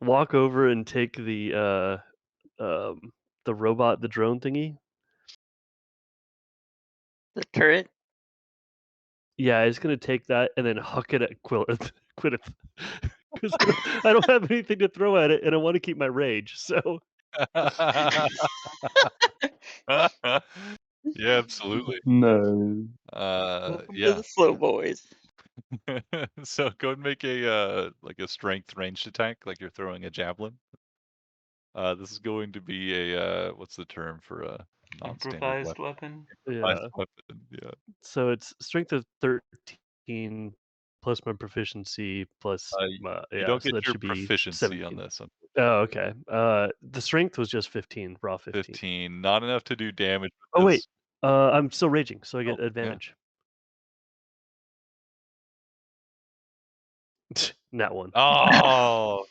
walk over and take the robot, the drone thingy. The turret. Yeah, I was gonna take that and then huck it at Quillith. Quillith. Because I don't have anything to throw at it, and I want to keep my rage. So Yeah, absolutely. No. Welcome to Yeah. the slow boys. So go and make a like a strength ranged attack, like you're throwing a javelin. This is going to be a what's the term for a non-standard Improvised weapon? weapon. yeah. Improvised weapon. Yeah. So it's strength of 13 plus my proficiency plus my You don't so get that your should be proficiency 17. on this. Oh, okay. The strength was just 15, raw 15. 15, not enough to do damage. Oh with wait, this. I'm still raging, so I get Oh, yeah. advantage. Nat 1. Oh,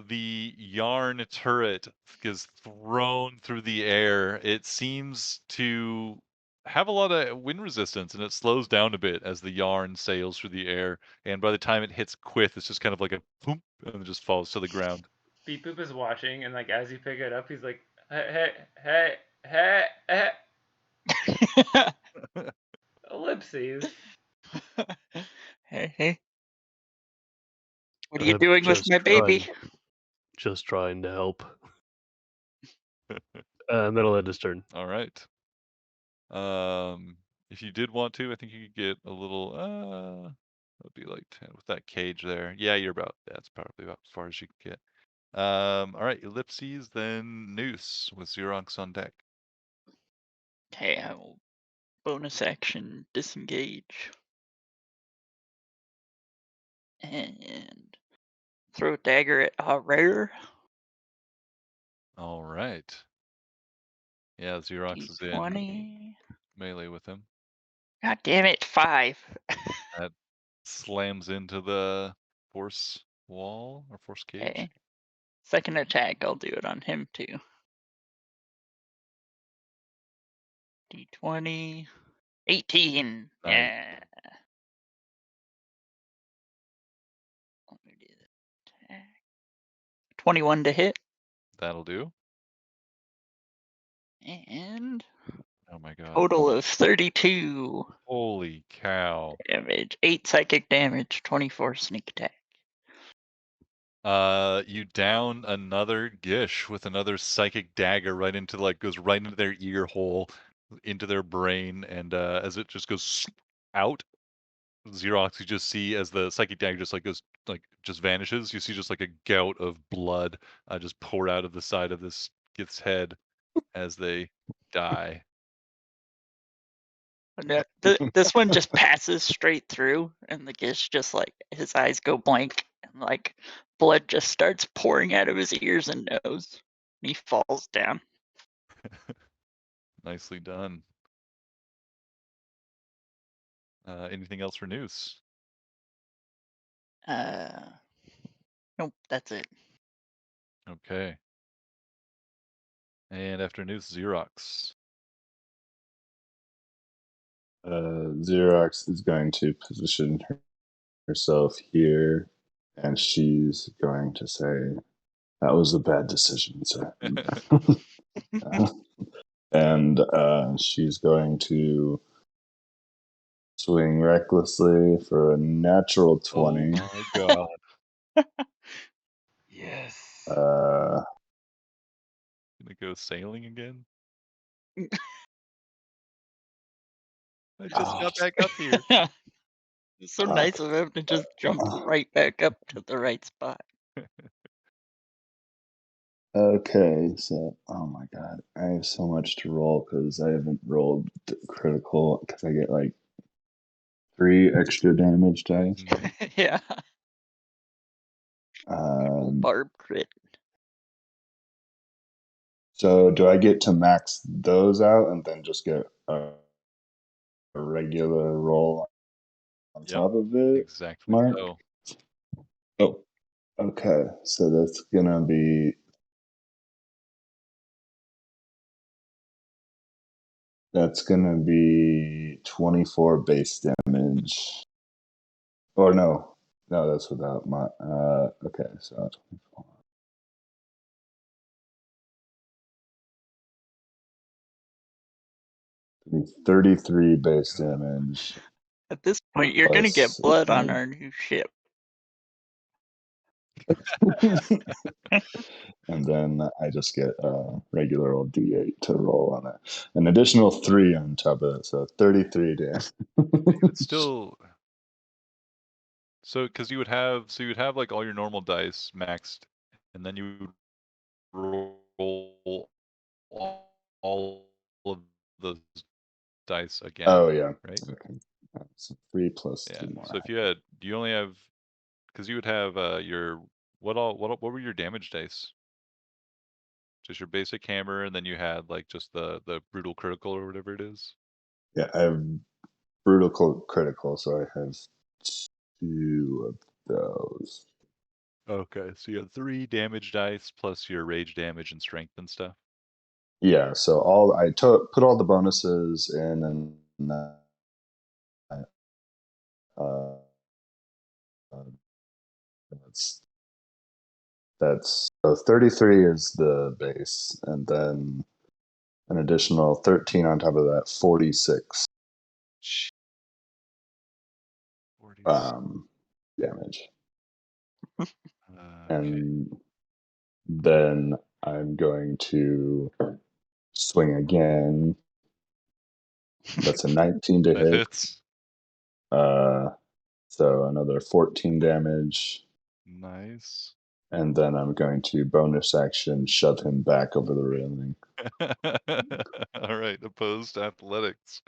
the yarn turret is thrown through the air. It seems to have a lot of wind resistance, and it slows down a bit as the yarn sails through the air. And by the time it hits Quith, it's just kind of like a boom, and it just falls to the ground. Beep Boop is watching, and like as you pick it up, he's like, hey, hey, hey, hey, hey. Ellipses. Hey. What are you I'm doing with just my baby? Just trying to help. And that'll end his turn. All right. If you did want to, I think you could get a little. That'd be like 10 with that cage there. Yeah, you're about. That's probably about as far as you can get. All right, ellipses, then Noose with Xerox on deck. Okay, I will bonus action disengage. And throw a dagger at Rare. All right. Yeah, Xerox is in D20. melee with him. God damn it, 5. That slams into the force wall or force cage. Okay. Second attack, I'll do it on him too. D20. 18. Nice. Yeah. Let me do the attack. 21 to hit. That'll do. And Oh my god. total of 32 Holy cow. damage. 8 psychic damage, 24 sneak attack. You down another Gish with another psychic dagger right into goes right into their ear hole, into their brain, and as it just goes out, Xerox, you just see as the psychic dagger just just vanishes. You see just like a gout of blood just pour out of the side of this Gith's head as they die. This one just passes straight through, and the Gish just his eyes go blank, and blood just starts pouring out of his ears and nose. And he falls down. Nicely done. Anything else for Noose? Nope, that's it. Okay. And after Noose, Xerox. Xerox is going to position herself here, and she's going to say, "That was a bad decision, sir." And she's going to swing recklessly for a natural 20. Oh my god. Yes. Uh, Gonna go sailing again? I just got back up here. It's so nice of him to just jump right back up to the right spot. Okay, so oh my god, I have so much to roll because I haven't rolled critical because I get 3 extra damage dice. Yeah. Um, Barb crit. so do I get to max those out and then just get a regular roll on Yep, top of it? exactly Mark? so. Oh, okay. So that's gonna be That's gonna be 24 base damage. Or no, No, that's without my. Okay, so 24. 33 base damage. At this point, you're gonna get Plus, blood on our new ship. and then I just get a regular old D8 to roll on it. An additional 3 on top of it, so 33 damage. It's still so because you would have like all your normal dice maxed, and then you would roll all of those dice again. Oh yeah, right. Okay, so 3 plus Yeah. 3 more. So if you only have, because you would have your what were your damage dice? Just your basic hammer, and then you had like just the brutal critical or whatever it is. Yeah, I have brutal critical, so I have 2 of those. Okay, so you have 3 damage dice plus your rage damage and strength and stuff. Yeah, so I put all the bonuses in, and uh, that's 33 is the base, and then an additional 13 on top of that, 46 damage. Okay. And then I'm going to swing again. That's a 19 to That hit. hits. So another 14 damage. Nice. And then I'm going to bonus action shove him back over the railing. All right, opposed athletics.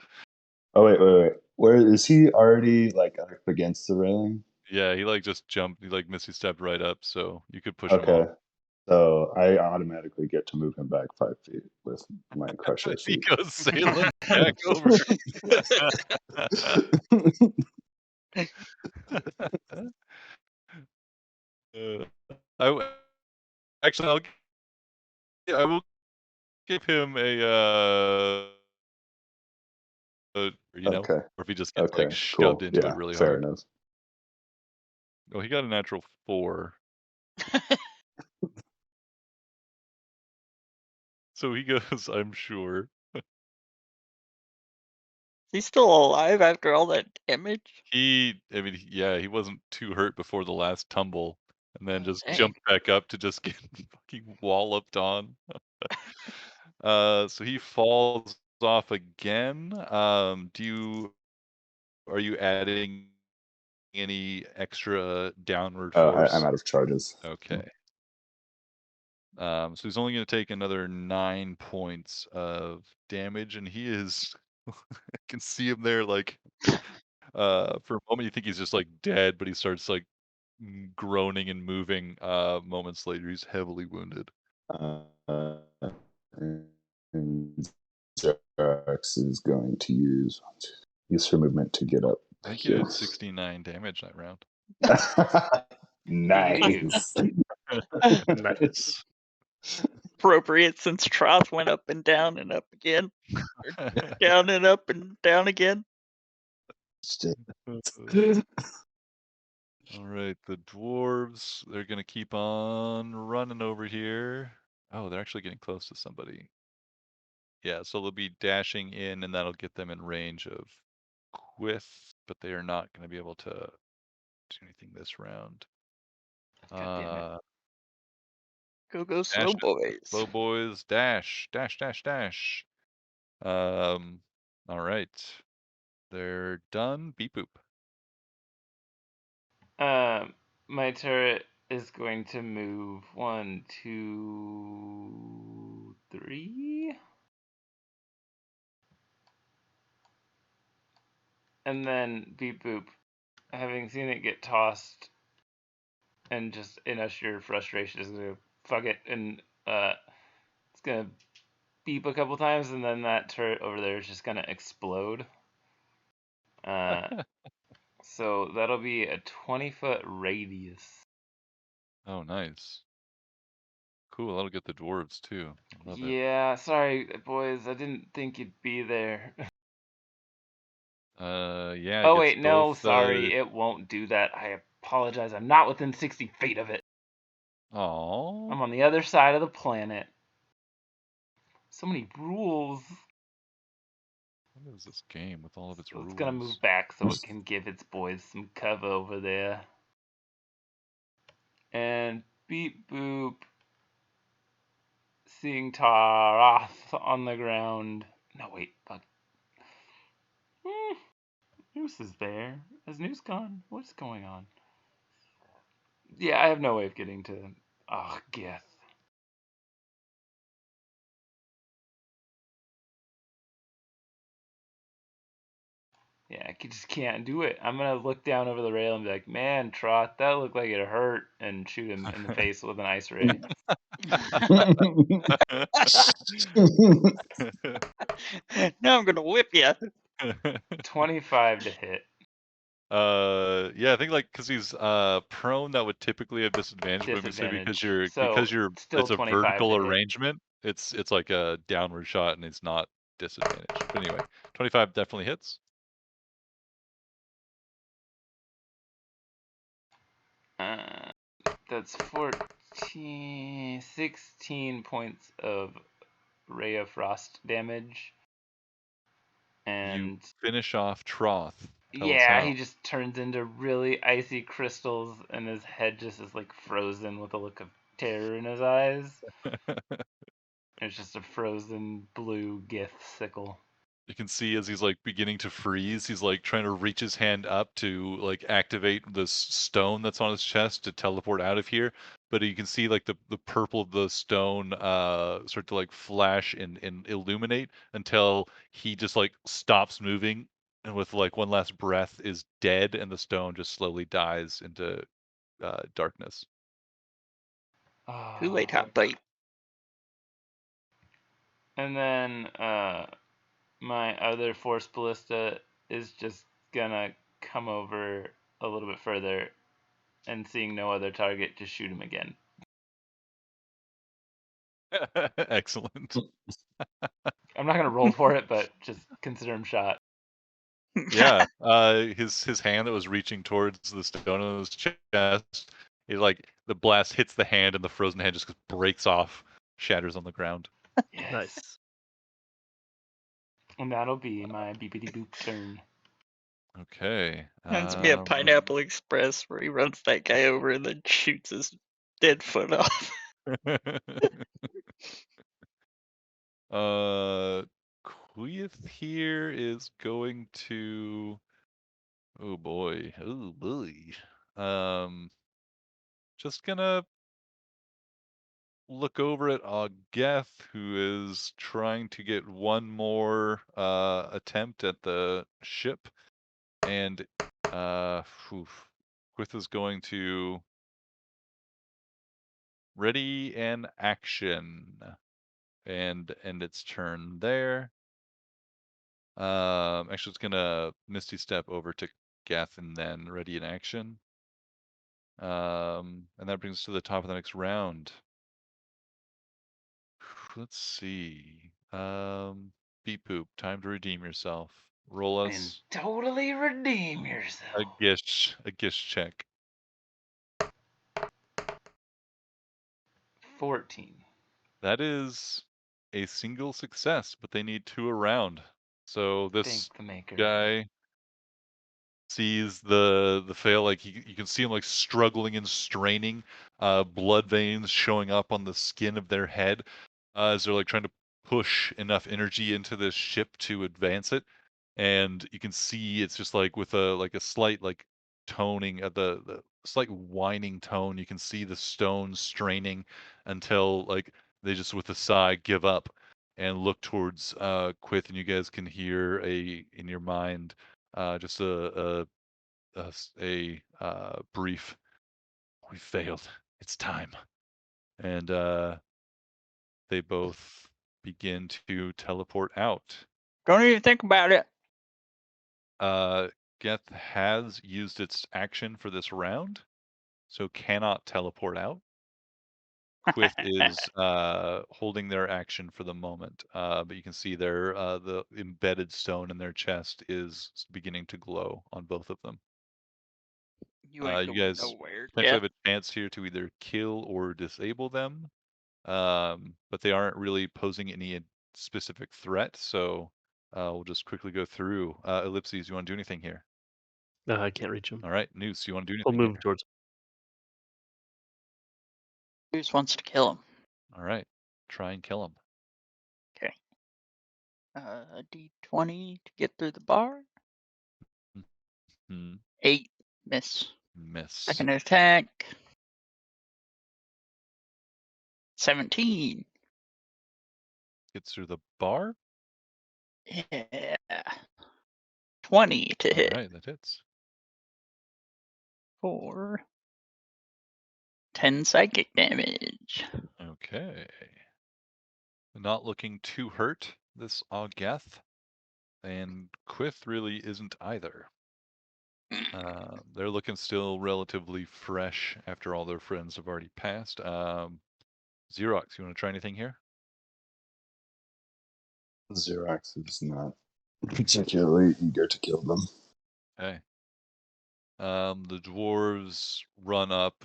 Oh wait. Where is he already like up against the railing? Yeah, he like just jumped. He like Missy stepped right up, so you could push him Okay. off. So I automatically get to move him back 5 feet with my crusher He feet. goes sailing back over. Actually, I will give him Okay. or if he just gets like Okay. shoved Cool. into it Yeah. really Fair hard. enough. Oh, he got a natural 4. So he goes, I'm sure. He's still alive after all that damage? I mean, yeah, he wasn't too hurt before the last tumble, and then just Dang. jumped back up to just get fucking walloped on. So he falls off again. Are you adding any extra downward I'm force? out of charges. Okay. So he's only going to take another 9 points of damage, and he is. I can see him there, like, for a moment you think he's just like dead, but he starts like groaning and moving. Moments later, he's heavily wounded. And Jax is going to use her movement to get up. I think he did 69 damage that round. Nice. Nice. Appropriate since Troth went up and down and up again. Or down and up and down again. All right, the dwarves, they're going to keep on running over here. Oh, they're actually getting close to somebody. Yeah, so they'll be dashing in, and that'll get them in range of Quith, but they are not going to be able to do anything this round. God damn it. Go slow boys. Slow boys, dash. All right, they're done. Beep boop. My turret is going to move 1, 2, 3. And then beep boop. Having seen it get tossed and just in sheer frustration, is gonna fuck it, and it's gonna beep a couple times, and then that turret over there is just gonna explode. So that'll be a 20-foot radius. Oh, nice. Cool, that'll get the dwarves too. I love it. Yeah, sorry boys, I didn't think you'd be there. Yeah. Oh wait, no, sorry, it won't do that. I apologize. I'm not within 60 feet of it. Oh. I'm on the other side of the planet. So many rules. What is this game with all of its So rules? it's gonna move back so it can give its boys some cover over there. And beep boop. Seeing Tarath on the ground. No, wait, fuck. Noose is there. Is Noose gone? What's going on? Yeah, I have no way of getting to. Oh, Gith. Yeah, I just can't do it. I'm gonna look down over the rail and be like, "Man, Trot, that looked like it hurt," and shoot him in the face with an ice ray. Now I'm gonna whip you. 25 to hit. Yeah, I think like because he's prone, that would typically have disadvantage, but I'm gonna say because Disadvantage. So, still it's a 25 vertical to hit. arrangement, it's like a downward shot and it's not disadvantage. But anyway, 25 definitely hits. That's 16 points of Ray of Frost damage. And You finish off Troth. Tell us yeah, how. he just turns into really icy crystals, and his head just is like frozen with a look of terror in his eyes. It's just a frozen blue Gith sickle. You can see as he's like beginning to freeze, he's like trying to reach his hand up to like activate this stone that's on his chest to teleport out of here. But you can see like the purple of the stone start to like flash and illuminate until he just like stops moving and with like one last breath is dead and the stone just slowly dies into darkness. Kool-Aid hot bite. And then my other Force Ballista is just gonna come over a little bit further and seeing no other target, just shoot him again. Excellent. I'm not gonna roll for it, but just consider him shot. Yeah, his hand that was reaching towards the stone on his chest, it like the blast hits the hand and the frozen hand just breaks off, shatters on the ground. Yes. Nice. And that'll be my beepity boop turn. Okay. Reminds me of Pineapple Express, where he runs that guy over and then shoots his dead foot off. Queeth here is going to. Oh boy. Just gonna look over at Geth, who is trying to get one more attempt at the ship, and Quith is going to ready an action and end its turn there. Actually, it's gonna Misty Step over to Geth and then ready an action. And that brings us to the top of the next round. Let's see. Beep boop. Time to redeem yourself. Roll And us totally redeem yourself. a gish check. 14. That is a single success, but they need 2 around. So this Thank the maker. guy sees the fail, like you can see him like struggling and straining, blood veins showing up on the skin of their head as they're like trying to push enough energy into this ship to advance it. And you can see it's just like with a slight like toning of the slight whining tone, you can see the stones straining until like they just with a sigh give up and look towards Quith, and you guys can hear in your mind just a brief, "We failed. It's time." And they both begin to teleport out. Don't even think about it. Geth has used its action for this round, so cannot teleport out. Quith is holding their action for the moment, but you can see the embedded stone in their chest is beginning to glow on both of them. You ain't You going guys nowhere. potentially Yeah. have a chance here to either kill or disable them, but they aren't really posing any specific threat. So we'll just quickly go through. Ellipses, you want to do anything here? No, I can't reach him. All right, Noose, you want to do I'll anything move here? towards. Who wants to kill him? All right, try and kill him. Okay. A D20 to get through the bar. Hmm. 8. Miss. Miss. Second attack. 17. Gets through the bar. Yeah. 20 to All hit. right, that hits. For 10 psychic damage. Okay. Not looking too hurt, this Ogeth. And Quith really isn't either. They're looking still relatively fresh after all their friends have already passed. Xerox, you want to try anything here? Xerox is not particularly eager to kill them. Okay. The dwarves run up,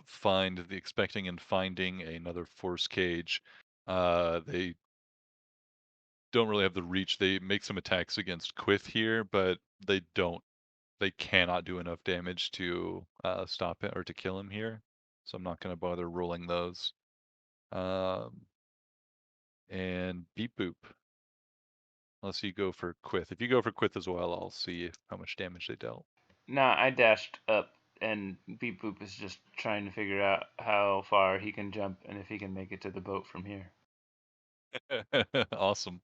expecting and finding another force cage. They don't really have the reach. They make some attacks against Quith here, but they cannot do enough damage to stop it or to kill him here. So I'm not going to bother rolling those. And Beep Boop. Unless you go for Quith. If you go for Quith as well, I'll see how much damage they dealt. Nah, I dashed up, and Beep Boop is just trying to figure out how far he can jump and if he can make it to the boat from here. Awesome.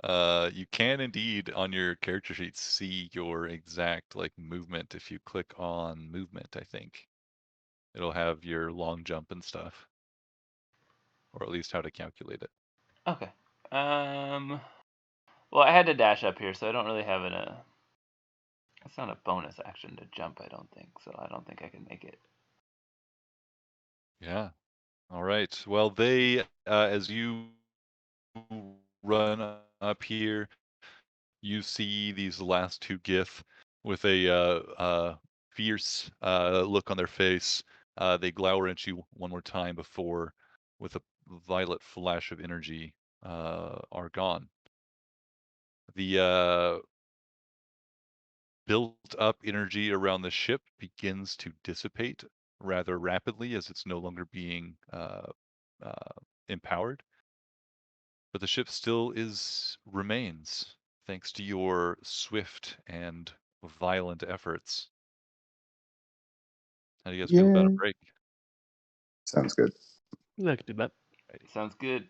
You can indeed on your character sheet see your exact movement if you click on movement, I think. It'll have your long jump and stuff. Or at least how to calculate it. Okay. Well, I had to dash up here, so I don't really have it's not a bonus action to jump, I don't think, so I don't think I can make it. Yeah. All right. Well, they, as you run up here, you see these last two Gith with a fierce look on their face. They glower at you one more time before, with a violet flash of energy, are gone. The built-up energy around the ship begins to dissipate rather rapidly as it's no longer being empowered. But the ship still remains, thanks to your swift and violent efforts. How do you guys feel about a Yeah. break? Sounds good. I can do that. Alrighty. Sounds good.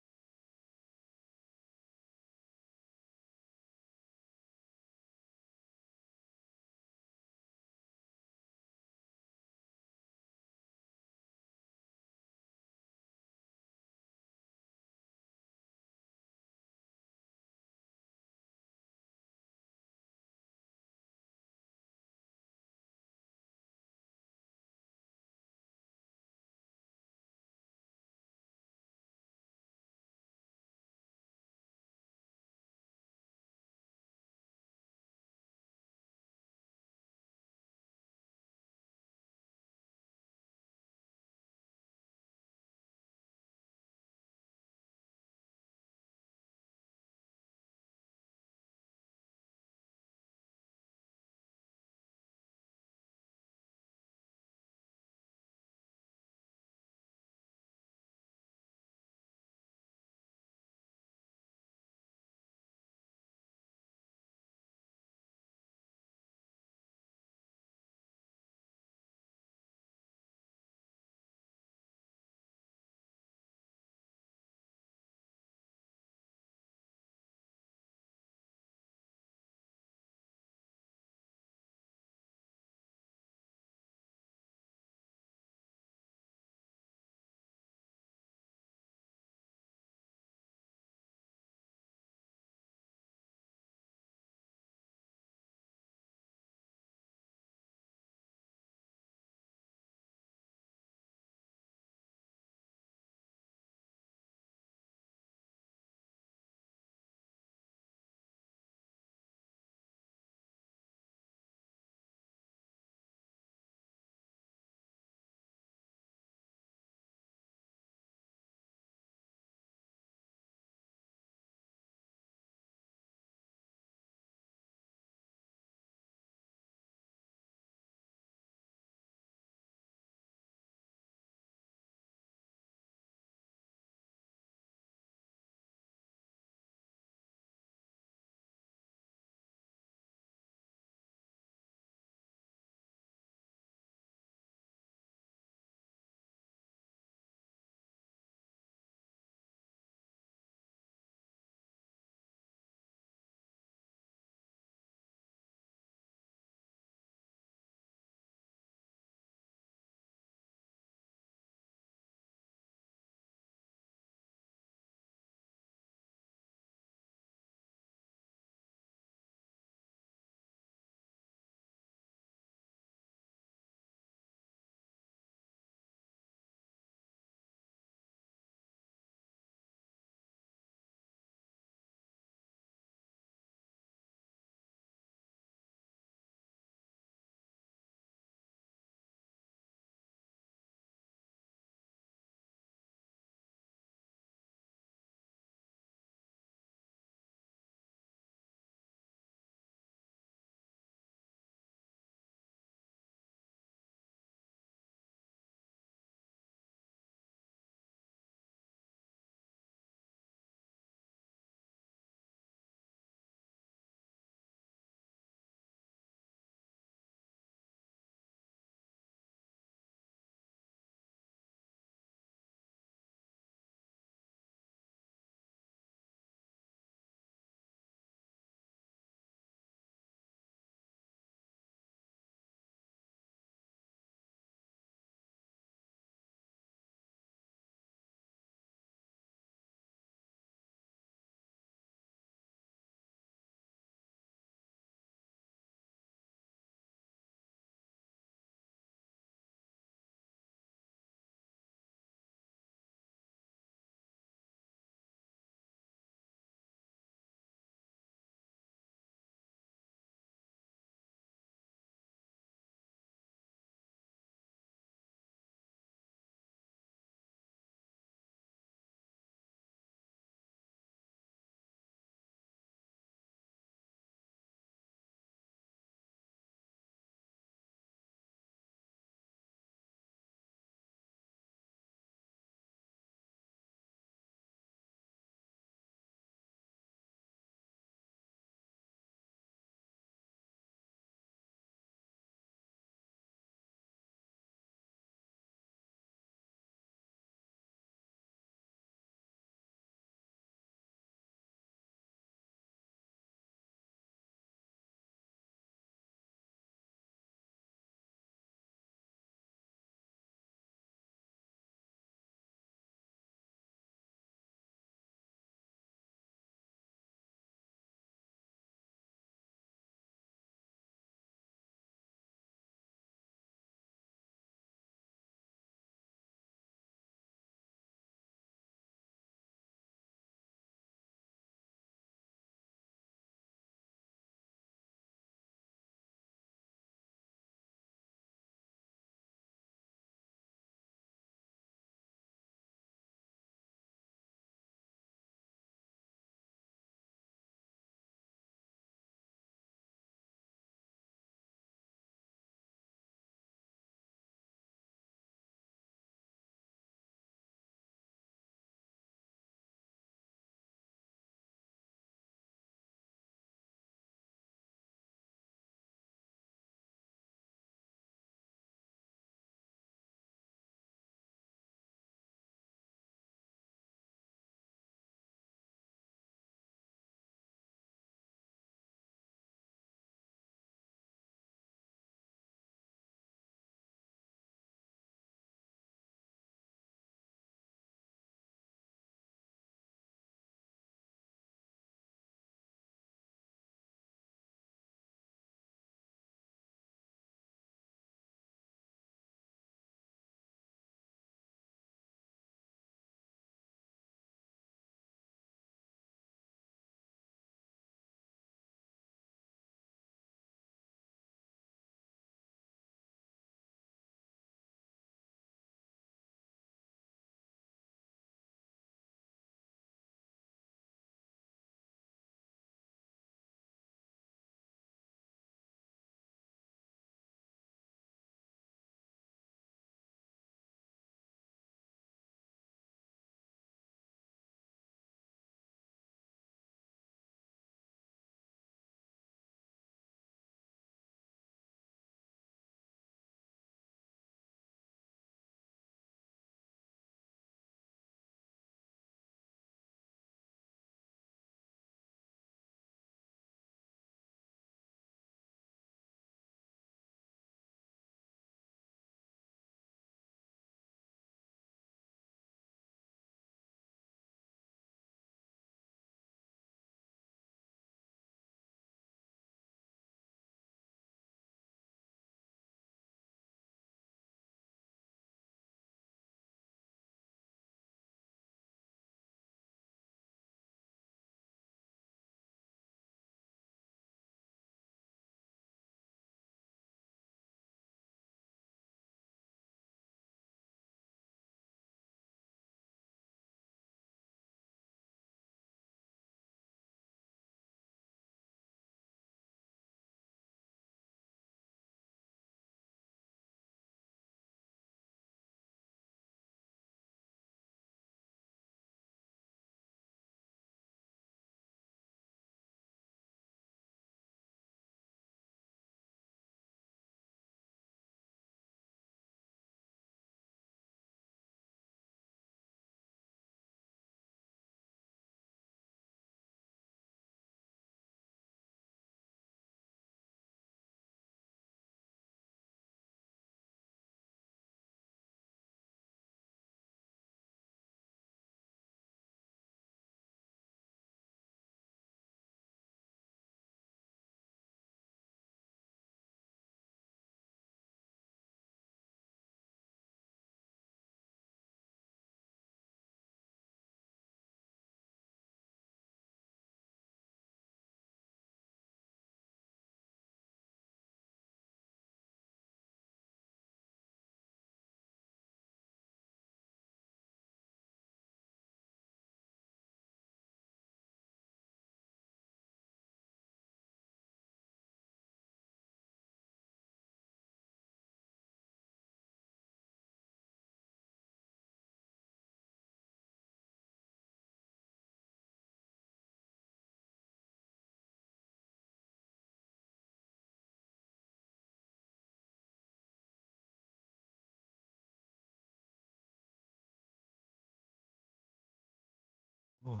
Oh,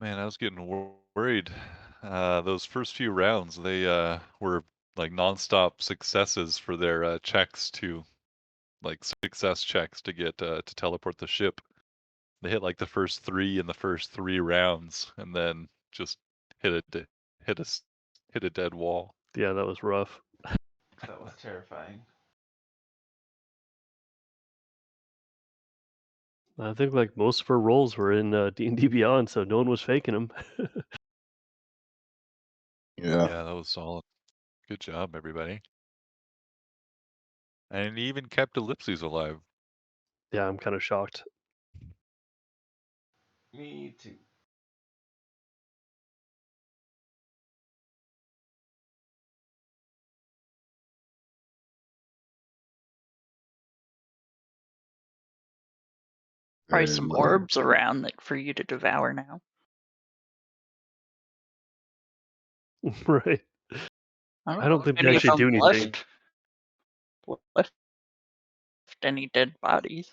man, I was getting worried. Those first few rounds, they were like nonstop successes for their checks to, like success checks to get to teleport the ship. They hit like the first 3 in the first 3 rounds, and then just hit a dead wall. Yeah, that was rough. That was terrifying. I think like most of her roles were in D&D Beyond, so no one was faking them. Yeah. Yeah, that was solid. Good job, everybody. And he even kept Ellipses alive. Yeah, I'm kind of shocked. Me too. Probably Very some low. orbs around that for you to devour now. Right. I don't know think if they any of actually them do anything. left any dead bodies.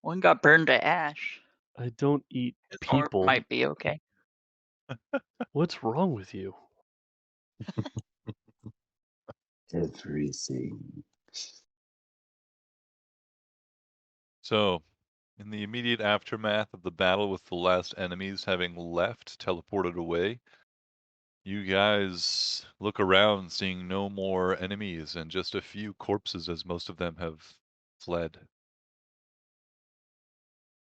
One got burned to ash. I don't eat His orb people. might be okay. What's wrong with you? Everything. So, in the immediate aftermath of the battle with the last enemies having left, teleported away, you guys look around seeing no more enemies and just a few corpses as most of them have fled.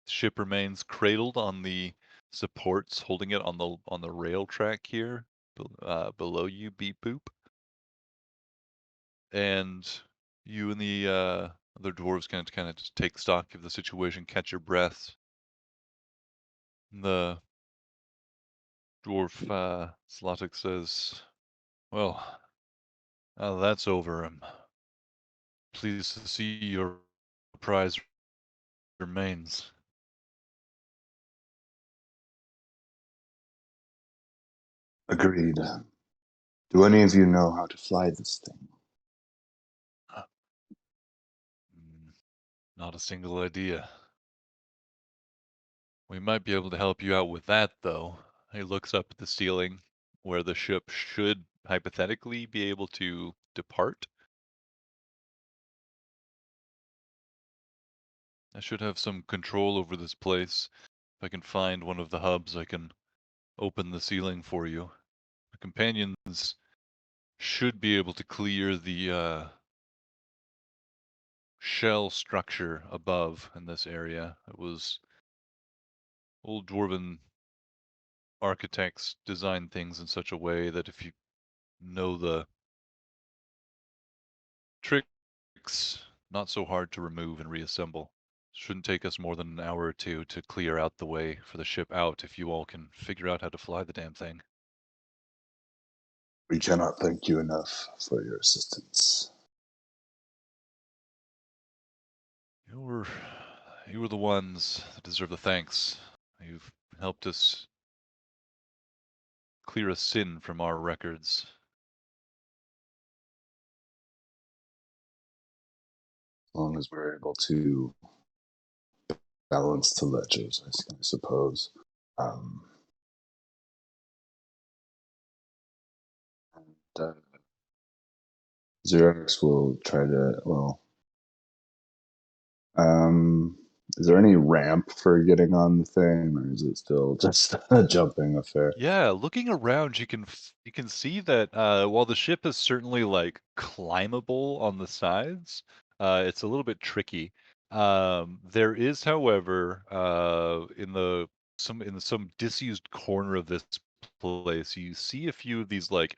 The ship remains cradled on the supports holding it on the rail track here below you, Beep Boop. And you and the other dwarves kind of just take stock of the situation, catch your breaths. The dwarf Zlatic says, "Well, now that's over. I'm pleased to see your prize remains." Agreed. Do any of you know how to fly this thing? Not a single idea. We might be able to help you out with that, though. He looks up at the ceiling where the ship should hypothetically be able to depart. I should have some control over this place. If I can find one of the hubs, I can open the ceiling for you. The companions should be able to clear the shell structure above in this area. It was old dwarven architects designed things in such a way that if you know the tricks, not so hard to remove and reassemble. Shouldn't take us more than an hour or two to clear out the way for the ship out if you all can figure out how to fly the damn thing. We cannot thank you enough for your assistance. You were the ones that deserve the thanks. You've helped us clear a sin from our records. As long as we're able to balance the ledgers, I suppose. Xerox will try to, is there any ramp for getting on the thing, or is it still just a jumping affair? Yeah, looking around, you can see that while the ship is certainly like climbable on the sides, it's a little bit tricky. There is, however, in some disused corner of this place, you see a few of these like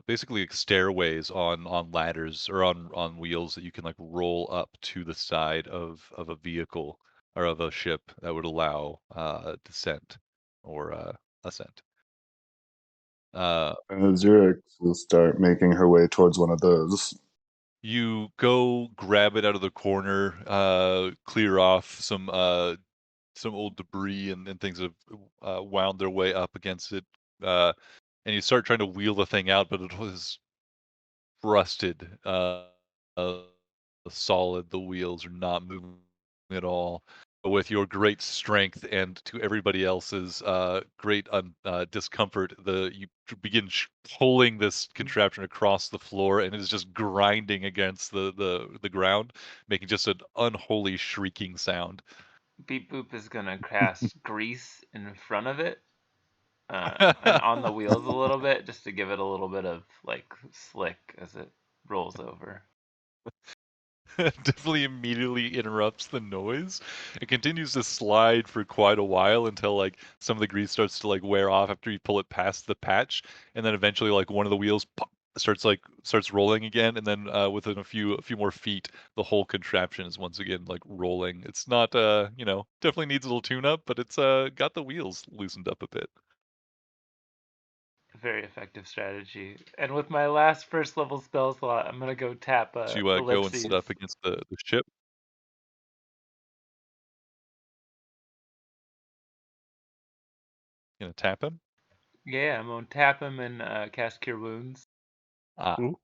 basically like stairways on ladders or on wheels that you can like roll up to the side of a vehicle or of a ship that would allow descent or ascent. And Xerox will start making her way towards one of those. You go grab it out of the corner, clear off some old debris and things that have wound their way up against it, and you start trying to wheel the thing out, but it was rusted, solid. The wheels are not moving at all. with your great strength and to everybody else's great discomfort, you begin pulling this contraption across the floor, and it is just grinding against the ground, making just an unholy shrieking sound. Beep Boop is gonna cast grease in front of it, and on the wheels a little bit, just to give it a little bit of like slick as it rolls over. Definitely immediately interrupts the noise. It continues to slide for quite a while until like some of the grease starts to like wear off after you pull it past the patch, and then eventually like one of the wheels starts rolling again, and then within a few more feet, the whole contraption is once again like rolling. It's not definitely needs a little tune up, but it's got the wheels loosened up a bit. Very effective strategy. And with my last first level spell slot, I'm gonna go tap To go and Ellipses. sit up against the ship. Gonna tap him? Yeah, I'm gonna tap him and cast Cure Wounds. Ah, Ooh.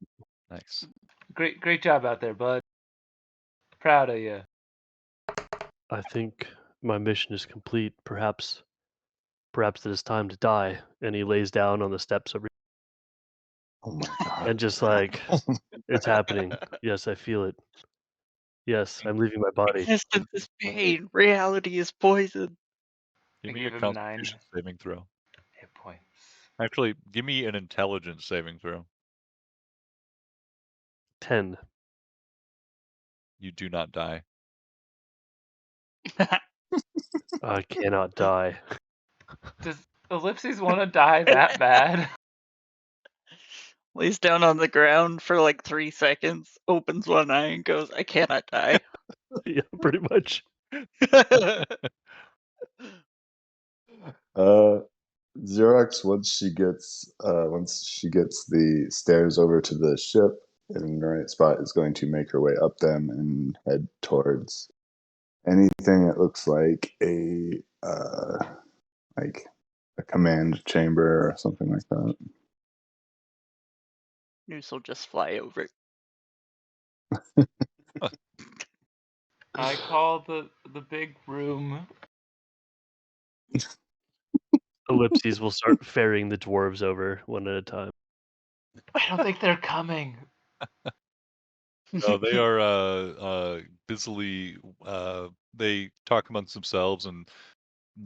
nice. Great job out there, bud. Proud of you. I think my mission is complete. Perhaps it is time to die. And he lays down on the steps over Oh my god. and just like, it's happening. Yes, I feel it. Yes, I'm leaving my body. Existence is pain. Reality is poison. Give I me a gave him 9 Constitution saving throw. hit points. Actually, give me an Intelligence saving throw. 10. You do not die. I cannot die. Does Ellipses want to die that bad? Lays down on the ground for like 3 seconds, opens one eye and goes, I cannot die. Yeah, pretty much. Xerox, once she gets the stairs over to the ship in the right spot, is going to make her way up them and head towards anything that looks like a command chamber or something like that. Noose will just fly over. I call the big room. Ellipses will start ferrying the dwarves over one at a time. I don't think they're coming. No, they are busily. They talk amongst themselves and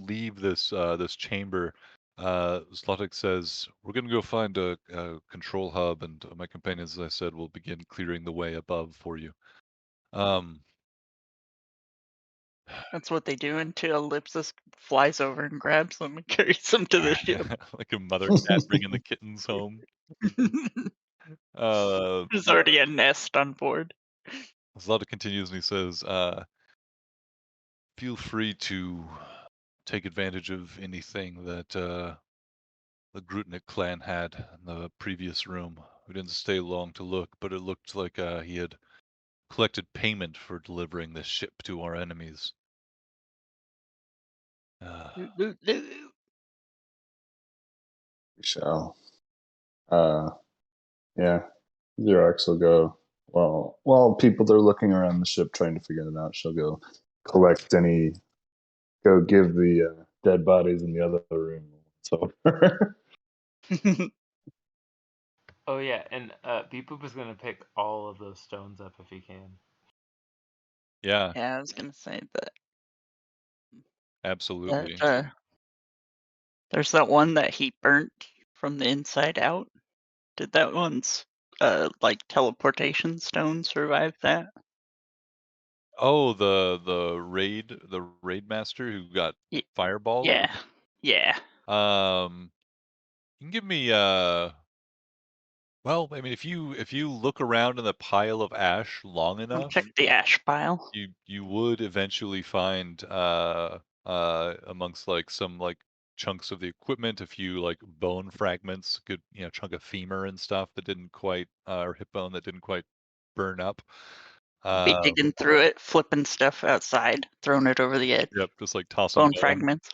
leave this chamber. Zlotic says, "We're gonna go find a control hub, and my companions, as I said, will begin clearing the way above for you." That's what they do until Ellipsis flies over and grabs them and carries them to the ship. Like a mother cat bringing the kittens home. There's already a nest on board. Zlotic continues and he says, "Feel free to take advantage of anything that the Grutnik clan had in the previous room. We didn't stay long to look, but it looked like he had collected payment for delivering this ship to our enemies." We shall. Yeah. Xerox will go. Well, while people are looking around the ship trying to figure it out, she'll go collect go give the dead bodies in the other room. So Oh yeah, and Beep Boop is gonna pick all of those stones up if he can. Yeah, Yeah, I was gonna say that. absolutely. There's that one that he burnt from the inside out. Did that one's like teleportation stone survive that? Oh, the raid master who got Y- fireballed. Yeah. Yeah. You can give me well, I mean, if you look around in the pile of ash long I'll enough, check the ash pile. you would eventually find amongst like some like chunks of the equipment, a few like bone fragments, good chunk of femur and stuff that didn't quite or hip bone that didn't quite burn up. Be digging through it, flipping stuff outside, throwing it over the edge. Yep, just like tossing Bone fragments.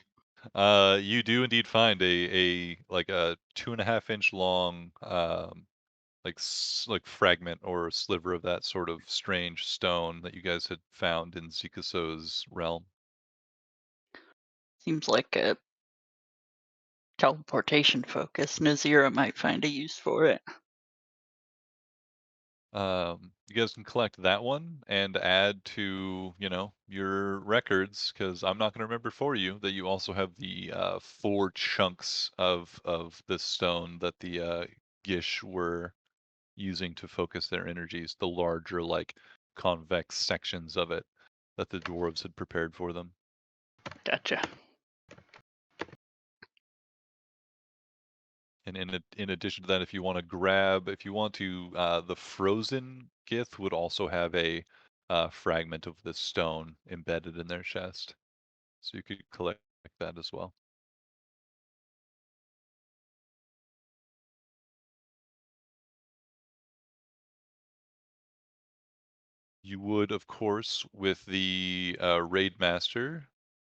You do indeed find a like a 2.5-inch long like fragment or sliver of that sort of strange stone that you guys had found in Zikaso's realm. Seems like a teleportation focus. Nazira might find a use for it. You guys can collect that one and add to, your records, because I'm not going to remember for you that you also have the 4 chunks of this stone that the Gish were using to focus their energies, the larger, like, convex sections of it that the dwarves had prepared for them. Gotcha. And in addition to that, if you want to, the frozen Gith would also have a fragment of this stone embedded in their chest, so you could collect that as well. You would, of course, with the raid master.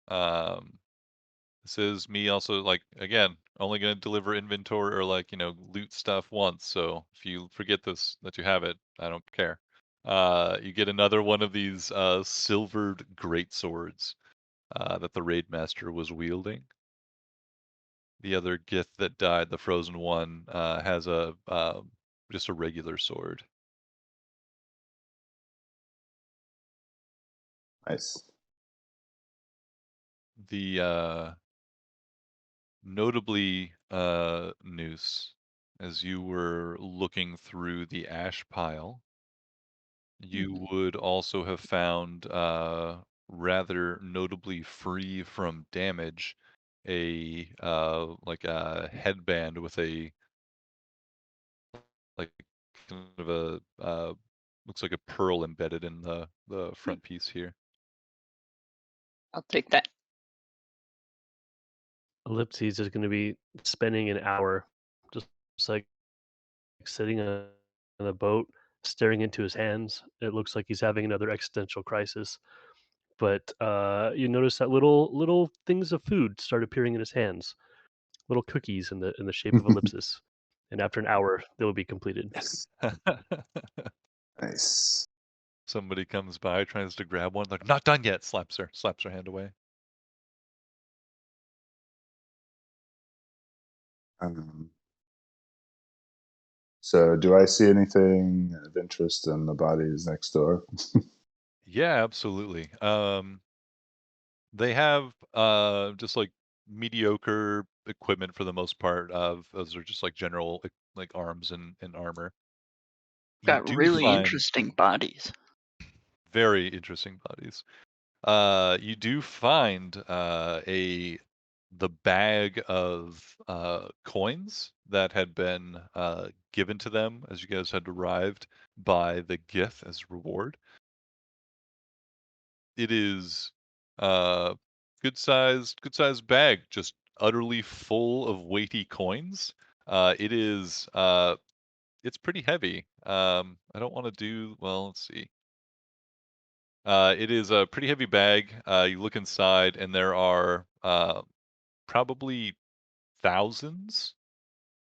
This is me also, like, again, only going to deliver inventory or, like, loot stuff once. So if you forget that you have it, I don't care. You get another one of these silvered greatswords that the raid master was wielding. The other Gith that died, the frozen one, has just a regular sword. Nice. The notably, Noose, as you were looking through the ash pile, you would also have found, rather notably free from damage, like a headband with a, like, kind of a, looks like a pearl embedded in the front piece here. I'll take that. Ellipses is going to be spending an hour just like sitting on a boat, staring into his hands. It looks like he's having another existential crisis. But you notice that little things of food start appearing in his hands, little cookies in the shape of ellipsis. And after an hour, they will be completed. Yes. Nice. Somebody comes by, tries to grab one, like, not done yet, slaps her hand away. So do I see anything of interest in the bodies next door? Yeah, absolutely. They have just like mediocre equipment for the most part. Those are just like general, like arms and armor. You Got do really find interesting bodies. very interesting bodies. You do find the bag of coins that had been given to them as you guys had arrived by the Gith as reward. It is good sized bag, just utterly full of weighty coins. It is it's pretty heavy. I don't want to do well. Let's see. It is a pretty heavy bag. You look inside, and there are probably thousands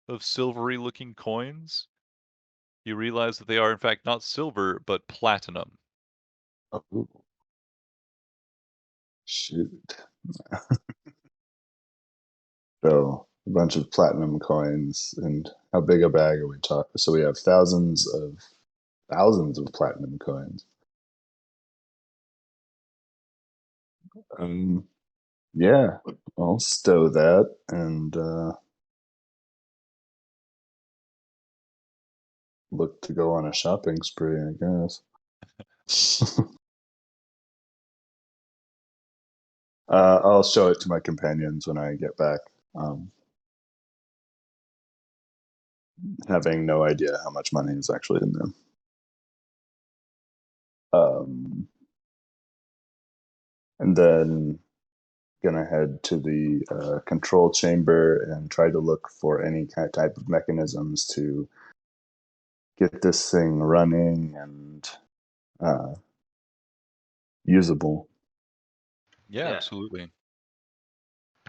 of silvery-looking coins. You realize that they are, in fact, not silver, but platinum. Oh, shoot. So a bunch of platinum coins, and how big a bag are we talking? So we have thousands of platinum coins. Yeah, I'll stow that and look to go on a shopping spree, I guess. I'll show it to my companions when I get back, having no idea how much money is actually in them. And then gonna head to the control chamber and try to look for any kind of type of mechanisms to get this thing running and usable. Yeah, Yeah. absolutely.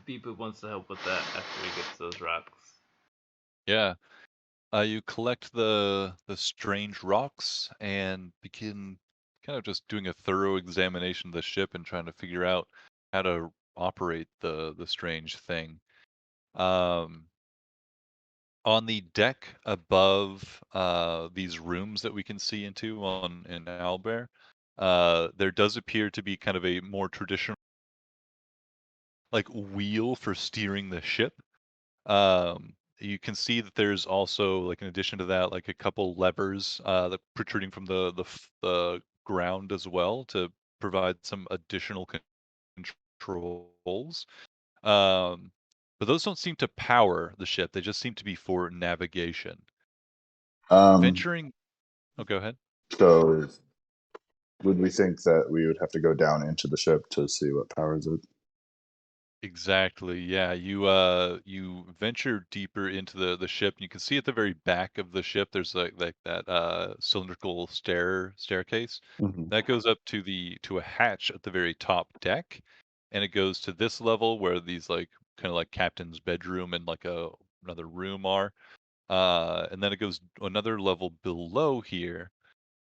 Beepoop wants to help with that after he gets those rocks. Yeah. You collect the strange rocks and begin kind of just doing a thorough examination of the ship and trying to figure out how to operate the strange thing. Um, on the deck above these rooms that we can see into in Owlbear, there does appear to be kind of a more traditional like wheel for steering the ship. You can see that there's also, like, in addition to that, like a couple levers that protruding from the ground as well to provide some additional controls. Um, but those don't seem to power the ship. They just seem to be for navigation. Um, Venturing. Oh, go ahead. so would we think that we would have to go down into the ship to see what powers it? Exactly. Yeah, you venture deeper into the ship, and you can see at the very back of the ship there's like that cylindrical staircase Hmm. that goes up to a hatch at the very top deck, and it goes to this level where these like kind of like captain's bedroom and like another room are, and then it goes another level below here,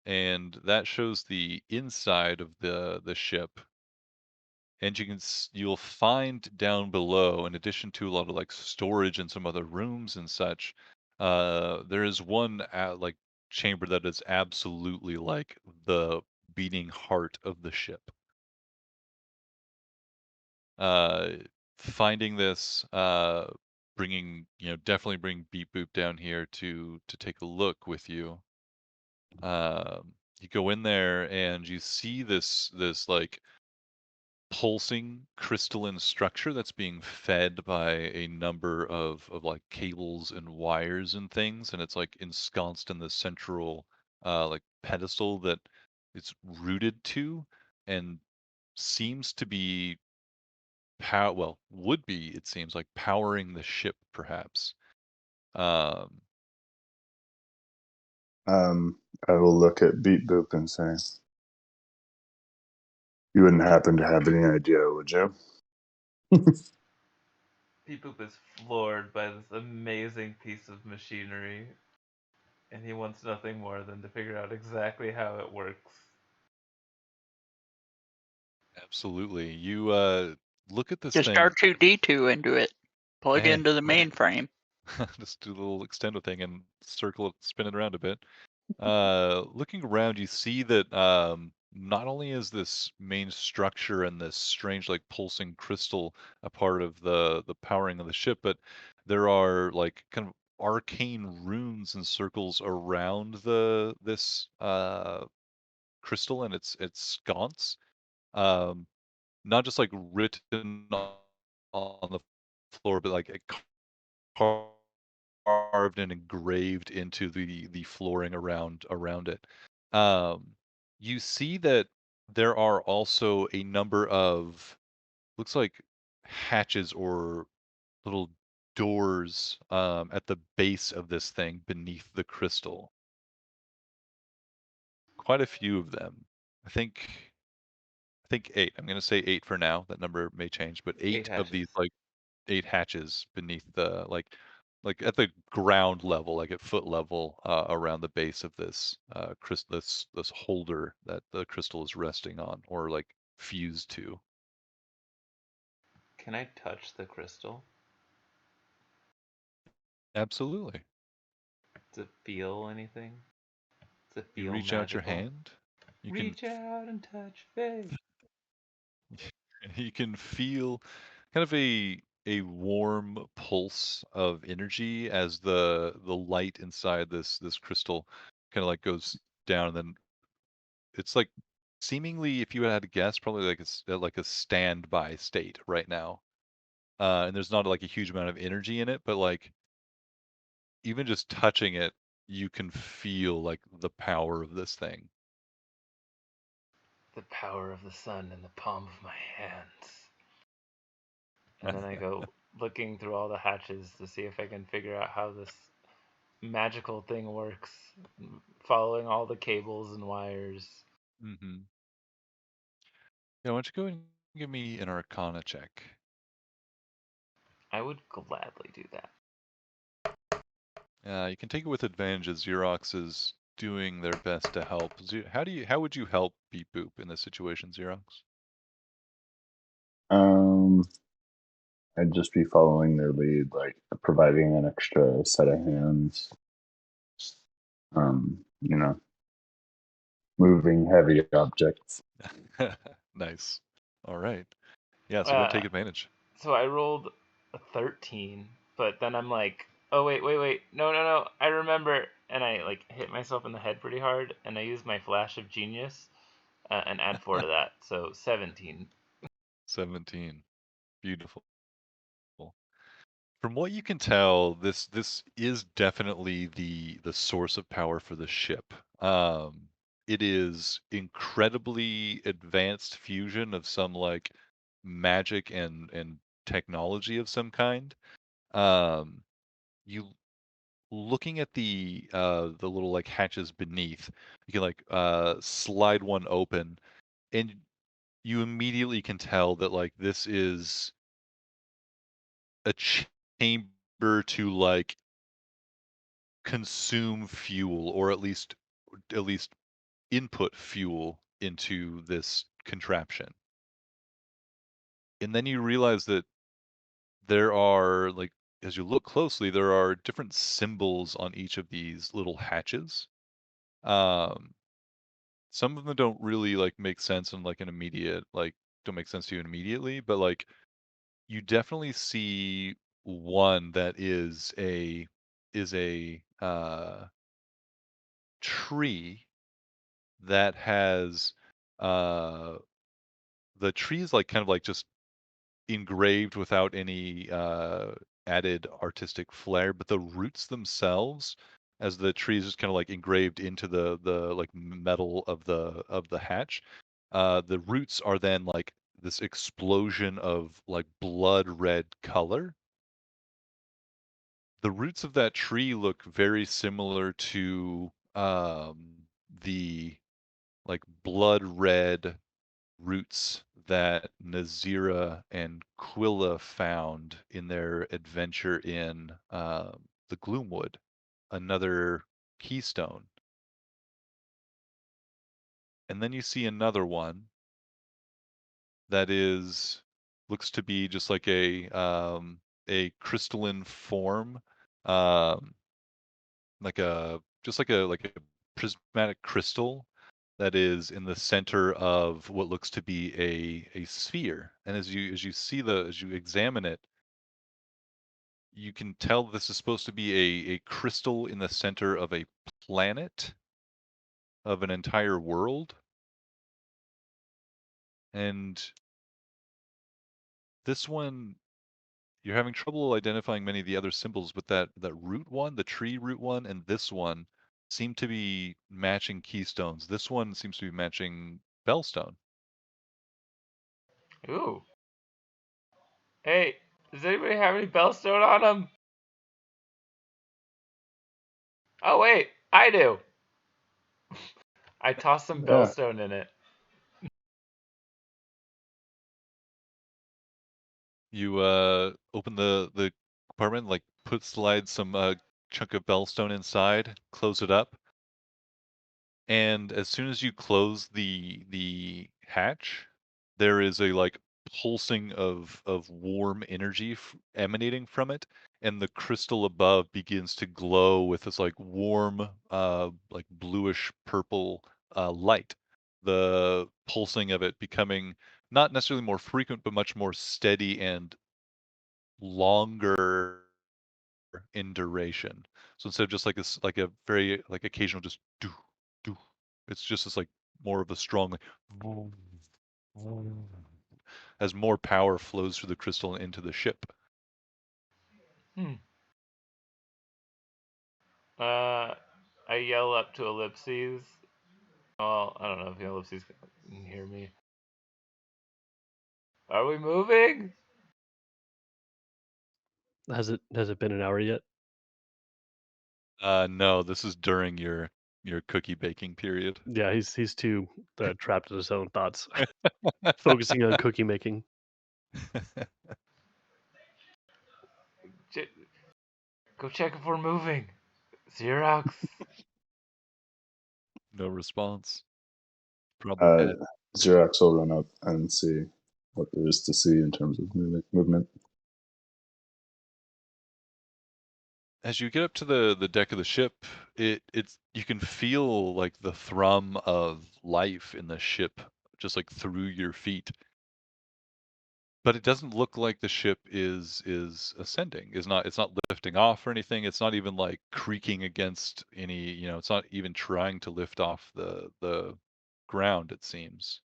and that shows the inside of the ship. And you'll find down below, in addition to a lot of like storage and some other rooms and such, there is one like chamber that is absolutely like the beating heart of the ship. Uh, Finding this, bringing definitely bring Beep Boop down here to take a look with you. You go in there and you see this like pulsing crystalline structure that's being fed by a number of like cables and wires and things, and it's like ensconced in the central like pedestal that it's rooted to, and seems to be would be, it seems like, powering the ship perhaps. um I will look at Beat Boop and say, "You wouldn't happen to have any idea, would you?" Beep Boop is floored by this amazing piece of machinery, and he wants nothing more than to figure out exactly how it works. Absolutely. You look at this Just thing, R2D2 into it. Plug and into the mainframe. just do the little extendo thing and circle it, spin it around a bit. Looking around, you see that not only is this main structure and this strange, like pulsing crystal a part of the powering of the ship, but there are like kind of arcane runes and circles around this crystal and its sconce. Um, Not just like written on the floor, but like carved and engraved into the flooring around it. Um, you see that there are also a number of, looks like, hatches or little doors at the base of this thing beneath the crystal. Quite a few of them. I think 8. I'm going to say 8 for now. That number may change, but 8 8 of hatches. these like 8 hatches beneath the like at the ground level, like at foot level, around the base of this this holder that the crystal is resting on or like fused to. Can I touch the crystal? Absolutely. Does it feel anything? Does it You feel reach out your magical? hand. You can Reach out and touch faith. you can feel kind of a warm pulse of energy as the light inside this crystal kind of like goes down, and then it's like seemingly, if you had to guess, probably like it's like a standby state right now. And there's not like a huge amount of energy in it, but like even just touching it, you can feel like the power of this thing. The power of the sun in the palm of my hands. And then I go looking through all the hatches to see if I can figure out how this magical thing works, following all the cables and wires. Hmm. Yeah, why don't you go and give me an Arcana check? I would gladly do that. You can take it with advantage as Xerox is doing their best to help. How would you help Beep Boop in this situation, Xerox? I'd just be following their lead, like providing an extra set of hands. You know, moving heavy objects. Nice. All right. Yeah, so go and Uh, take advantage. so I rolled a 13, but then I'm like, oh wait, no, I remember, and I like hit myself in the head pretty hard, and I used my flash of genius, and add 4 to that, so 17. 17. Beautiful. From what you can tell, this is definitely the source of power for the ship. It is incredibly advanced fusion of some like magic and technology of some kind. You looking at the little like hatches beneath, you can like slide one open, and you immediately can tell that like this is a chamber to like consume fuel, or at least input fuel into this contraption. And then you realize that there are like, as you look closely, there are different symbols on each of these little hatches. Um, some of them don't really like make sense in like an immediate like don't make sense to you immediately, but like you definitely see one that is a tree that has uh the tree is like kind of like just engraved without any added artistic flair, but the roots themselves, as the tree is just kind of like engraved into the like metal of the hatch, the roots are then like this explosion of like blood red color. The roots of that tree look very similar to the like blood red roots that Nazira and Quilla found in their adventure in the Gloomwood, another keystone. And then you see another one that looks to be just like a crystalline form, um, like a prismatic crystal that is in the center of what looks to be a sphere. And as you examine it, you can tell this is supposed to be a crystal in the center of a planet, of an entire world. And this one, you're having trouble identifying many of the other symbols, but that root one, the tree root one, and this one seem to be matching keystones. This one seems to be matching Bellstone. Ooh. Hey, does anybody have any Bellstone on them? Oh wait, I do. I tossed some Yeah. Bellstone in it. You open the compartment, like slide some chunk of Bellstone inside, close it up, and as soon as you close the hatch, there is a like pulsing of warm energy emanating from it, and the crystal above begins to glow with this like warm like bluish purple light. The pulsing of it becoming not necessarily more frequent, but much more steady and longer in duration. So instead of just like this, like a very like occasional just do do, it's just this like more of a strong like as more power flows through the crystal and into the ship. Hmm. I yell up to Ellipses. Well, I don't know if Ellipses can hear me. Are we moving? Has it been an hour yet? No, this is during your cookie baking period. Yeah, he's too trapped in his own thoughts, focusing on cookie making. Go check if we're moving. Xerox. No response. Probably dead. Xerox will run up and see. what there is to see in terms of movement. As you get up to the deck of the ship, it's you can feel like the thrum of life in the ship, just like through your feet. But it doesn't look like the ship is ascending. It's not lifting off or anything. It's not even like creaking against any, it's not even trying to lift off the ground, it seems.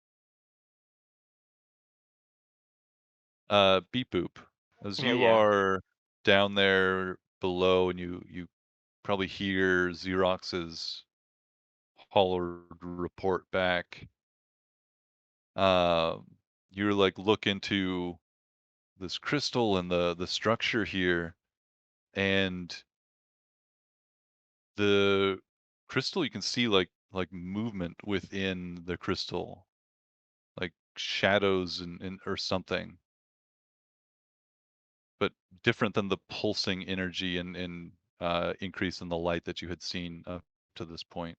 Beep boop. As Yeah, you yeah. are down there below and you probably hear Xerox's hollered report back. You're like look into this crystal and the structure here, and the crystal, you can see like movement within the crystal, like shadows and or something, but different than the pulsing energy and increase in the light that you had seen up to this point.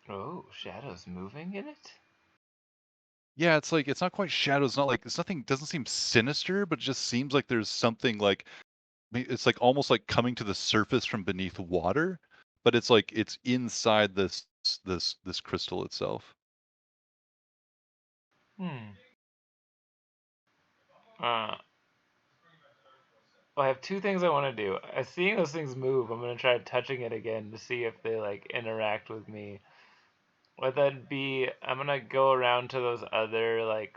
Oh, shadows moving in it? Yeah, it's like it's not quite shadows. It's not like it's nothing. Doesn't seem sinister, but it just seems like there's something like it's like almost like coming to the surface from beneath water, but it's like it's inside this crystal itself. Well, I have two things I want to do. Seeing those things move, I'm gonna try touching it again to see if they like interact with me. Would that be? I'm gonna go around to those other like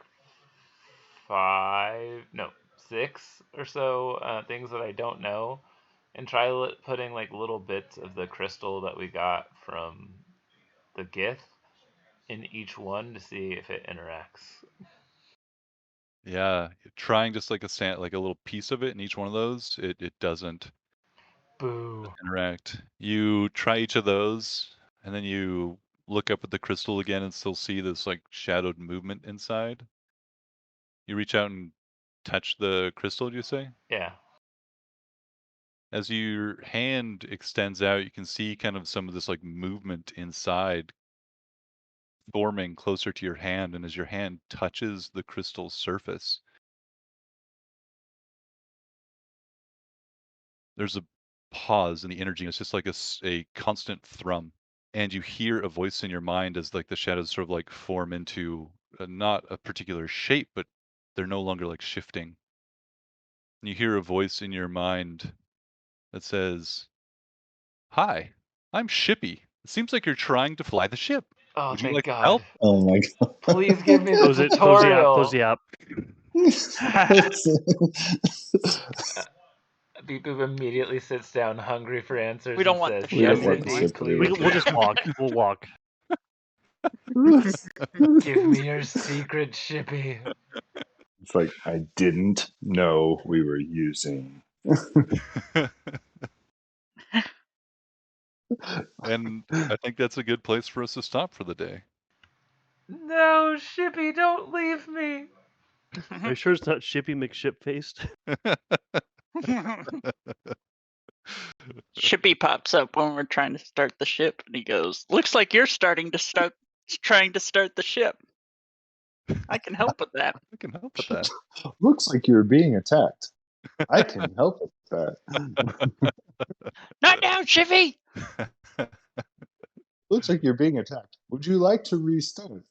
6 or so things that I don't know, and try putting like little bits of the crystal that we got from the Gith in each one to see if it interacts. Yeah, trying just like like a little piece of it in each one of those, it doesn't Boo. interact. You try each of those, and then you look up at the crystal again and still see this like shadowed movement inside. You reach out and touch the crystal, do you say? Yeah. As your hand extends out, you can see kind of some of this like movement inside forming closer to your hand, and as your hand touches the crystal surface, there's a pause in the energy. It's just like a constant thrum, and you hear a voice in your mind as like the shadows sort of like form into not a particular shape, but they're no longer like shifting. And you hear a voice in your mind that says, "Hi, I'm Shippy. It seems like you're trying to fly the ship. Oh, Would you thank like to God. help?" Oh my god. Please give me the Close it. tutorial. Close the app. Beep Boop immediately sits down, hungry for answers, We don't and want says, the We don't "Yes, want the indeed, ship please. We'll just walk. We'll walk. Give me your secret, Shippy." It's like I didn't know we were using. And I think that's a good place for us to stop for the day. No, Shippy, don't leave me. Are you sure it's not Shippy McShipfaced? Shippy pops up when we're trying to start the ship, and he goes, "Looks like you're trying to start the ship. I can help with that." I can help with that. Looks like you're being attacked. I can help with that. Not now, Shippy. Looks like you're being attacked. Would you like to restart?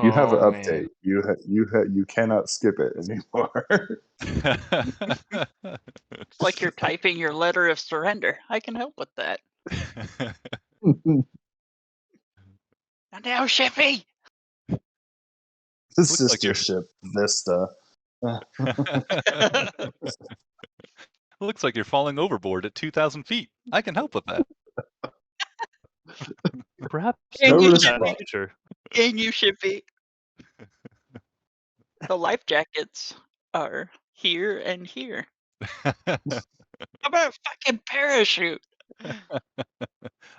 You have an Oh, update. man. You cannot skip it anymore. It's like you're typing your letter of surrender. I can help with that. Not now, Shippy. The Looks like sister you're- ship Vista. Looks like you're falling overboard at 2,000 feet. I can help with that. Perhaps Can No you response. Shippy? future. Can you, Shippy? The life jackets are here and here. How about a fucking parachute?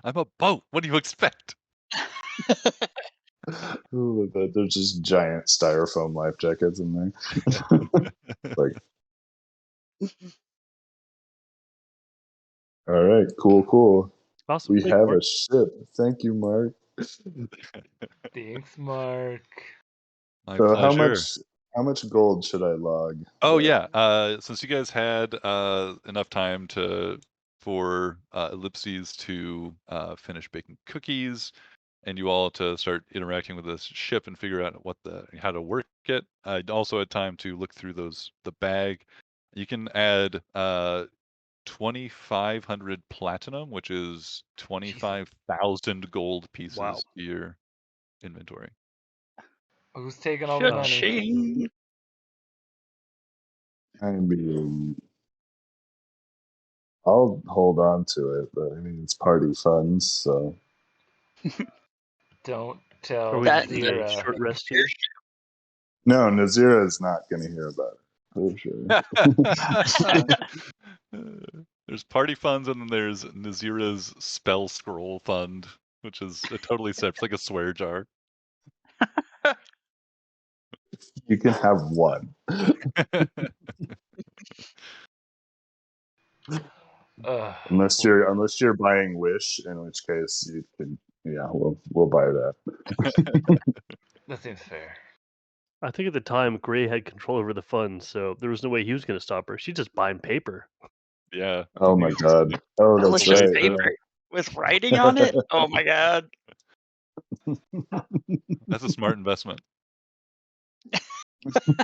I'm a boat. What do you expect? Ooh, there's just giant styrofoam life jackets in there. Like, all right, cool. Possibly. We have Mark. a ship. Thank you, Mark. Thanks, Mark. My So pleasure. how much gold should I log? Oh there? yeah. Since you guys had enough time for Ellipses to finish baking cookies, and you all to start interacting with this ship and figure out how to work it. I also had time to look through the bag. You can add 2,500 platinum, which is 25,000 gold pieces Wow. to your inventory. Who's taking all the money? Cha-ching. I mean, I'll hold on to it, but I mean, it's party funds, so. Don't Are tell we That- taking a Nazira. short rest here? No, Nazira is not going to hear about it, for sure. There's party funds, and then there's Nazira's spell scroll fund, which is a totally separate. It's like a swear jar. You can have one. Unless you're buying Wish, in which case you can. Yeah, we'll buy that. That seems fair. I think at the time Gray had control over the funds, so there was no way he was going to stop her. She's just buying paper. Yeah. Oh my god. Oh, that's Delicious right. paper with writing on it. Oh my god. That's a smart investment.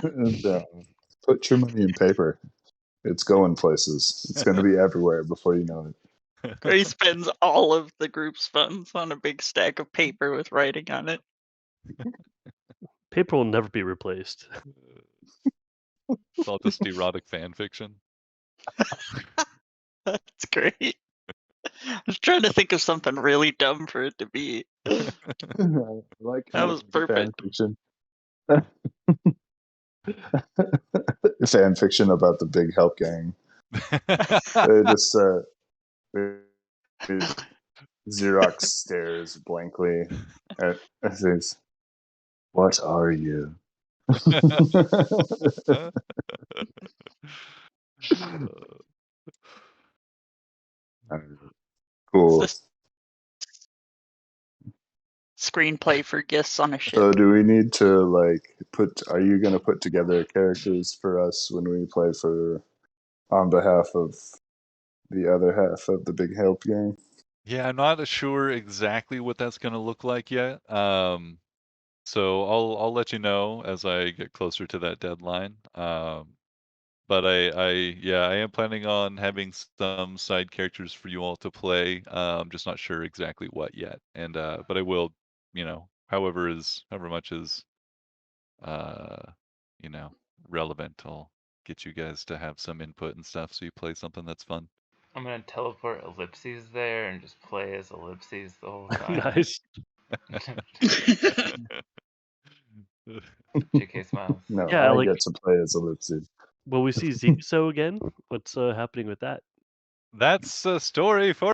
And, put your money in paper. It's going places. It's going to be everywhere before you know it. He spends all of the group's funds on a big stack of paper with writing on it. Paper will never be replaced. It's all just erotic fan fiction. That's great. I was trying to think of something really dumb for it to be. Like That was perfect. fan fiction. Fan fiction about the big help gang. They just Xerox stares blankly at things. What are you? Cool. It's the screenplay for Gifts on a Ship. So do we need to are you going to put together characters for us when we play on behalf of the other half of the big help gang? Yeah, I'm not sure exactly what that's going to look like yet. So I'll let you know as I get closer to that deadline. But I am planning on having some side characters for you all to play. Just not sure exactly what yet. And but I will, however much is relevant, I'll get you guys to have some input and stuff so you play something that's fun. I'm gonna teleport Ellipses there and just play as Ellipses the whole time. Nice. JK smiles. No, Yeah, I get to play as Ellipses. Will we see Zigso again? What's happening with that? That's a story for